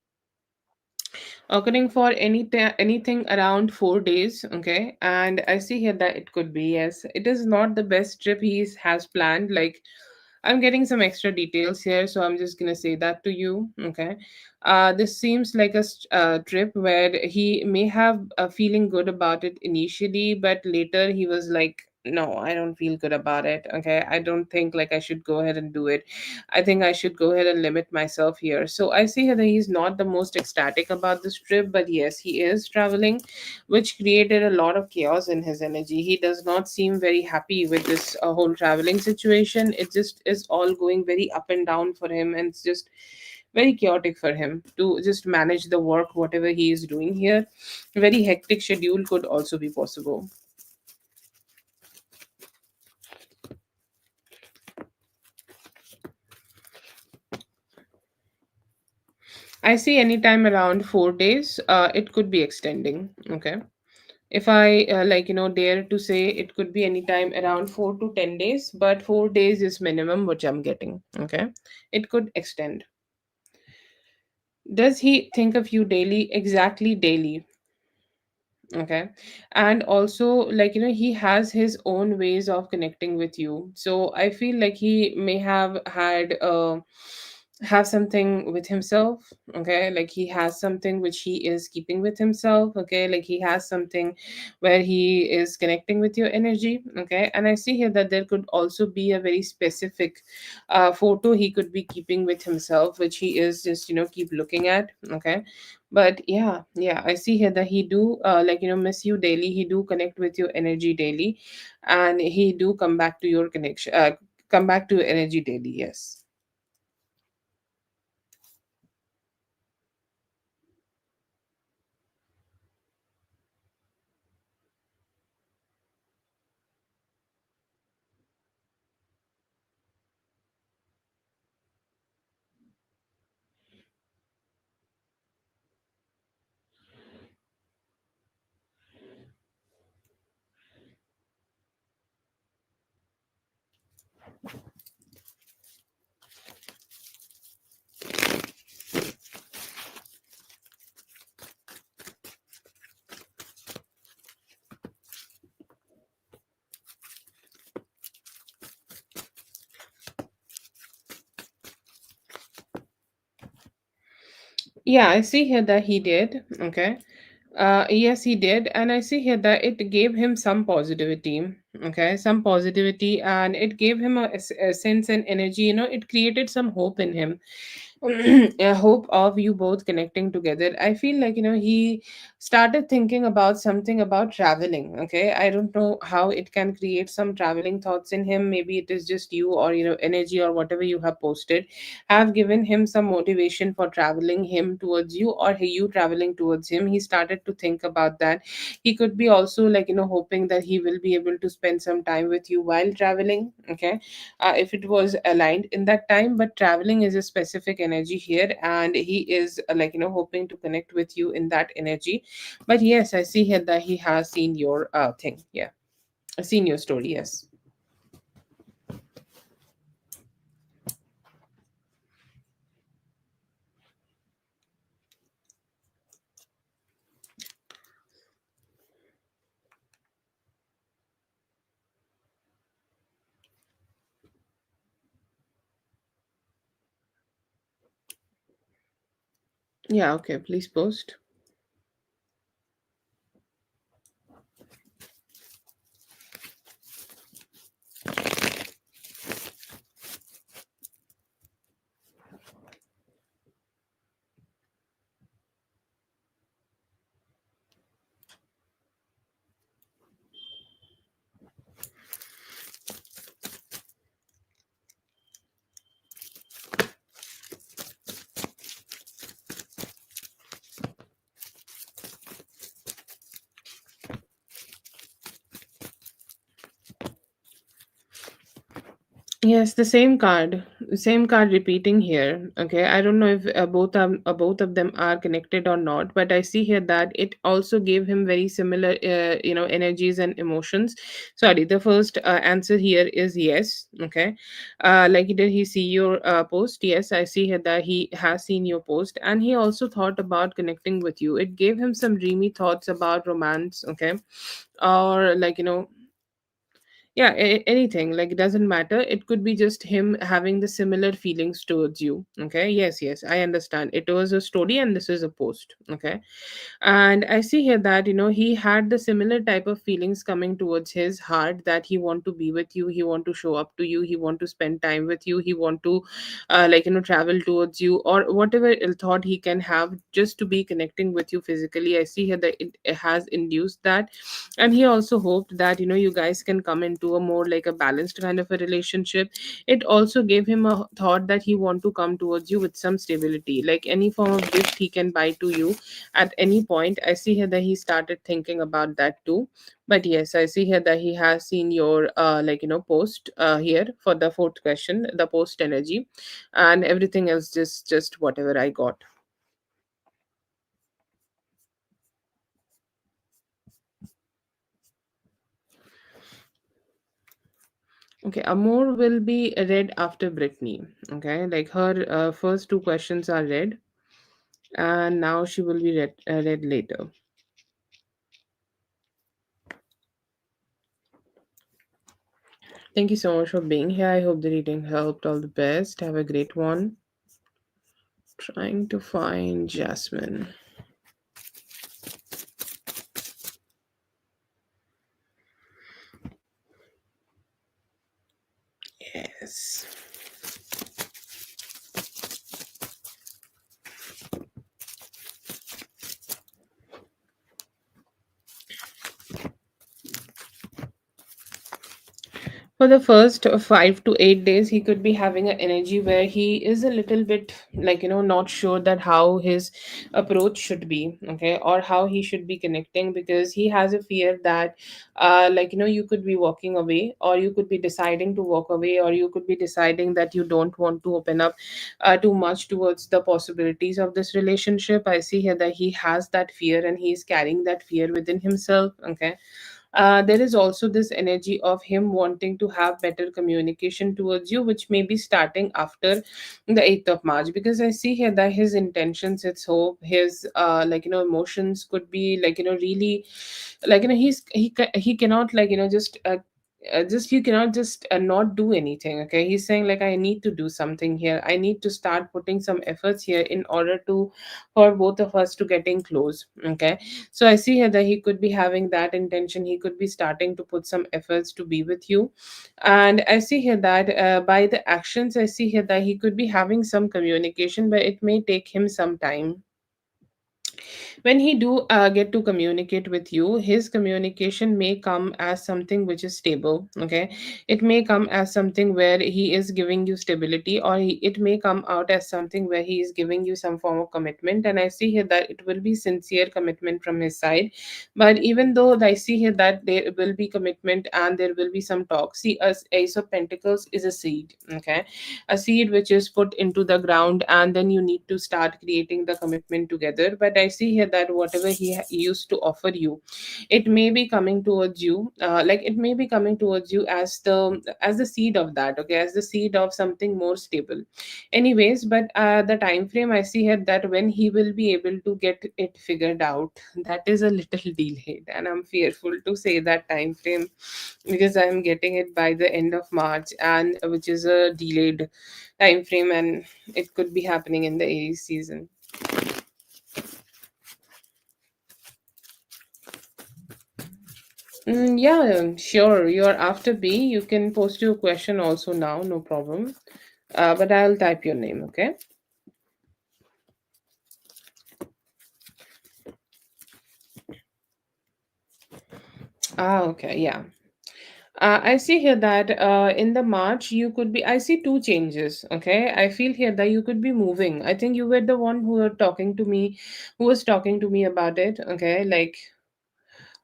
anything around 4 days. Okay, and I see here that it could be, yes, it is not the best trip has planned. Like, I'm getting some extra details here, so I'm just gonna say that to you. Okay, this seems like a trip where he may have a feeling good about it initially, but later he was like, no, I don't feel good about it. Okay, I don't think like I should go ahead and do it. I think I should go ahead and limit myself here. So I see here that he's not the most ecstatic about this trip, but yes, he is traveling, which created a lot of chaos in his energy. He does not seem very happy with this whole traveling situation. It just is all going very up and down for him, and it's just very chaotic for him to just manage the work, whatever he is doing here. Very hectic schedule could also be possible. I see anytime around 4 days. It could be extending. Okay. If I dare to say, it could be anytime around 4 to 10 days, but 4 days is minimum which I'm getting. Okay. It could extend. Does he think of you daily? Exactly daily. Okay. And also, he has his own ways of connecting with you. So I feel like he may have something with himself. Okay, like he has something which he is keeping with himself. Okay, like he has something where he is connecting with your energy. Okay, and I see here that there could also be a very specific photo he could be keeping with himself, which he is just keep looking at. Okay, but yeah, I see here that he do miss you daily. He do connect with your energy daily, and he do come back to your connection, come back to your energy daily. Yes. Yeah, I see here that he did. Okay. Yes, he did, and I see here that it gave him some positivity. Okay, some positivity, and it gave him a sense and energy. It created some hope in him. A hope of you both connecting together. I feel like he started thinking about something about traveling. Okay, I don't know how it can create some traveling thoughts in him. Maybe it is just you, or energy, or whatever you have posted have given him some motivation for traveling him towards you, or you traveling towards him. He started to think about that. He could be also like hoping that he will be able to spend some time with you while traveling. Okay, if it was aligned in that time, but traveling is a specific energy here, and he is hoping to connect with you in that energy. But yes, I see here that he has seen your thing. Yeah, seen your story. Yes. Yeah, okay, please post. Yes, same card repeating here. Okay, I don't know if both of them are connected or not, but I see here that it also gave him very similar, energies and emotions. Sorry, the first answer here is yes. Okay, like did he see your post? Yes, I see here that he has seen your post, and he also thought about connecting with you. It gave him some dreamy thoughts about romance. Okay, or yeah, anything, like it doesn't matter. It could be just him having the similar feelings towards you. Okay, yes, yes, I understand. It was a story and this is a post. Okay, and I see here that he had the similar type of feelings coming towards his heart, that he want to be with you, he want to show up to you, he want to spend time with you, he want to travel towards you, or whatever thought he can have just to be connecting with you physically. I see here that it has induced that. And he also hoped that you guys can come into a more like a balanced kind of a relationship. It also gave him a thought that he want to come towards you with some stability, like any form of gift he can buy to you at any point. I see here that he started thinking about that too. But yes, I see here that he has seen your post here for the fourth question, the post energy, and everything else just whatever I got. Okay, Amor will be read after Brittany. Okay, like her first two questions are read, and now she will be read later. Thank you so much for being here. I hope the reading helped. All the best. Have a great one. Trying to find Jasmine. Yes. For the first 5 to 8 days, he could be having an energy where he is a little bit not sure that how his approach should be. Okay, or how he should be connecting, because he has a fear that you could be walking away, or you could be deciding to walk away, or you could be deciding that you don't want to open up too much towards the possibilities of this relationship. I see here that he has that fear, and he's carrying that fear within himself. Okay, there is also this energy of him wanting to have better communication towards you, which may be starting after the 8th of March, because I see here that his intentions, his hope, his emotions could be really he cannot just just you cannot just not do anything. Okay, he's saying like, I need to do something here, I need to start putting some efforts here in order to, for both of us to getting close. Okay, so I see here that he could be having that intention, he could be starting to put some efforts to be with you. And I see here that by the actions, I see here that he could be having some communication, but it may take him some time. When he do get to communicate with you, his communication may come as something which is stable. Okay, it may come as something where he is giving you stability, or it may come out as something where he is giving you some form of commitment. And I see here that it will be sincere commitment from his side. But even though I see here that there will be commitment and there will be some talk, see, as Ace of Pentacles is a seed. Okay, a seed which is put into the ground, and then you need to start creating the commitment together. But I see here that whatever he used to offer you, it may be coming towards you, like it may be coming towards you as the seed of that. Okay, as the seed of something more stable. Anyways, but the time frame I see here, that when he will be able to get it figured out, that is a little delayed, and I'm fearful to say that time frame, because I'm getting it by the end of March, and which is a delayed time frame, and it could be happening in the Aries season. Yeah, sure. You're after B. You can post your question also now, no problem. But I'll type your name, okay? Okay, yeah. I see here that in the March you could be. I see two changes. Okay, I feel here that you could be moving. I think you were the one who were talking to me, who was talking to me about it. Okay, like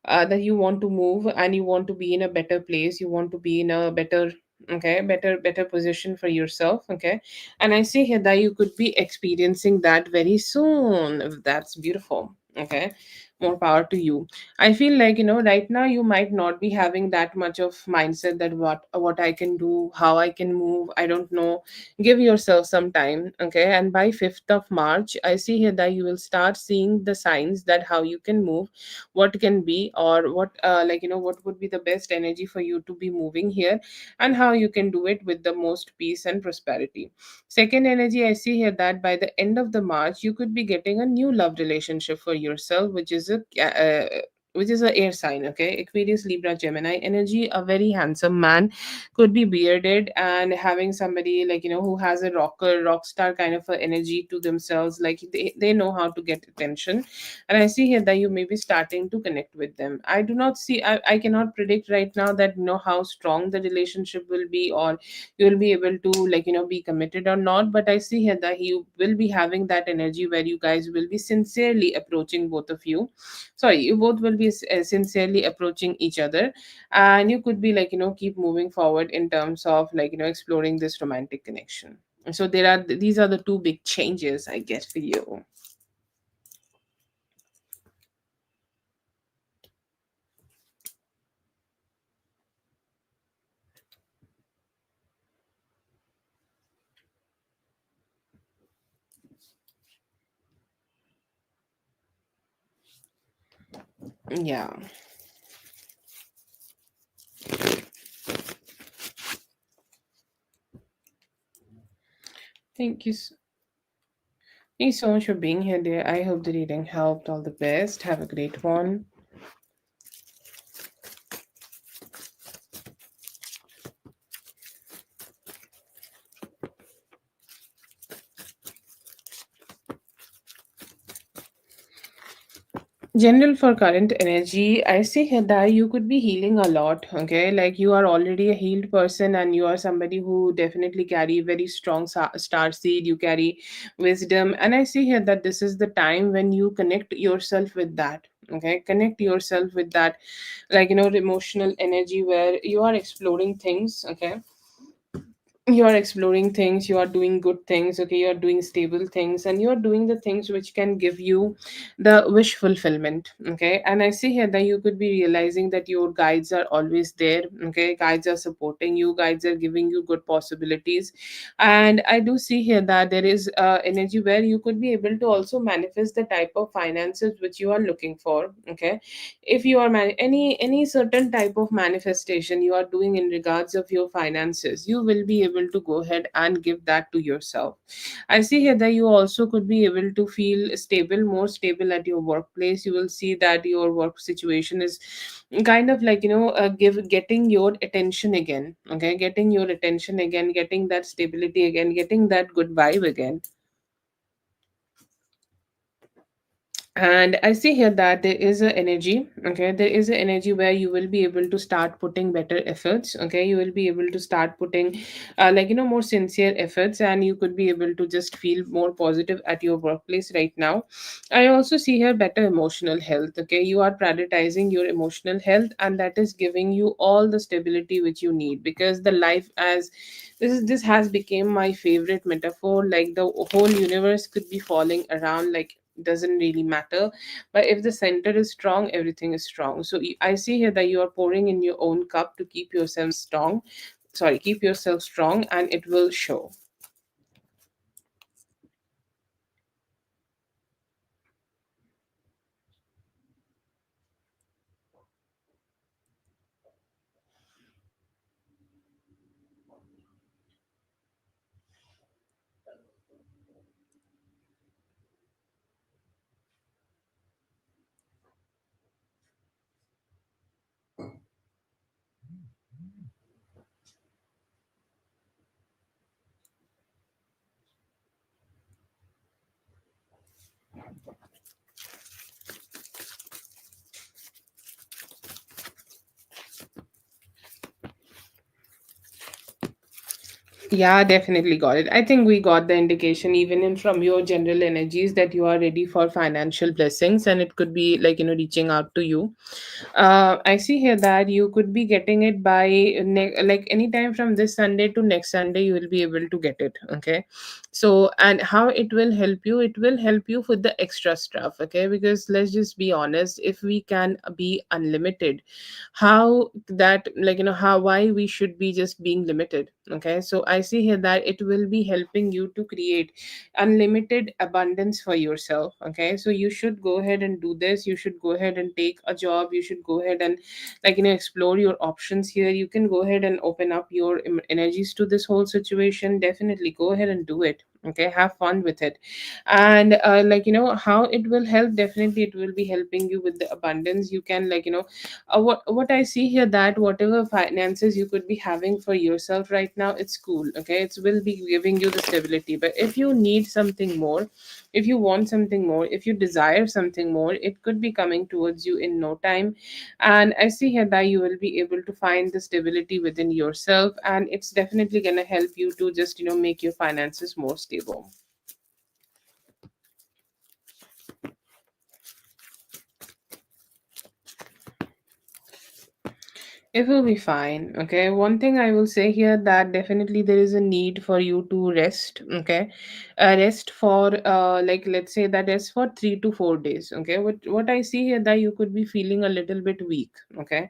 that you want to move and you want to be in a better place, you want to be in a better, okay, better position for yourself. Okay, and I see here that you could be experiencing that very soon. That's beautiful. Okay, more power to you. I feel like, right now you might not be having that much of mindset that what I can do, how I can move, I don't know. Give yourself some time. Okay, and by 5th of March, I see here that you will start seeing the signs that how you can move, what can be, or what what would be the best energy for you to be moving here, and how you can do it with the most peace and prosperity. Second energy, I see here that by the end of the March you could be getting a new love relationship for yourself, which is a air sign. Okay, Aquarius, Libra, Gemini energy. A very handsome man, could be bearded and having somebody like, who has a rock star kind of a energy to themselves, like they know how to get attention. And I see here that you may be starting to connect with them. I do not see, I cannot predict right now that, how strong the relationship will be, or you will be able to, like, be committed or not. But I see here that you will be having that energy where you guys will be sincerely approaching, both of you, sorry, you both will be sincerely approaching each other. And you could be like, keep moving forward in terms of, like, exploring this romantic connection. So these are the two big changes I get for you. Yeah. Thank you. Thank you so much for being here, dear. I hope the reading helped. All the best. Have a great one. General for current energy, I see here that you could be healing a lot. Okay, like you are already a healed person, and you are somebody who definitely carry very strong star seed. You carry wisdom, and I see here that this is the time when you connect yourself with that. Okay, connect yourself with that, like, emotional energy where you are exploring things. Okay, you are exploring things, you are doing good things, okay, you are doing stable things, and you are doing the things which can give you the wish fulfillment, okay. And I see here that you could be realizing that your guides are always there, okay, guides are supporting you, guides are giving you good possibilities. And I do see here that there is energy where you could be able to also manifest the type of finances which you are looking for, okay. If you are any certain type of manifestation you are doing in regards of your finances, you will be able to go ahead and give that to yourself. I see here that you also could be able to feel stable, more stable at your workplace. You will see that your work situation is kind of like, getting your attention again, okay, getting your attention again, getting that stability again, getting that good vibe again. And I see here that there is a energy, okay, there is an energy where you will be able to start putting better efforts, okay, you will be able to start putting more sincere efforts, and you could be able to just feel more positive at your workplace right now. I also see here better emotional health, okay, you are prioritizing your emotional health, and that is giving you all the stability which you need, because the life as this has become my favorite metaphor, like the whole universe could be falling around, like doesn't really matter, but if the center is strong, everything is strong. So I see here that you are pouring in your own cup to keep yourself strong, sorry, keep yourself strong, and it will show. Yeah, definitely got it. I think we got the indication even in from your general energies that you are ready for financial blessings, and it could be like, reaching out to you. I see here that you could be getting it by like anytime from this Sunday to next Sunday, you will be able to get it. Okay. So, and how it will help you? It will help you with the extra stuff. Okay. Because let's just be honest, if we can be unlimited, how that, how, why we should be just being limited. Okay. So I see here that it will be helping you to create unlimited abundance for yourself. Okay, so you should go ahead and do this, you should go ahead and take a job, you should go ahead and explore your options here. You can go ahead and open up your energies to this whole situation. Definitely go ahead and do it. Okay, have fun with it. And how it will help, definitely it will be helping you with the abundance. You can what I see here, that whatever finances you could be having for yourself right now, it's cool. Okay, it will be giving you the stability, but if you need something more, if you want something more, if you desire something more, it could be coming towards you in no time. And I see here that you will be able to find the stability within yourself, and it's definitely going to help you to just make your finances more stable. It will be fine. Okay. One thing I will say here, that definitely there is a need for you to rest. Okay. Rest for like, let's say that rest for 3 to 4 days. Okay. What I see here, that you could be feeling a little bit weak. Okay.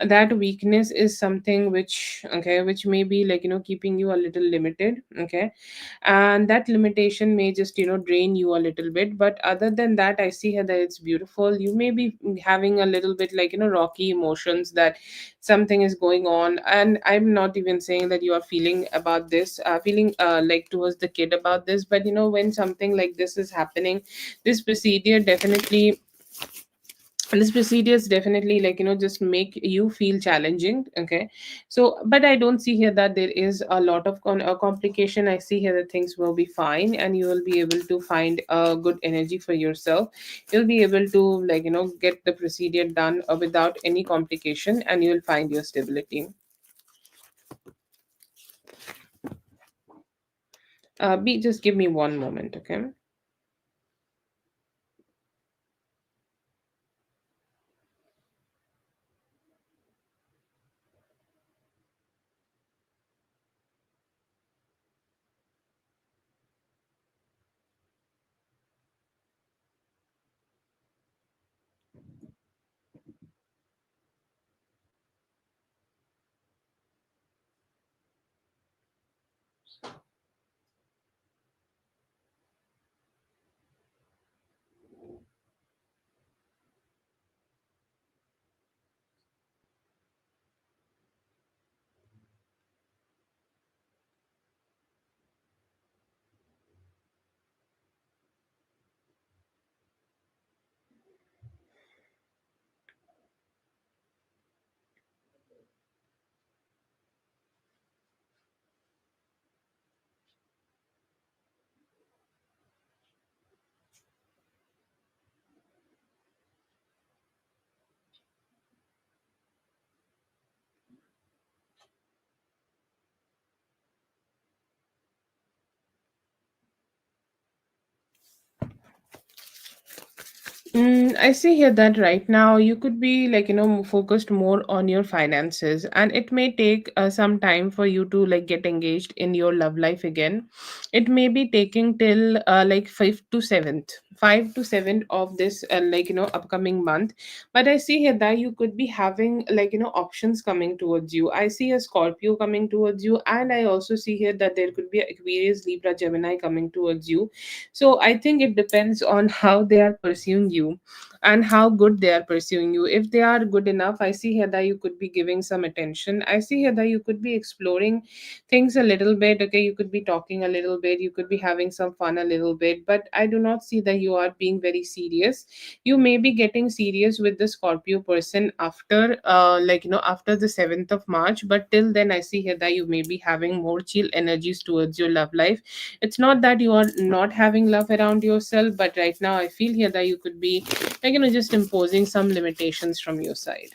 That weakness is something which, okay, which may be like, keeping you a little limited. Okay. And that limitation may just, drain you a little bit. But other than that, I see here that it's beautiful. You may be having a little bit like, rocky emotions, that something is going on. And I'm not even saying that you are feeling about this feeling like towards the kid about this, but when something like this is happening, this procedure definitely this procedures definitely just make you feel challenging. Okay. So but I don't see here that there is a lot of complication. I see here that things will be fine, and you will be able to find a good energy for yourself. You'll be able to get the procedure done without any complication, and you'll find your stability. Just give me one moment. Okay. I see here that right now you could be focused more on your finances, and it may take some time for you to like get engaged in your love life again. It may be taking till like 5 to 7th of this upcoming month. But I see here that you could be having options coming towards you. I see a Scorpio coming towards you, and I also see here that there could be Aquarius, Libra, Gemini coming towards you. So I think it depends on how they are pursuing you and how good they are pursuing you. If they are good enough, I see here that you could be giving some attention. I see here that you could be exploring things a little bit. Okay, you could be talking a little bit, you could be having some fun a little bit, but I do not see that you are being very serious. You may be getting serious with the Scorpio person after after the 7th of March, but till then I see here that you may be having more chill energies towards your love life. It's not that you are not having love around yourself, but right now I feel here that you could be just imposing some limitations from your side.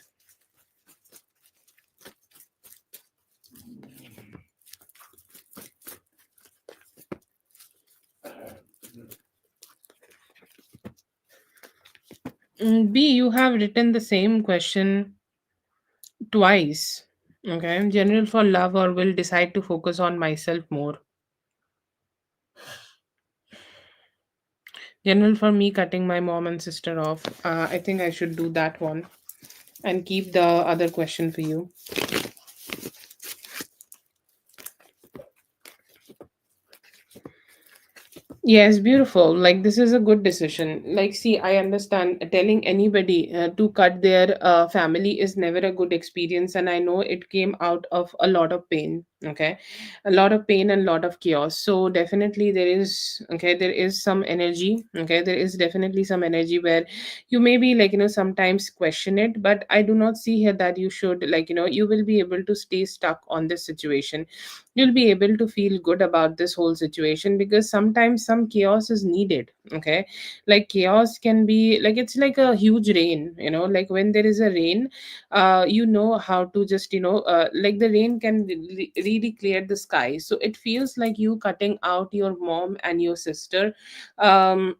B, you have written the same question twice. Okay, general for love or will decide to focus on myself more. General for me cutting my mom and sister off. I think I should do that one and keep the other question for you. Yes, beautiful. Like, this is a good decision. Like, see, I understand telling anybody to cut their family is never a good experience. And I know it came out of a lot of pain. Okay. A lot of pain and a lot of chaos. So, definitely, there is some energy. Okay. There is definitely some energy where you may be sometimes question it. But I do not see here that you should, you will be able to stay stuck on this situation. You'll be able to feel good about this whole situation because sometimes some chaos is needed. Okay, like chaos can be like, it's like a huge rain, like when there is a rain, you know how to just like the rain can really clear the sky. So it feels like you cutting out your mom and your sister. um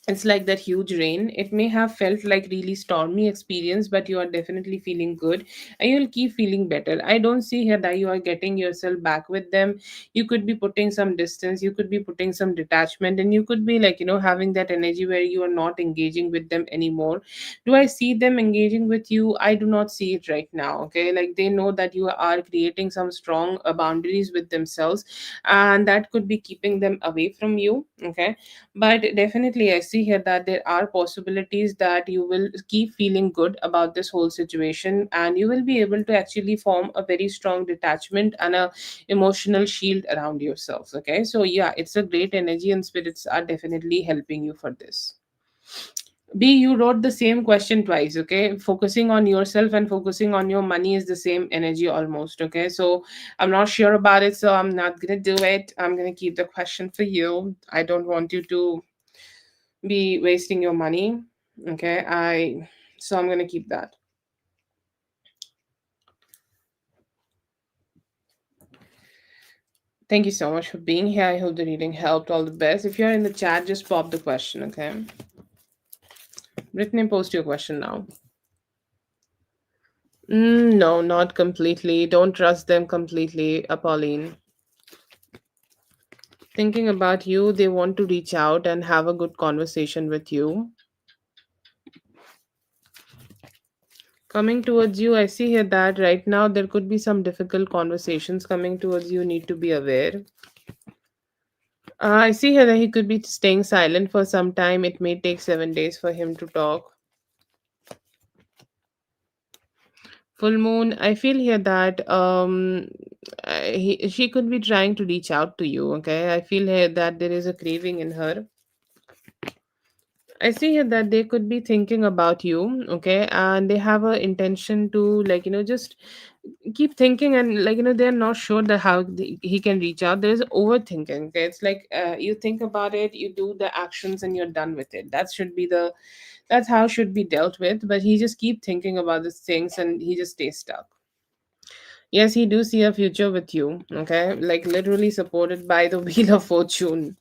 It's like that huge rain. It may have felt like really stormy experience, but you are definitely feeling good and you'll keep feeling better. I don't see here that you are getting yourself back with them. You could be putting some distance, you could be putting some detachment, and you could be having that energy where you are not engaging with them anymore. Do I see them engaging with you? I do not see it right now. Okay, like they know that you are creating some strong boundaries with themselves, and that could be keeping them away from you. Okay, but definitely I see here that there are possibilities that you will keep feeling good about this whole situation, and you will be able to actually form a very strong detachment and a emotional shield around yourself. Okay, so yeah, it's a great energy and spirits are definitely helping you for this. B, you wrote the same question twice. Okay, focusing on yourself and focusing on your money is the same energy almost. Okay, so I'm not sure about it, so I'm not gonna do it. I'm gonna keep the question for you. I don't want you to be wasting your money. Okay, I'm gonna keep that. Thank you so much for being here. I hope the reading helped. All the best. If you're in the chat, just pop the question. Okay, Brittany, post your question now. No, not completely. Don't trust them completely, Pauline. Thinking about you, they want to reach out and have a good conversation with you. Coming towards you, I see here that right now there could be some difficult conversations coming towards you. Need to be aware. I see here that he could be staying silent for some time. It may take 7 days for him to talk. Full moon, I feel here that she could be trying to reach out to you. Okay, I feel here that there is a craving in her. I see here that they could be thinking about you, okay, and they have a intention to, like, just keep thinking, and, like, they're not sure that how he can reach out. There's overthinking. Okay, it's like, you think about it, you do the actions, and you're done with it. That's how it should be dealt with. But he just keep thinking about these things, and he just stays stuck. Yes, he do see a future with you. Okay, like literally supported by the wheel of fortune.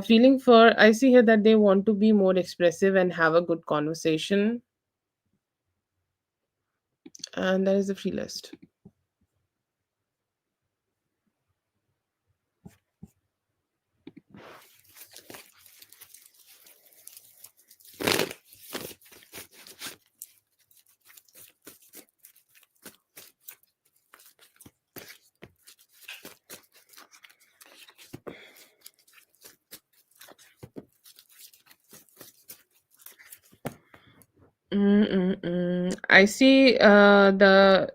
Feeling for, I see here that they want to be more expressive and have a good conversation, and that is the free list. Mm-mm-mm. I see the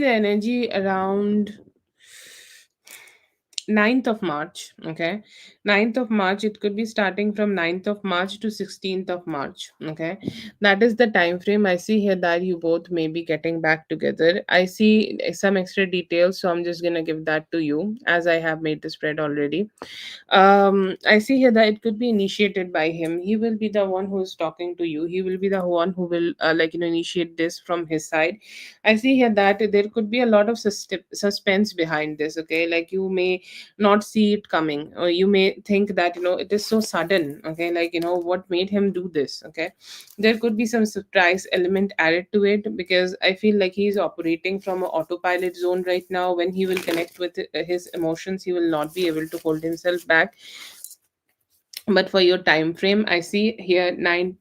energy around 9th of March. Okay, 9th of March, it could be starting from 9th of March to 16th of March. Okay, that is the time frame. I see here that you both may be getting back together. I see some extra details, so I'm just gonna give that to you as I have made the spread already. I see here that it could be initiated by him. He will be the one who is talking to you. He will be the one who will, initiate this from his side. I see here that there could be a lot of suspense behind this. Okay, like you may not see it coming, or you may think that it is so sudden. Okay, like what made him do this. Okay, there could be some surprise element added to it, because I feel like he's operating from an autopilot zone right now. When he will connect with his emotions, he will not be able to hold himself back. But for your time frame, I see here 9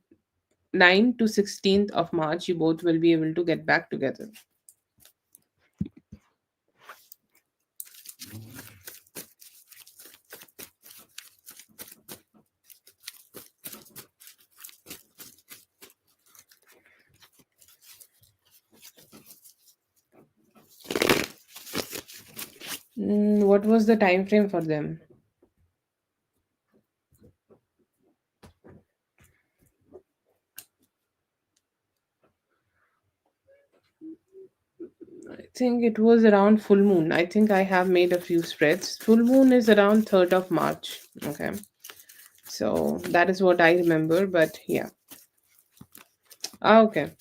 to 16th of March, you both will be able to get back together. What was the time frame for them? I think it was around full moon. I think I have made a few spreads. Full moon is around 3rd of March. Okay. So that is what I remember. But yeah. Okay.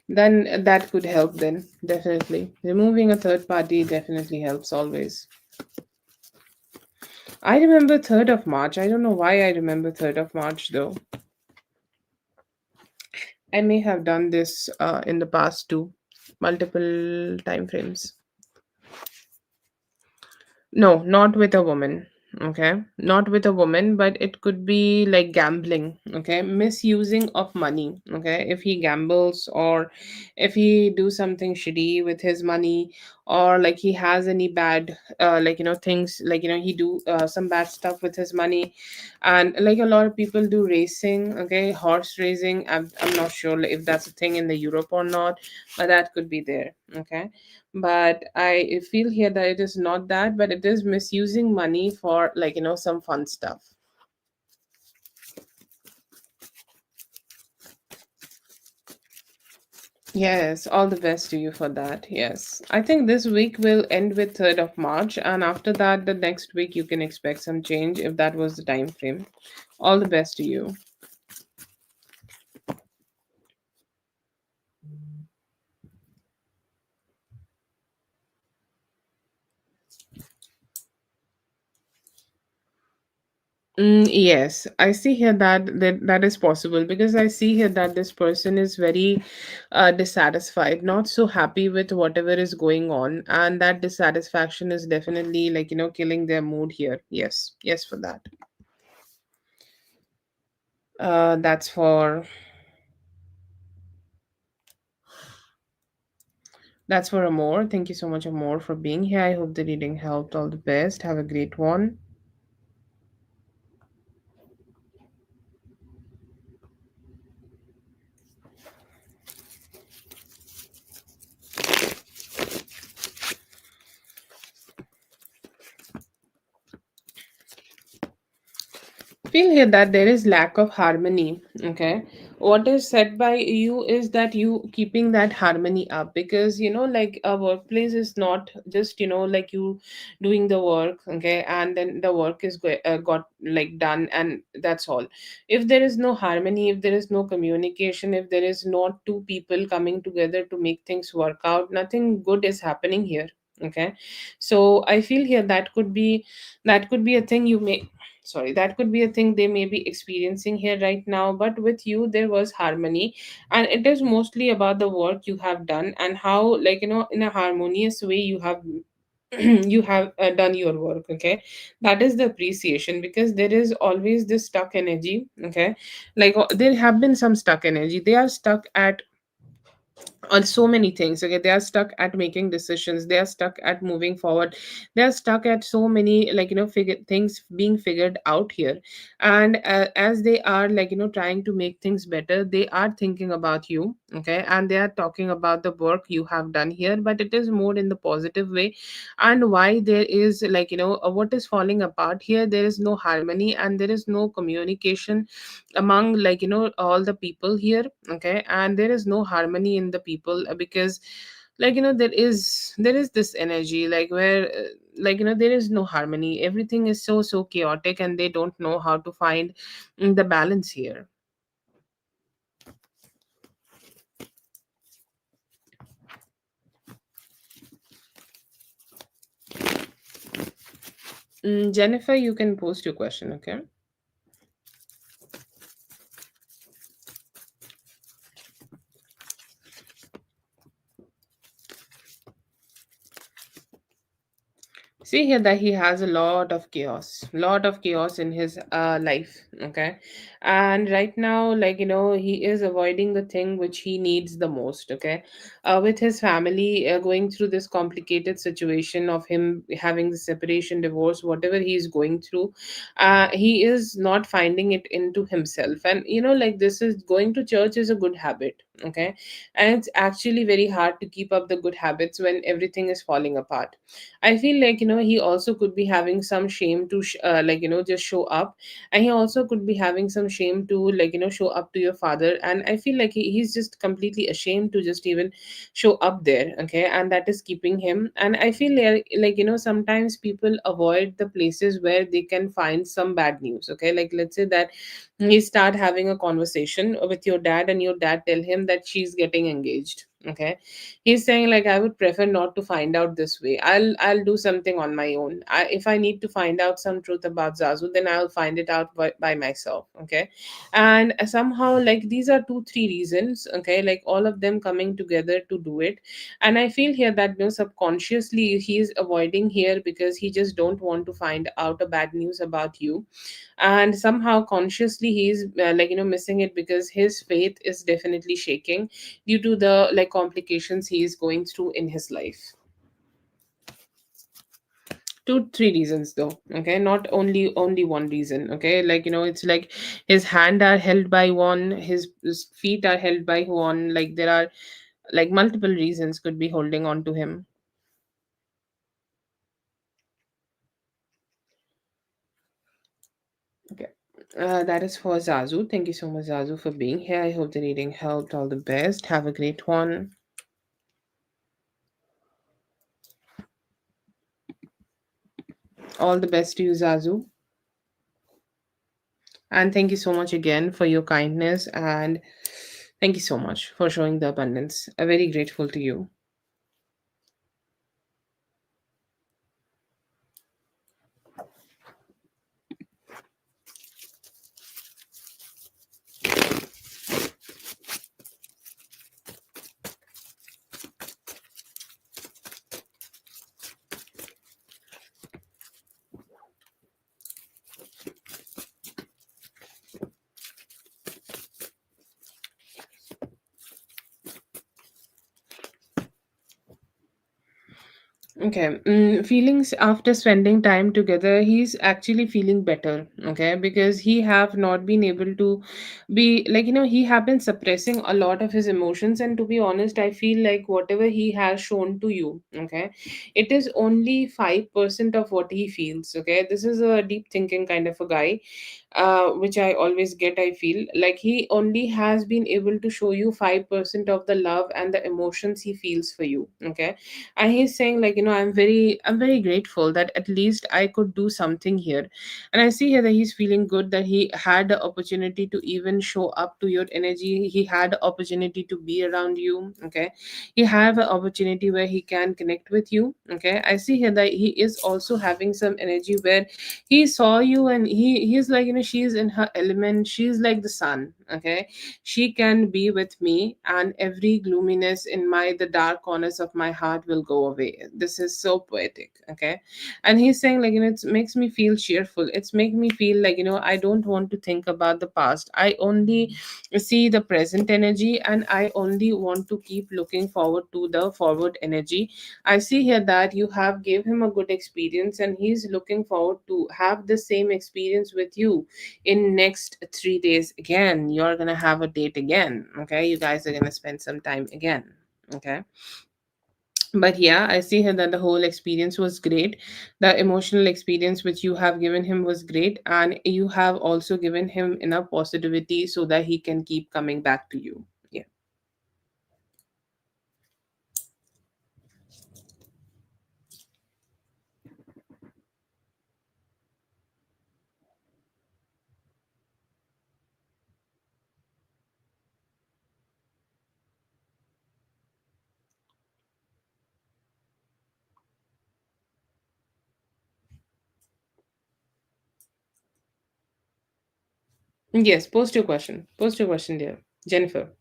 Then that could help then. Definitely. Removing a third party definitely helps always. I remember 3rd of March. I don't know why I remember 3rd of March though. I may have done this in the past too. Multiple time frames. No, not with a woman. Okay. Not with a woman, but it could be like gambling. Okay. Misusing of money. Okay. If he gambles, or if he do something shitty with his money, or like he has any bad, things, like, he do some bad stuff with his money. And like a lot of people do racing. Okay. Horse racing. I'm not sure if that's a thing in the Europe or not, but that could be there. Okay, but I feel here that it is not that, but it is misusing money for, like, some fun stuff. Yes, all the best to you for that. Yes, I think this week will end with 3rd of March, and after that, the next week you can expect some change if that was the time frame. All the best to you. Yes, I see here that is possible, because I see here that this person is very dissatisfied, not so happy with whatever is going on, and that dissatisfaction is definitely, like, killing their mood here. Yes, yes, for that. That's for Amor. Thank you so much, Amor, for being here. I hope the reading helped. All the best. Have a great one. Feel here that there is lack of harmony. Okay, what is said by you is that you keeping that harmony up, because like a workplace is not just like you doing the work, okay, and then the work is got like done, and that's all. If there is no harmony, if there is no communication, if there is not two people coming together to make things work out, nothing good is happening here. Okay, so I feel here that could be a thing you may sorry, that could be a thing they may be experiencing here right now, but with you there was harmony, and it is mostly about the work you have done and how, like, in a harmonious way you have you have done your work. Okay, that is the appreciation, because there is always this stuck energy. Okay, like there have been some stuck energy, they are stuck at on so many things. Okay, they are stuck at making decisions, they are stuck at moving forward, they are stuck at so many, like, things being figured out here. And as they are, like, trying to make things better, they are thinking about you. Okay, and they are talking about the work you have done here, but it is more in the positive way. And why there is, like, what is falling apart here, there is no harmony and there is no communication among, like, all the people here. Okay, and there is no harmony in the people, because, like, there is this energy, like, where like, there is no harmony, everything is so chaotic, and they don't know how to find the balance here. Jennifer, you can post your question. Okay. See here that he has a lot of chaos in his life. Okay, and right now, like, he is avoiding the thing which he needs the most. Okay, with his family going through this complicated situation of him having the separation, divorce, whatever he is going through, he is not finding it into himself. And like, this is going to church is a good habit. Okay, and it's actually very hard to keep up the good habits when everything is falling apart. I feel like, he also could be having some shame to like, just show up. And he also could be having some shame to, like, show up to your father. And I feel like he's just completely ashamed to just even show up there. Okay, and that is keeping him. And I feel like, sometimes people avoid the places where they can find some bad news. Okay, like, let's say that he start having a conversation with your dad, and your dad tell him that she's getting engaged. Okay, he's saying, like, I would prefer not to find out this way. I'll do something on my own. If I need to find out some truth about Zazu, then I'll find it out by myself. Okay, and somehow, like, these are two three reasons. Okay, like, all of them coming together to do it. And I feel here that, subconsciously he's avoiding here because he just don't want to find out a bad news about you. And somehow consciously he's like, missing it, because his faith is definitely shaking due to the, like, complications he is going through in his life. Two three reasons though. Okay, not only one reason. Okay, like, it's like his hand are held by one, his feet are held by one, like, there are, like, multiple reasons could be holding on to him. Okay, that is for Zazu. Thank you so much, Zazu, for being here. I hope the reading helped. All the best. Have a great one. All the best to you, Zazu. And thank you so much again for your kindness, and thank you so much for showing the abundance. I'm very grateful to you. Okay. Feelings after spending time together, he's actually feeling better. Okay, because he have not been able to be like, he have been suppressing a lot of his emotions, and to be honest, I feel like whatever he has shown to you, okay, it is only 5% of what he feels. Okay, this is a deep thinking kind of a guy, which I always get. I feel like he only has been able to show you 5% of the love and the emotions he feels for you. Okay, and he's saying like, I'm very grateful that at least I could do something here. And I see here that he's feeling good, that he had the opportunity to even show up to your energy. He had the opportunity to be around you. Okay, he have an opportunity where he can connect with you. Okay, I see here that he is also having some energy where he saw you, and he's like, she's in her element, she's like the sun. Okay, she can be with me, and every gloominess in my the dark corners of my heart will go away. This is so poetic. Okay, and he's saying like, it makes me feel cheerful. It's make me feel like, I don't want to think about the past. I only see the present energy, and I only want to keep looking forward to the forward energy. I see here that you have gave him a good experience, and he's looking forward to have the same experience with you in next 3 days. Again, you're gonna have a date again. Okay, you guys are gonna spend some time again. Okay, but yeah, I see here that the whole experience was great. The emotional experience which you have given him was great, and you have also given him enough positivity so that he can keep coming back to you. Yeah. Yes, post your question. Post your question, dear Jennifer.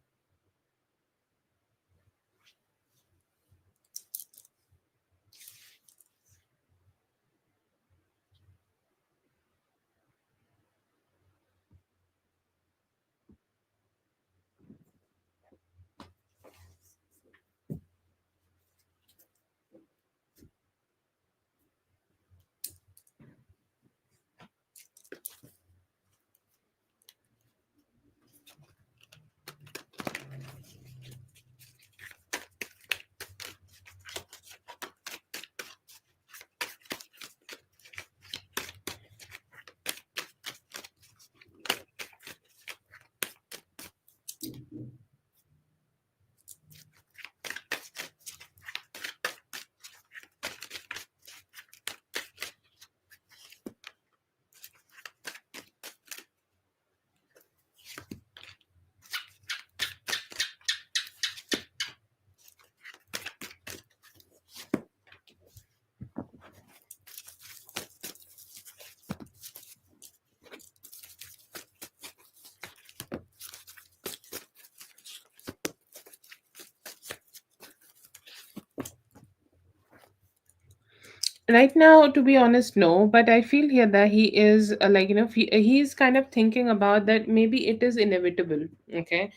Right now, to be honest, no, but I feel here that he is like, he's kind of thinking about that maybe it is inevitable. Okay,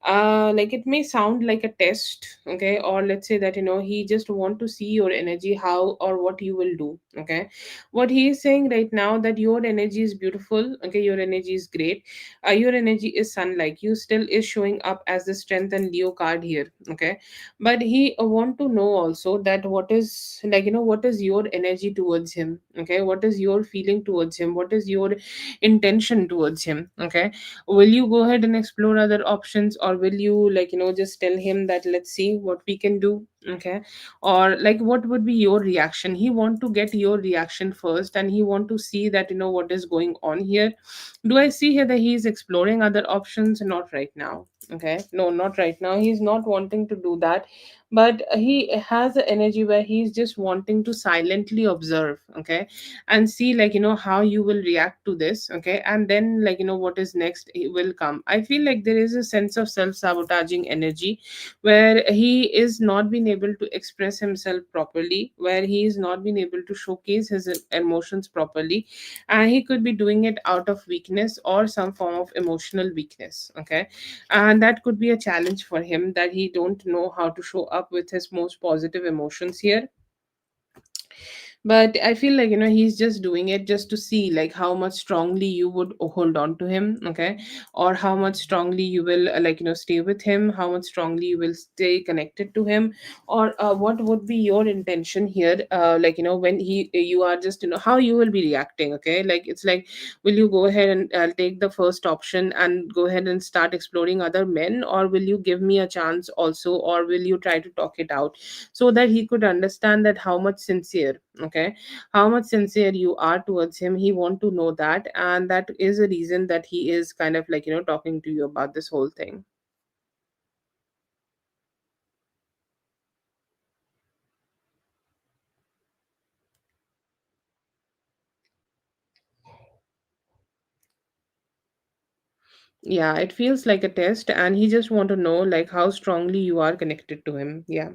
like it may sound like a test. Okay, or let's say that, he just want to see your energy, how or what you will do. Okay, what he is saying right now, that your energy is beautiful. Okay, your energy is great. Your energy is sunlight, you still is showing up as the strength and Leo card here. Okay, but he want to know also that what is like, what is your energy towards him. Okay, what is your feeling towards him, what is your intention towards him. Okay, will you go ahead and explore other options, or will you like, just tell him that let's see what we can do. Okay, or like what would be your reaction. He want to get your reaction first, and he want to see that, what is going on here. Do I see here that he is exploring other options? Not right now. Okay, no, not right now. He's not wanting to do that, but he has the energy where he's just wanting to silently observe. Okay, and see like, how you will react to this. Okay, and then like, what is next will come. I feel like there is a sense of self-sabotaging energy where he is not being able to express himself properly, where he is not being able to showcase his emotions properly, and he could be doing it out of weakness or some form of emotional weakness. Okay, and that could be a challenge for him, that he don't know how to show up with his most positive emotions here. But I feel like, he's just doing it just to see like how much strongly you would hold on to him, okay, or how much strongly you will stay with him, how much strongly you will stay connected to him, or what would be your intention here, when you are just, how you will be reacting, okay, like it's like, will you go ahead and take the first option and go ahead and start exploring other men, or will you give me a chance also, or will you try to talk it out, so that he could understand that how much sincere, okay, how much sincere you are towards him. He want to know that, and that is a reason that he is kind of talking to you about this whole thing. Yeah, it feels like a test, and he just want to know like how strongly you are connected to him. Yeah.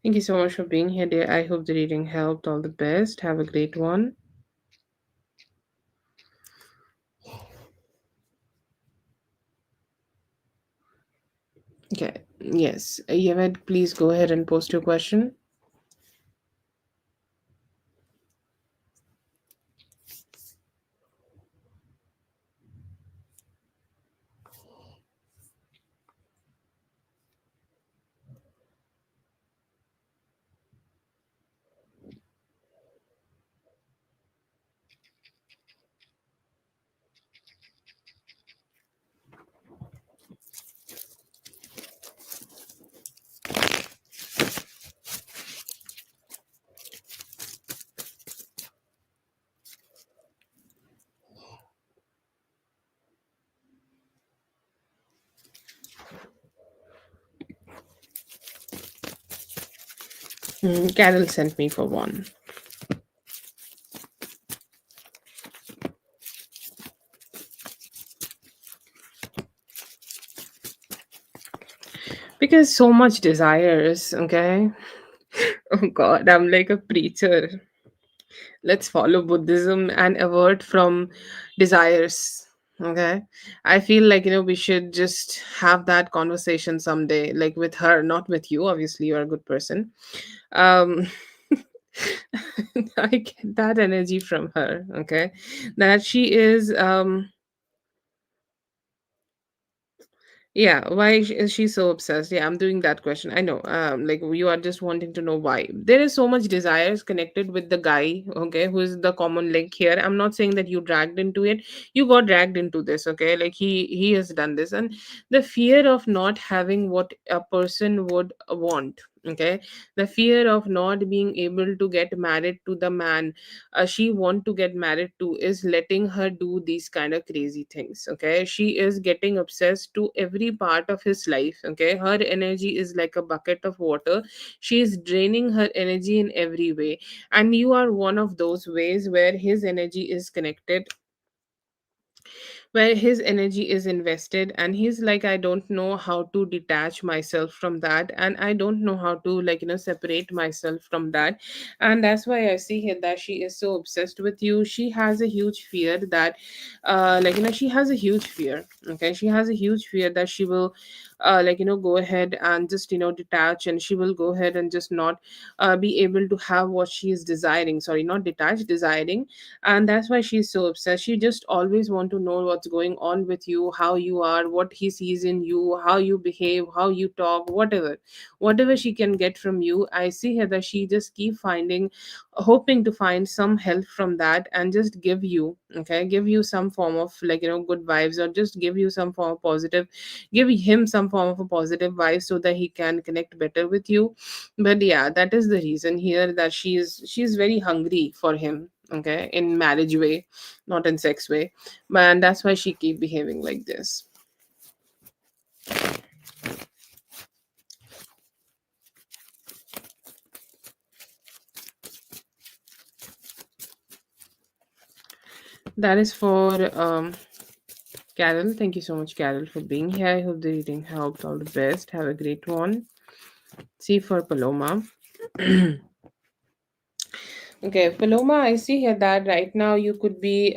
Thank you so much for being here, dear. I hope the reading helped. All the best. Have a great one. Okay. Yes. Yeved, please go ahead and post your question. Carol sent me for one. Because so much desires, okay? Oh God, I'm like a preacher. Let's follow Buddhism and avert from desires. Okay. I feel like, we should just have that conversation someday, like with her, not with you. Obviously, you're a good person. Um, I get that energy from her. Okay. That she is, yeah, why is she so obsessed? Yeah, I'm doing that question. I know. Like you are just wanting to know why. There is so much desires connected with the guy, okay, who is the common link here. I'm not saying that you dragged into it. You got dragged into this, okay? Like he has done this. And the fear of not having what a person would want, okay? The fear of not being able to get married to the man she want to get married to is letting her do these kind of crazy things, okay? She is getting obsessed to every part of his life, okay? Her energy is like a bucket of water. She is draining her energy in every way, and you are one of those ways where his energy is connected, where his energy is invested, and he's like, I don't know how to detach myself from that, and I don't know how to separate myself from that. And that's why I see here that she is so obsessed with you. She has a huge fear that she has a huge fear, okay? She has a huge fear that she will go ahead and just detach, and she will go ahead and just not be able to have what she is desiring. Sorry, not detach, desiring. And that's why she's so obsessed. She just always want to know what's going on with you, how you are, what he sees in you, how you behave, how you talk, whatever she can get from you. I see her that she just keep finding, hoping to find some help from that, and just give you, okay, give you some form of good vibes, or just give you some form of positive, give him some form of a positive vibe, so that he can connect better with you. But yeah, that is the reason here, that she's very hungry for him, okay, in marriage way, not in sex way. And that's why she keep behaving like this. That is for Carol. Thank you so much, Carol, for being here. I hope the reading helped. All the best. Have a great one. See for Paloma. Okay, Paloma, I see here that right now you could be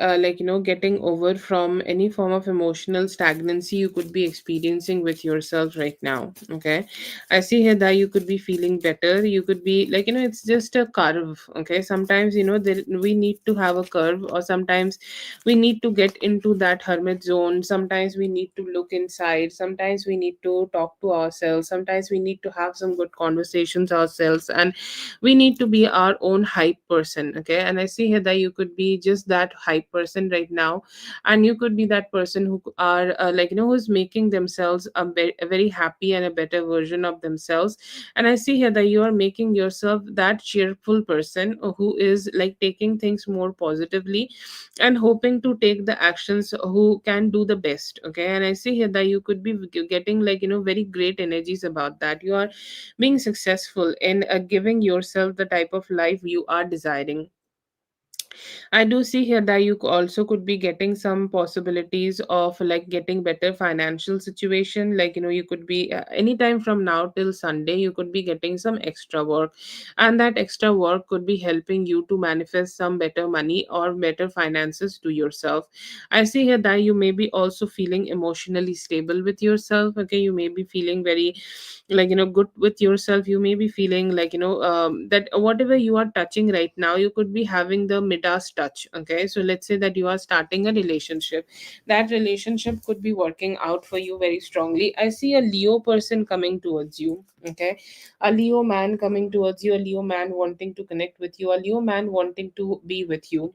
getting over from any form of emotional stagnancy you could be experiencing with yourself right now. Okay, I see here that you could be feeling better. You could be it's just a curve. Okay, sometimes we need to have a curve, or sometimes we need to get into that hermit zone. Sometimes we need to look inside. Sometimes we need to talk to ourselves. Sometimes we need to have some good conversations ourselves, and we need to be our own hype person. Okay, and I see here that you could be just that hype person right now, and you could be that person who are who's making themselves a very happy and a better version of themselves. And I see here that you are making yourself that cheerful person who is like taking things more positively and hoping to take the actions who can do the best. Okay, and I see here that you could be getting very great energies about that. You are being successful in giving yourself the type of life you are desiring. I do see here that you also could be getting some possibilities of like getting better financial situation. Like, you could be anytime from now till Sunday, you could be getting some extra work, and that extra work could be helping you to manifest some better money or better finances to yourself. I see here that you may be also feeling emotionally stable with yourself. Okay, you may be feeling very good with yourself. You may be feeling that whatever you are touching right now, you could be having the midas touch. Okay, so let's say that you are starting a relationship. That relationship could be working out for you very strongly. I see a Leo person coming towards you. Okay, a Leo man coming towards you, a Leo man wanting to connect with you, a Leo man wanting to be with you.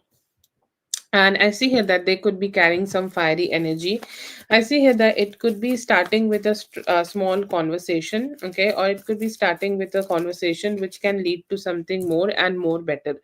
And I see here that they could be carrying some fiery energy. I see here that it could be starting with a small conversation. Okay, or it could be starting with a conversation which can lead to something more and more better.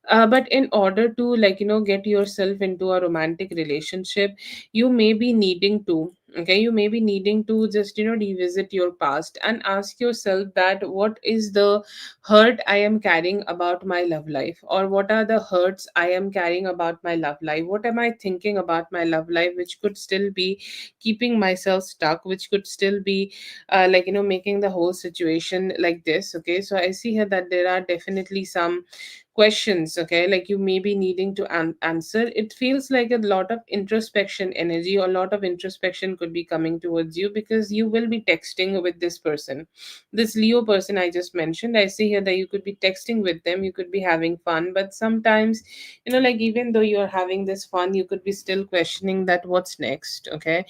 But in order to get yourself into a romantic relationship, you may be needing to, okay, you may be needing to just revisit your past and ask yourself that what is the hurt I am carrying about my love life, or what are the hurts I am carrying about my love life, what am I thinking about my love life which could still be keeping myself stuck, which could still be making the whole situation like this. Okay, so I see here that there are definitely some questions. Okay, like you may be needing to answer. It feels like a lot of introspection energy, or a lot of introspection could be coming towards you, because you will be texting with this person, this Leo person I just mentioned. I see here that you could be texting with them, you could be having fun, but sometimes even though you're having this fun, you could be still questioning that what's next. Okay,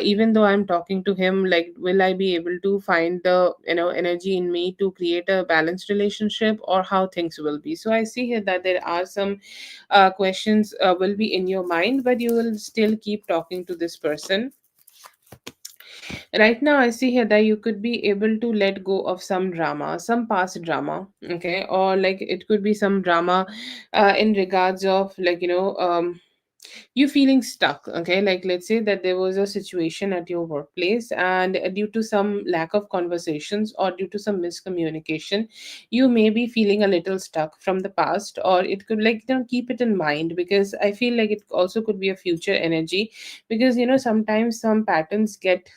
even though I'm talking to him, like, will I be able to find the energy in me to create a balanced relationship, or how things will be. So I see here that there are some questions will be in your mind, but you will still keep talking to this person. Right now I see here that you could be able to let go of some drama, some past drama. Okay, or like it could be some drama in regards of you feeling stuck. Okay, like let's say that there was a situation at your workplace, and due to some lack of conversations or due to some miscommunication, you may be feeling a little stuck from the past. Or it could keep it in mind, because I feel like it also could be a future energy, because sometimes some patterns get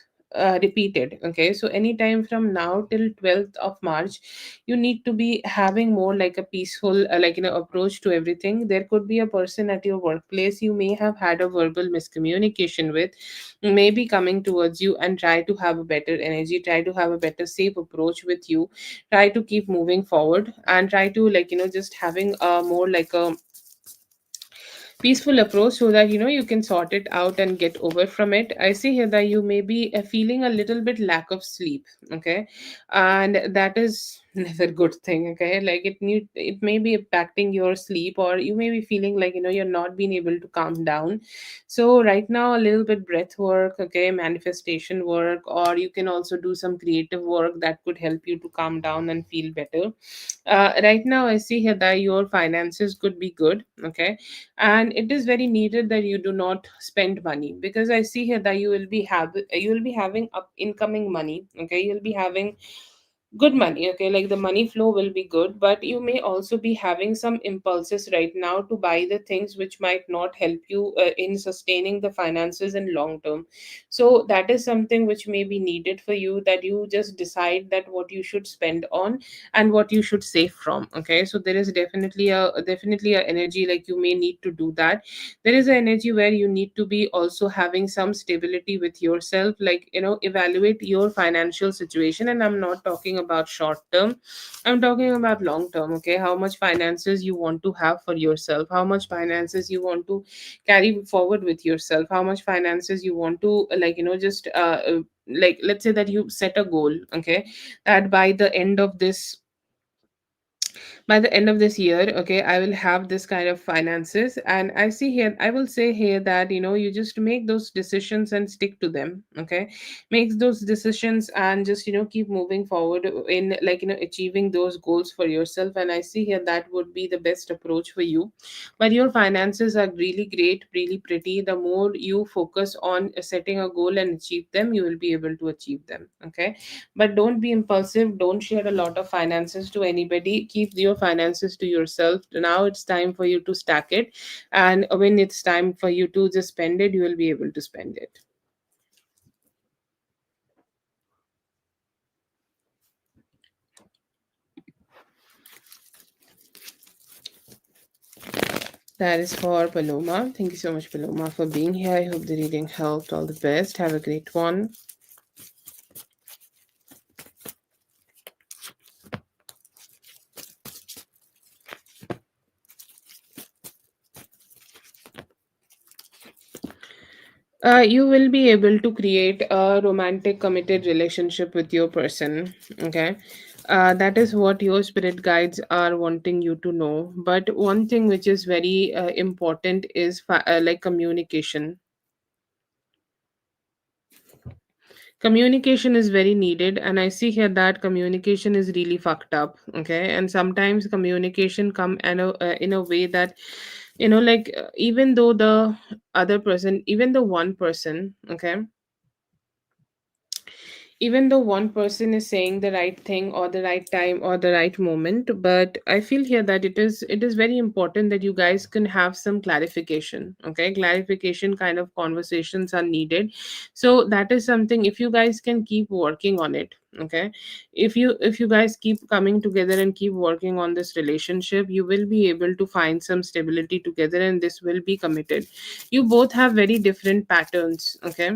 repeated. Okay, so anytime from now till 12th of March, you need to be having more like a peaceful approach to everything. There could be a person at your workplace you may have had a verbal miscommunication with, may be coming towards you, and try to have a better energy, try to have a better safe approach with you, try to keep moving forward, and try to just having a more like a peaceful approach, so that you can sort it out and get over from it. I see here that you may be feeling a little bit lack of sleep. Okay, and that is never good thing. Okay, like it may be impacting your sleep, or you may be feeling like you're not being able to calm down. So right now a little bit breath work, okay, manifestation work, or you can also do some creative work that could help you to calm down and feel better. Right now I see here that your finances could be good. Okay, and it is very needed that you do not spend money, because I see here that you will be having up incoming money. Okay, you'll be having good money, okay, like the money flow will be good, but you may also be having some impulses right now to buy the things which might not help you in sustaining the finances in long term. So that is something which may be needed for you, that you just decide that what you should spend on and what you should save from. Okay, so there is definitely a energy like you may need to do that. There is an energy where you need to be also having some stability with yourself, like evaluate your financial situation. And I'm not talking about short term, I'm talking about long term. Okay, how much finances you want to have for yourself, how much finances you want to carry forward with yourself, how much finances you want to just like let's say that you set a goal, okay, that by the end of this year, okay, I will have this kind of finances. And I will say here that you just make those decisions and stick to them. Okay, make those decisions and just keep moving forward in achieving those goals for yourself. And I see here that would be the best approach for you. But your finances are really great, really pretty. The more you focus on setting a goal and achieve them, you will be able to achieve them. Okay, but don't be impulsive, don't share a lot of finances to anybody, keep your finances to yourself. Now it's time for you to stack it, and when it's time for you to just spend it, you will be able to spend it. That is for Paloma. Thank you so much, Paloma, for being here. I hope the reading helped. All the best, have a great one. You will be able to create a romantic, committed relationship with your person. Okay. That is what your spirit guides are wanting you to know. But one thing which is very important is like communication. Communication is very needed, and I see here that communication is really fucked up. Okay, and sometimes communication come in a way that even though the other person, even the one person, okay, even though one person is saying the right thing or the right time or the right moment, but I feel here that it is very important that you guys can have some clarification. Okay, clarification kind of conversations are needed. So that is something, if you guys can keep working on it. Okay, if you guys keep coming together and keep working on this relationship, you will be able to find some stability together, and this will be committed. You both have very different patterns. Okay.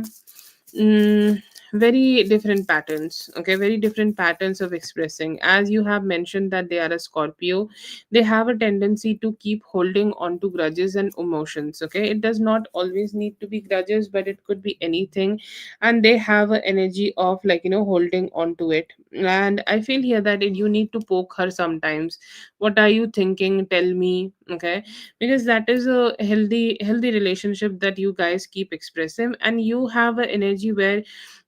Mm, very different patterns. Okay, very different patterns of expressing. As you have mentioned that they are a Scorpio, they have a tendency to keep holding on to grudges and emotions. Okay, it does not always need to be grudges, but it could be anything. And they have an energy of holding on to it. And I feel here that you need to poke her sometimes. What are you thinking? Tell me. Okay, because that is a healthy relationship that you guys keep expressing, and you have an energy where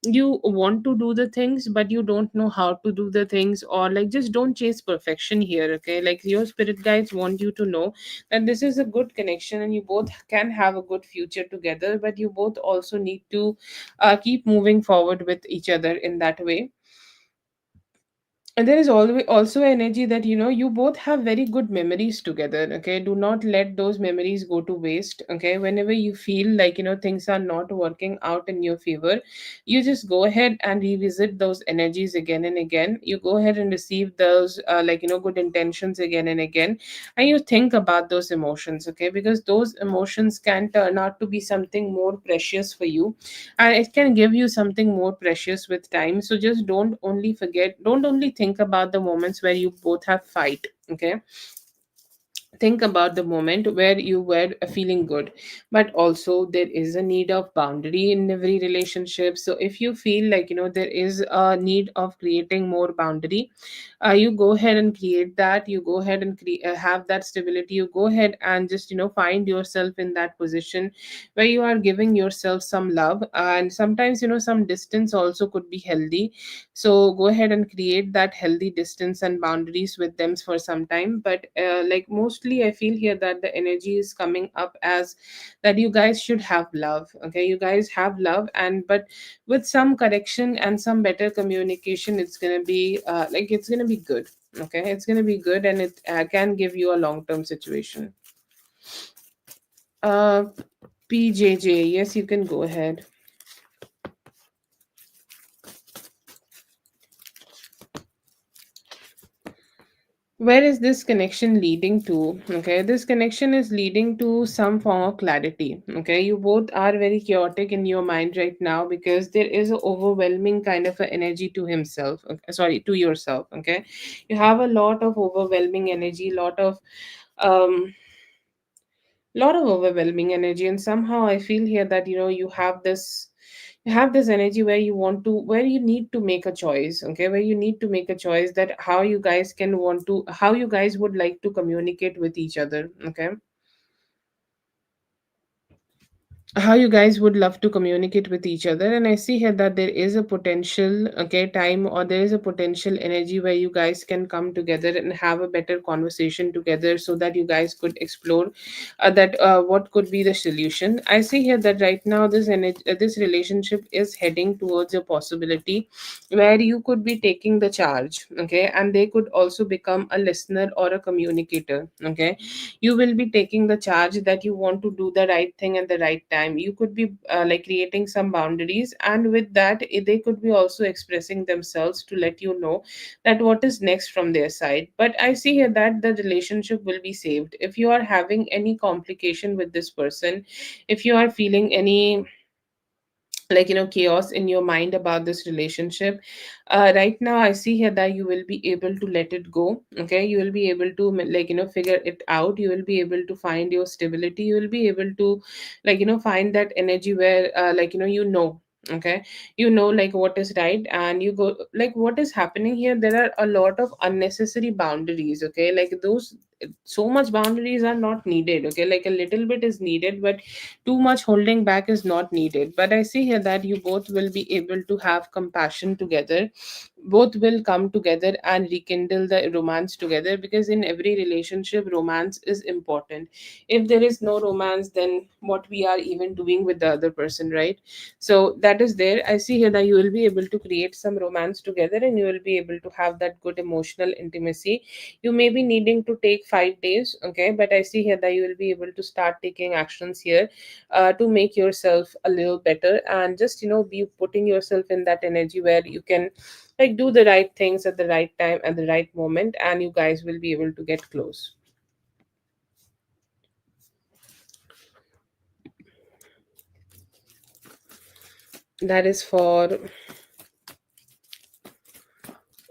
you want to do the things but you don't know how to do the things, or like just don't chase perfection here. Okay, like your spirit guides want you to know that this is a good connection and you both can have a good future together, but you both also need to keep moving forward with each other in that way. And there is always also energy that you both have very good memories together. Okay, do not let those memories go to waste. Okay, whenever you feel like things are not working out in your favor, you just go ahead and revisit those energies again and again. You go ahead and receive those good intentions again and again, and you think about those emotions. Okay, because those emotions can turn out to be something more precious for you, and it can give you something more precious with time. So just don't only think about the moments where you both have fight. Okay, think about the moment where you were feeling good. But also there is a need of boundary in every relationship. So if you feel like there is a need of creating more boundary, you go ahead and create that. You go ahead and have that stability. You go ahead and just find yourself in that position where you are giving yourself some love, and sometimes some distance also could be healthy. So go ahead and create that healthy distance and boundaries with them for some time. But like most mostly I feel here that the energy is coming up as that you guys should have love. Okay, you guys have love, and but with some correction and some better communication, it's gonna be it's gonna be good. Okay, it's gonna be good, and it can give you a long term situation. uh PJJ, yes, you can go ahead. Where is this connection leading to? Okay, this connection is leading to some form of clarity. Okay, you both are very chaotic in your mind right now because there is an overwhelming kind of a energy to himself. Okay, sorry, to yourself. Okay, you have a lot of overwhelming energy, um lot of overwhelming energy, and somehow I feel here that you have this energy where where you need to make a choice. Okay, where you need to make a choice that how you guys would like to communicate with each other. Okay, how you guys would love to communicate with each other. And I see here that there is a potential, okay, time, or there is a potential energy where you guys can come together and have a better conversation together so that you guys could explore that what could be the solution. I see here that right now this relationship is heading towards a possibility where you could be taking the charge. Okay, and they could also become a listener or a communicator. Okay, you will be taking the charge that you want to do the right thing at the right time. You could be creating some boundaries, and with that they could be also expressing themselves to let you know that what is next from their side. But I see here that the relationship will be saved. If you are having any complication with this person, if you are feeling any chaos in your mind about this relationship, right now I see here that you will be able to let it go. Okay, you will be able to figure it out. You will be able to find your stability. You will be able to find that energy where okay, like what is right, and you go like what is happening here. There are a lot of unnecessary boundaries. Okay, like those, so much boundaries are not needed. Okay, like a little bit is needed, but too much holding back is not needed. But I see here that you both will be able to have compassion together. Both will come together and rekindle the romance together, because in every relationship romance is important. If there is no romance, then what we are even doing with the other person, right? So that is there. I see here that you will be able to create some romance together, and you will be able to have that good emotional intimacy. You may be needing to take 5 days. Okay, but I see here that you will be able to start taking actions here to make yourself a little better, and just be putting yourself in that energy where you can do the right things at the right time at the right moment, and you guys will be able to get close. That is for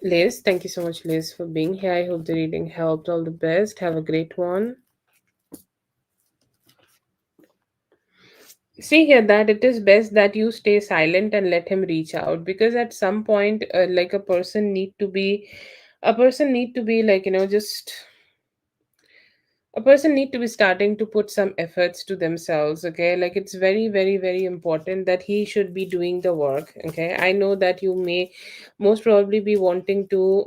Liz. Thank you so much, Liz, for being here. I hope the reading helped. All the best. Have a great one. See here that it is best that you stay silent and let him reach out, because at some point a person need to be just a person need to be starting to put some efforts to themselves. Okay, like it's very very very important that he should be doing the work. Okay, I know that you may most probably be wanting to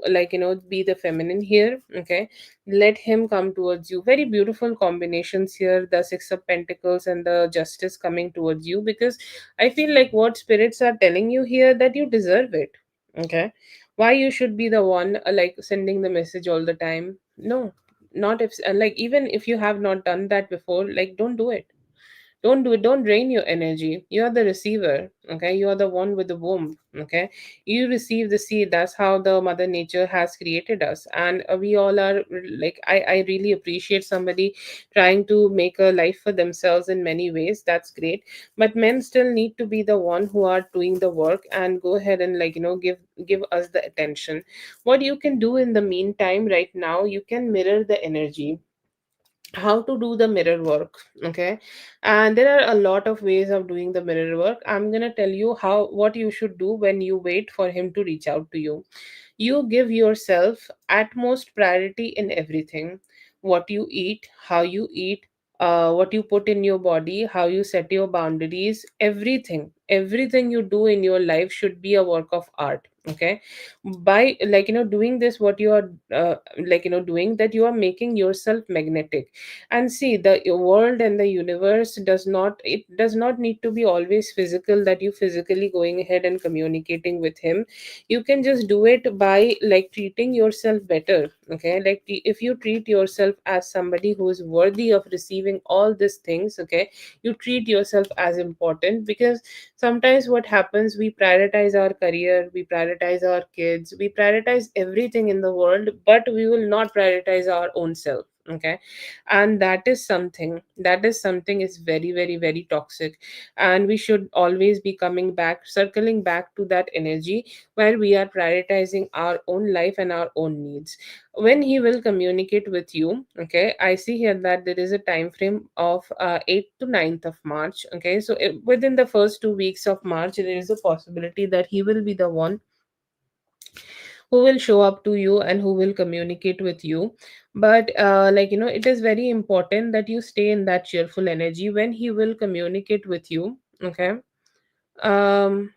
be the feminine here. Okay, let him come towards you. Very beautiful combinations here, the Six of Pentacles and the Justice coming towards you, because I feel like what spirits are telling you here, that you deserve it. Okay, why you should be the one sending the message all the time? No, not if even if you have not done that before, don't do it. Don't do it. Don't drain your energy. You are the receiver. Okay, you are the one with the womb. Okay, you receive the seed. That's how the mother nature has created us, and we all are I really appreciate somebody trying to make a life for themselves in many ways. That's great, but men still need to be the one who are doing the work and go ahead and give us the attention. What you can do in the meantime right now, you can mirror the energy. How to do the mirror work? Okay, and there are a lot of ways of doing the mirror work. I'm going to tell you how what you should do when you wait for him to reach out to you. You give yourself utmost priority in everything. What you eat, how you eat, what you put in your body, how you set your boundaries, everything. everything you do in your life should be a work of art. Okay, by doing this, what you are doing, that you are making yourself magnetic. And see, the world and the universe does not need to be always physical, that you physically going ahead and communicating with him. You can just do it by treating yourself better. Okay, if you treat yourself as somebody who is worthy of receiving all these things, okay, you treat yourself as important. Because sometimes what happens, we prioritize our career, we prioritize our kids, we prioritize everything in the world, but we will not prioritize our own self. Okay, and that is something is very, very, very toxic. And we should always be coming back, circling back to that energy where we are prioritizing our own life and our own needs. When he will communicate with you, okay, I see here that there is a time frame of 8th to 9th of March. Okay, so within the first 2 weeks of March, there is a possibility that he will be the one who will show up to you and who will communicate with you. But it is very important that you stay in that cheerful energy when he will communicate with you. Okay, um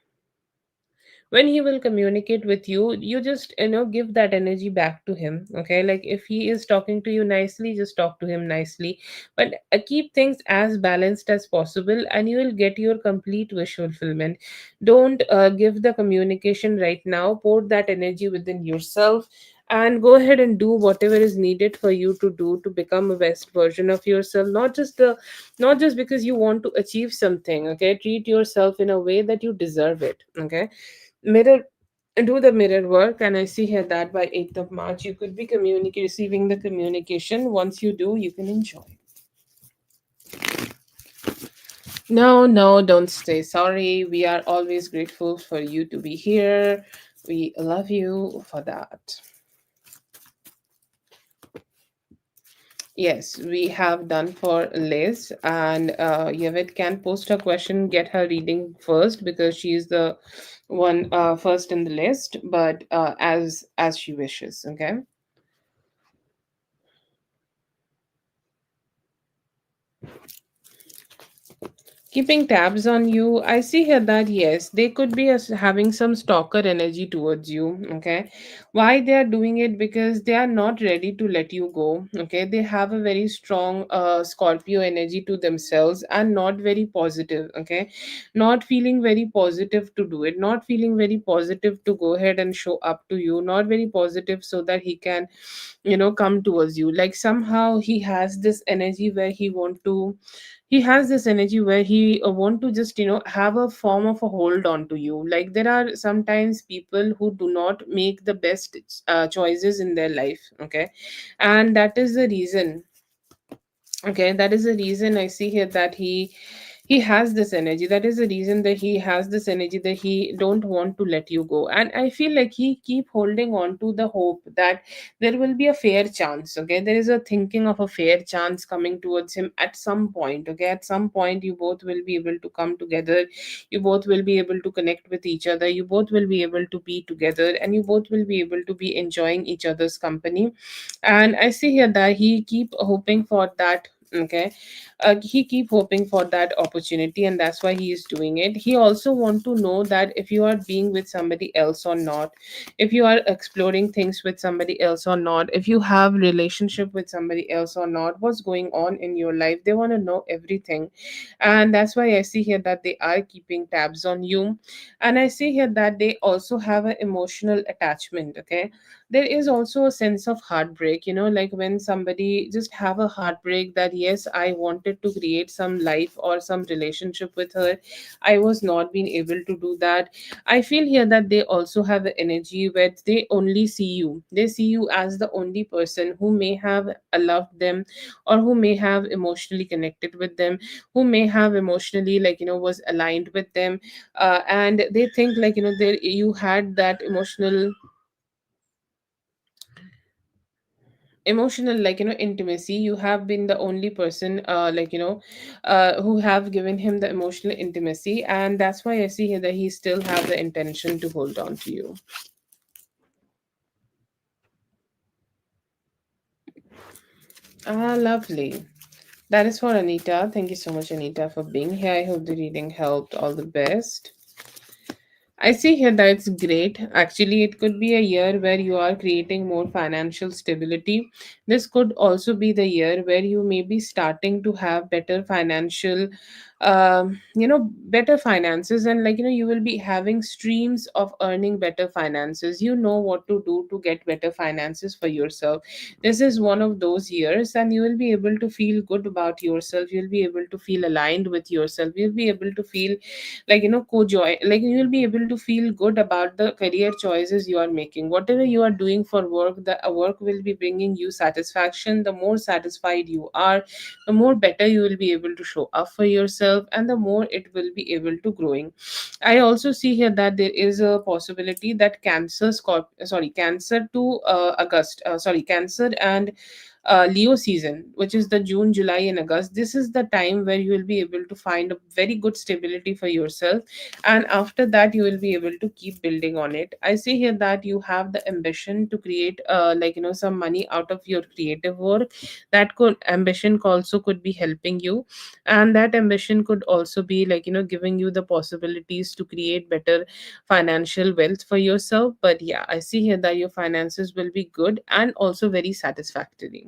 when he will communicate with you, you just give that energy back to him. Okay, like if he is talking to you nicely, just talk to him nicely. But keep things as balanced as possible, and you will get your complete wish fulfillment. Don't give the communication right now, pour that energy within yourself, and go ahead and do whatever is needed for you to do to become a best version of yourself. Not just because you want to achieve something. Okay, treat yourself in a way that you deserve it. Okay, mirror do the mirror work. And I see here that by 8th of March you could be receiving the communication. Once you do, you can enjoy. No, no, don't stay sorry. We are always grateful for you to be here. We love you for that. Yes, we have done for Liz, and Yvette can post her question, get her reading first, because she is the one first in the list. But as she wishes. Okay. Keeping tabs on you, I see here that yes, they could be having some stalker energy towards you. Okay, why they are doing it? Because they are not ready to let you go. Okay, they have a very strong Scorpio energy to themselves, and not very positive. Okay, not feeling very positive to do it, not feeling very positive to go ahead and show up to you, not very positive so that he can come towards you. Like somehow he has this energy where he want to just have a form of a hold on to you. Like there are sometimes people who do not make the best choices in their life. Okay, and that is the reason. Okay, that is the reason I see here that he has this energy. That is the reason that he has this energy, that he don't want to let you go. And I feel like he keep holding on to the hope that there will be a fair chance. Okay, there is a thinking of a fair chance coming towards him at some point. Okay, at some point you both will be able to come together, you both will be able to connect with each other, you both will be able to be together, and you both will be able to be enjoying each other's company. And I see here that he keep hoping for that. Okay, he keep hoping for that opportunity, and that's why he is doing it. He also want to know that if you are being with somebody else or not, if you are exploring things with somebody else or not, if you have relationship with somebody else or not, what's going on in your life. They want to know everything. And that's why I see here that they are keeping tabs on you. And I see here that they also have an emotional attachment. Okay, there is also a sense of heartbreak, like when somebody just have a heartbreak, that yes, I wanted to create some life or some relationship with her, I was not being able to do that. I feel here that they also have the energy where they only see you, they see you as the only person who may have loved them, or who may have emotionally connected with them, who may have emotionally was aligned with them. And they think there you had that emotional intimacy. You have been the only person who have given him the emotional intimacy, and that's why I see here that he still have the intention to hold on to you. Ah, lovely. That is for Anita. Thank you so much, Anita, for being here. I hope the reading helped. All the best. I see here that it's great. Actually, it could be a year where you are creating more financial stability. This could also be the year where you may be starting to have better financial, better finances, and you will be having streams of earning better finances. You know what to do to get better finances for yourself. This is one of those years, and you will be able to feel good about yourself. You'll be able to feel aligned with yourself. You'll be able to feel co-joy, like you will be able to feel good about the career choices you are making. Whatever you are doing for work, the work will be bringing you satisfaction. The more satisfied you are, the more better you will be able to show up for yourself, and the more it will be able to growing. I also see here that there is a possibility that cancer to August, cancer and Leo season, which is the June, July, and August. This is the time where you will be able to find a very good stability for yourself, and after that, you will be able to keep building on it. I see here that you have the ambition to create, some money out of your creative work. That could ambition also could be helping you, and that ambition could also be giving you the possibilities to create better financial wealth for yourself. But yeah, I see here that your finances will be good and also very satisfactory.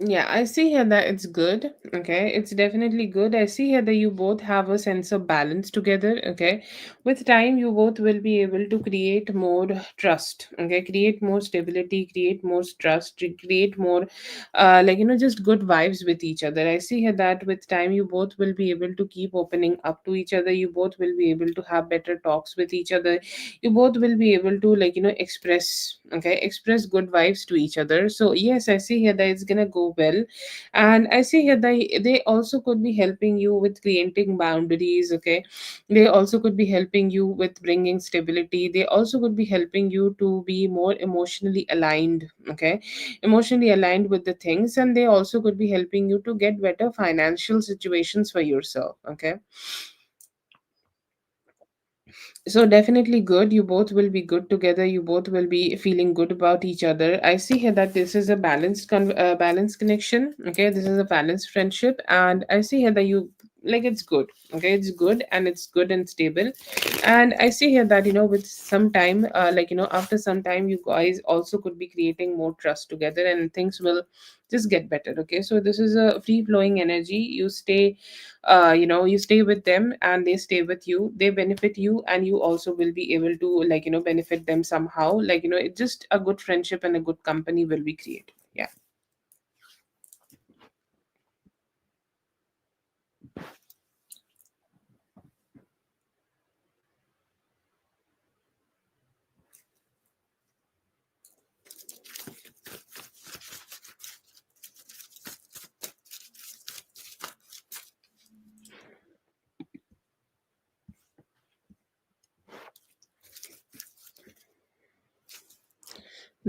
Yeah, I see here that it's good. Okay, it's definitely good. I see here that you both have a sense of balance together. Okay, with time, you both will be able to create more trust. Okay, create more stability, create more trust, create more, just good vibes with each other. I see here that with time, you both will be able to keep opening up to each other. You both will be able to have better talks with each other. You both will be able to express good vibes to each other. So yes, I see here that it's gonna go well, and I see here that they also could be helping you with creating boundaries. Okay, they also could be helping you with bringing stability. They also could be helping you to be more emotionally aligned. Okay, emotionally aligned with the things, and they also could be helping you to get better financial situations for yourself. Okay, so definitely good. You both will be good together. You both will be feeling good about each other. I see here that this is a balanced connection. Okay, this is a balanced friendship, and I see here that you it's good. Okay, it's good, and it's good and stable. And I see here that with some time, after some time, you guys also could be creating more trust together, and things will just get better. Okay, so this is a free flowing energy. You stay with them, and they stay with you. They benefit you, and you also will be able to benefit them somehow. It's just a good friendship and a good company will be created. Yeah.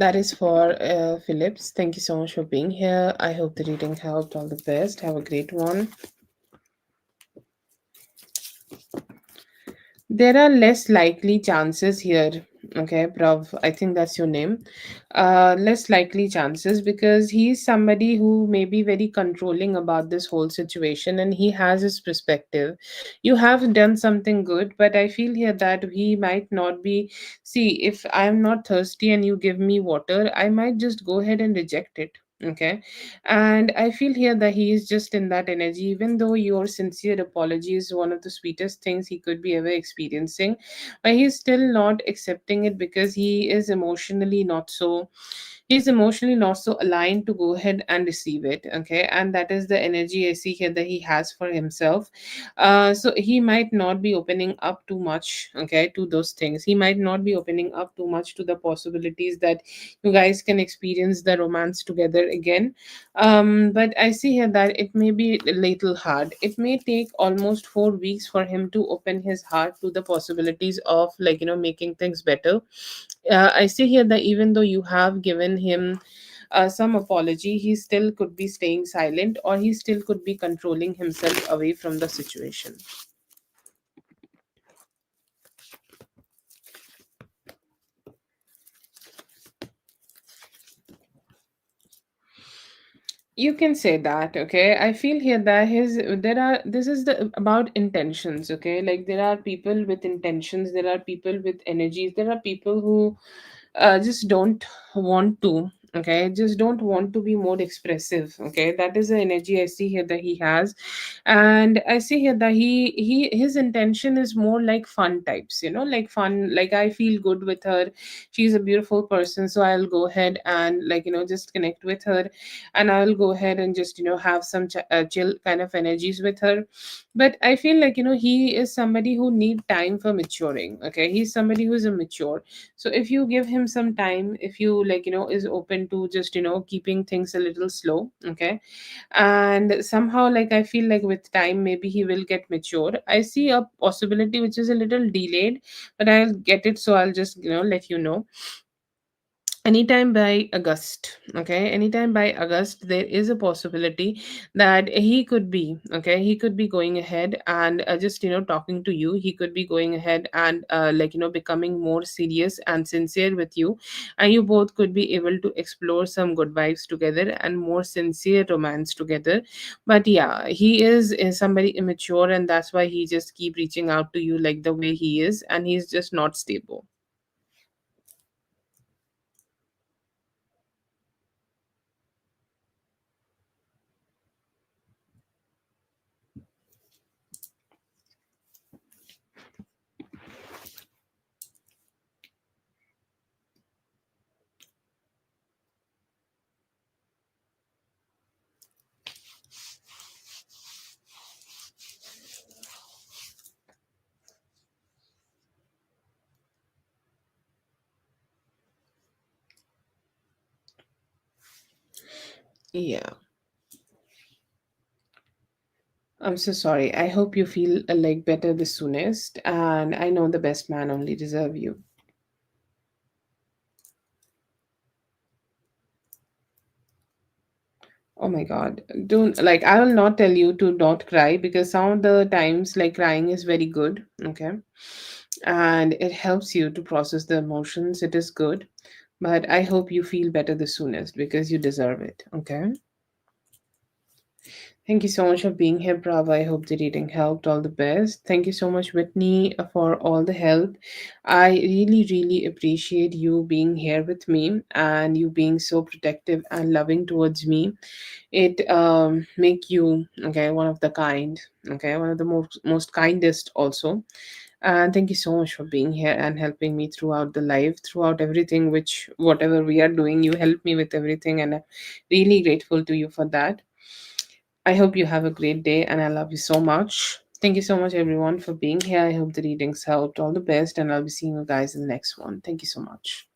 That is for Phillips. Thank you so much for being here. I hope the reading helped. All the best. Have a great one. There are less likely chances here. Okay, Prav, I think that's your name. Less likely chances because he's somebody who may be very controlling about this whole situation and he has his perspective. You have done something good, but I feel here that he might not be. See, if I'm not thirsty and you give me water, I might just go ahead and reject it. Okay, and I feel here that he is just in that energy, even though your sincere apology is one of the sweetest things he could be ever experiencing, but he's still not accepting it because he's emotionally not so aligned to go ahead and receive it. Okay, and that is the energy I see here that he has for himself. So he might not be opening up too much, okay, to those things. He might not be opening up too much to the possibilities that you guys can experience the romance together again. But I see here that it may be a little hard. It may take almost 4 weeks for him to open his heart to the possibilities of, like, making things better. I see here that even though you have given him some apology, he still could be staying silent, or he still could be controlling himself away from the situation. You can say that. Okay, I feel here that his there are this is the about intentions. Okay, like there are people with intentions, there are people with energies, there are people who just don't want to, okay, just don't want to be more expressive. Okay, that is the energy I see here that he has. And I see here that he his intention is more like fun types, like fun, like I feel good with her, she's a beautiful person, so I'll go ahead and, like, just connect with her, and I'll go ahead and just have some chill kind of energies with her. But I feel like he is somebody who need time for maturing. Okay, he's somebody who is immature. So if you give him some time, if you, like, is open to just keeping things a little slow. Okay, and somehow, like, I feel like with time maybe he will get mature. I see a possibility which is a little delayed, but I'll get it, so I'll just let you know anytime by August. Okay, anytime by August there is a possibility that he could be, okay, he could be going ahead and just talking to you. He could be going ahead and like becoming more serious and sincere with you, and you both could be able to explore some good vibes together and more sincere romance together. But yeah, he is somebody immature, and that's why he just keep reaching out to you like the way he is, and he's just not stable. Yeah, I'm so sorry. I hope you feel like better the soonest. And I know the best man only deserve you. Oh my God. Don't, like, I will not tell you to not cry, because some of the times, like, crying is very good. Okay. And it helps you to process the emotions. It is good. But I hope you feel better the soonest because you deserve it. Okay. Thank you so much for being here, Brava. I hope the reading helped. All the best. Thank you so much, Whitney, for all the help. I really, really appreciate you being here with me and you being so protective and loving towards me. It make you, okay, one of the kind, okay, one of the most kindest also. And thank you so much for being here and helping me throughout the life, throughout everything, which whatever we are doing, you help me with everything, and I'm really grateful to you for that. I hope you have a great day and I love you so much. Thank you so much, everyone, for being here. I hope the readings helped. All the best, and I'll be seeing you guys in the next one. Thank you so much.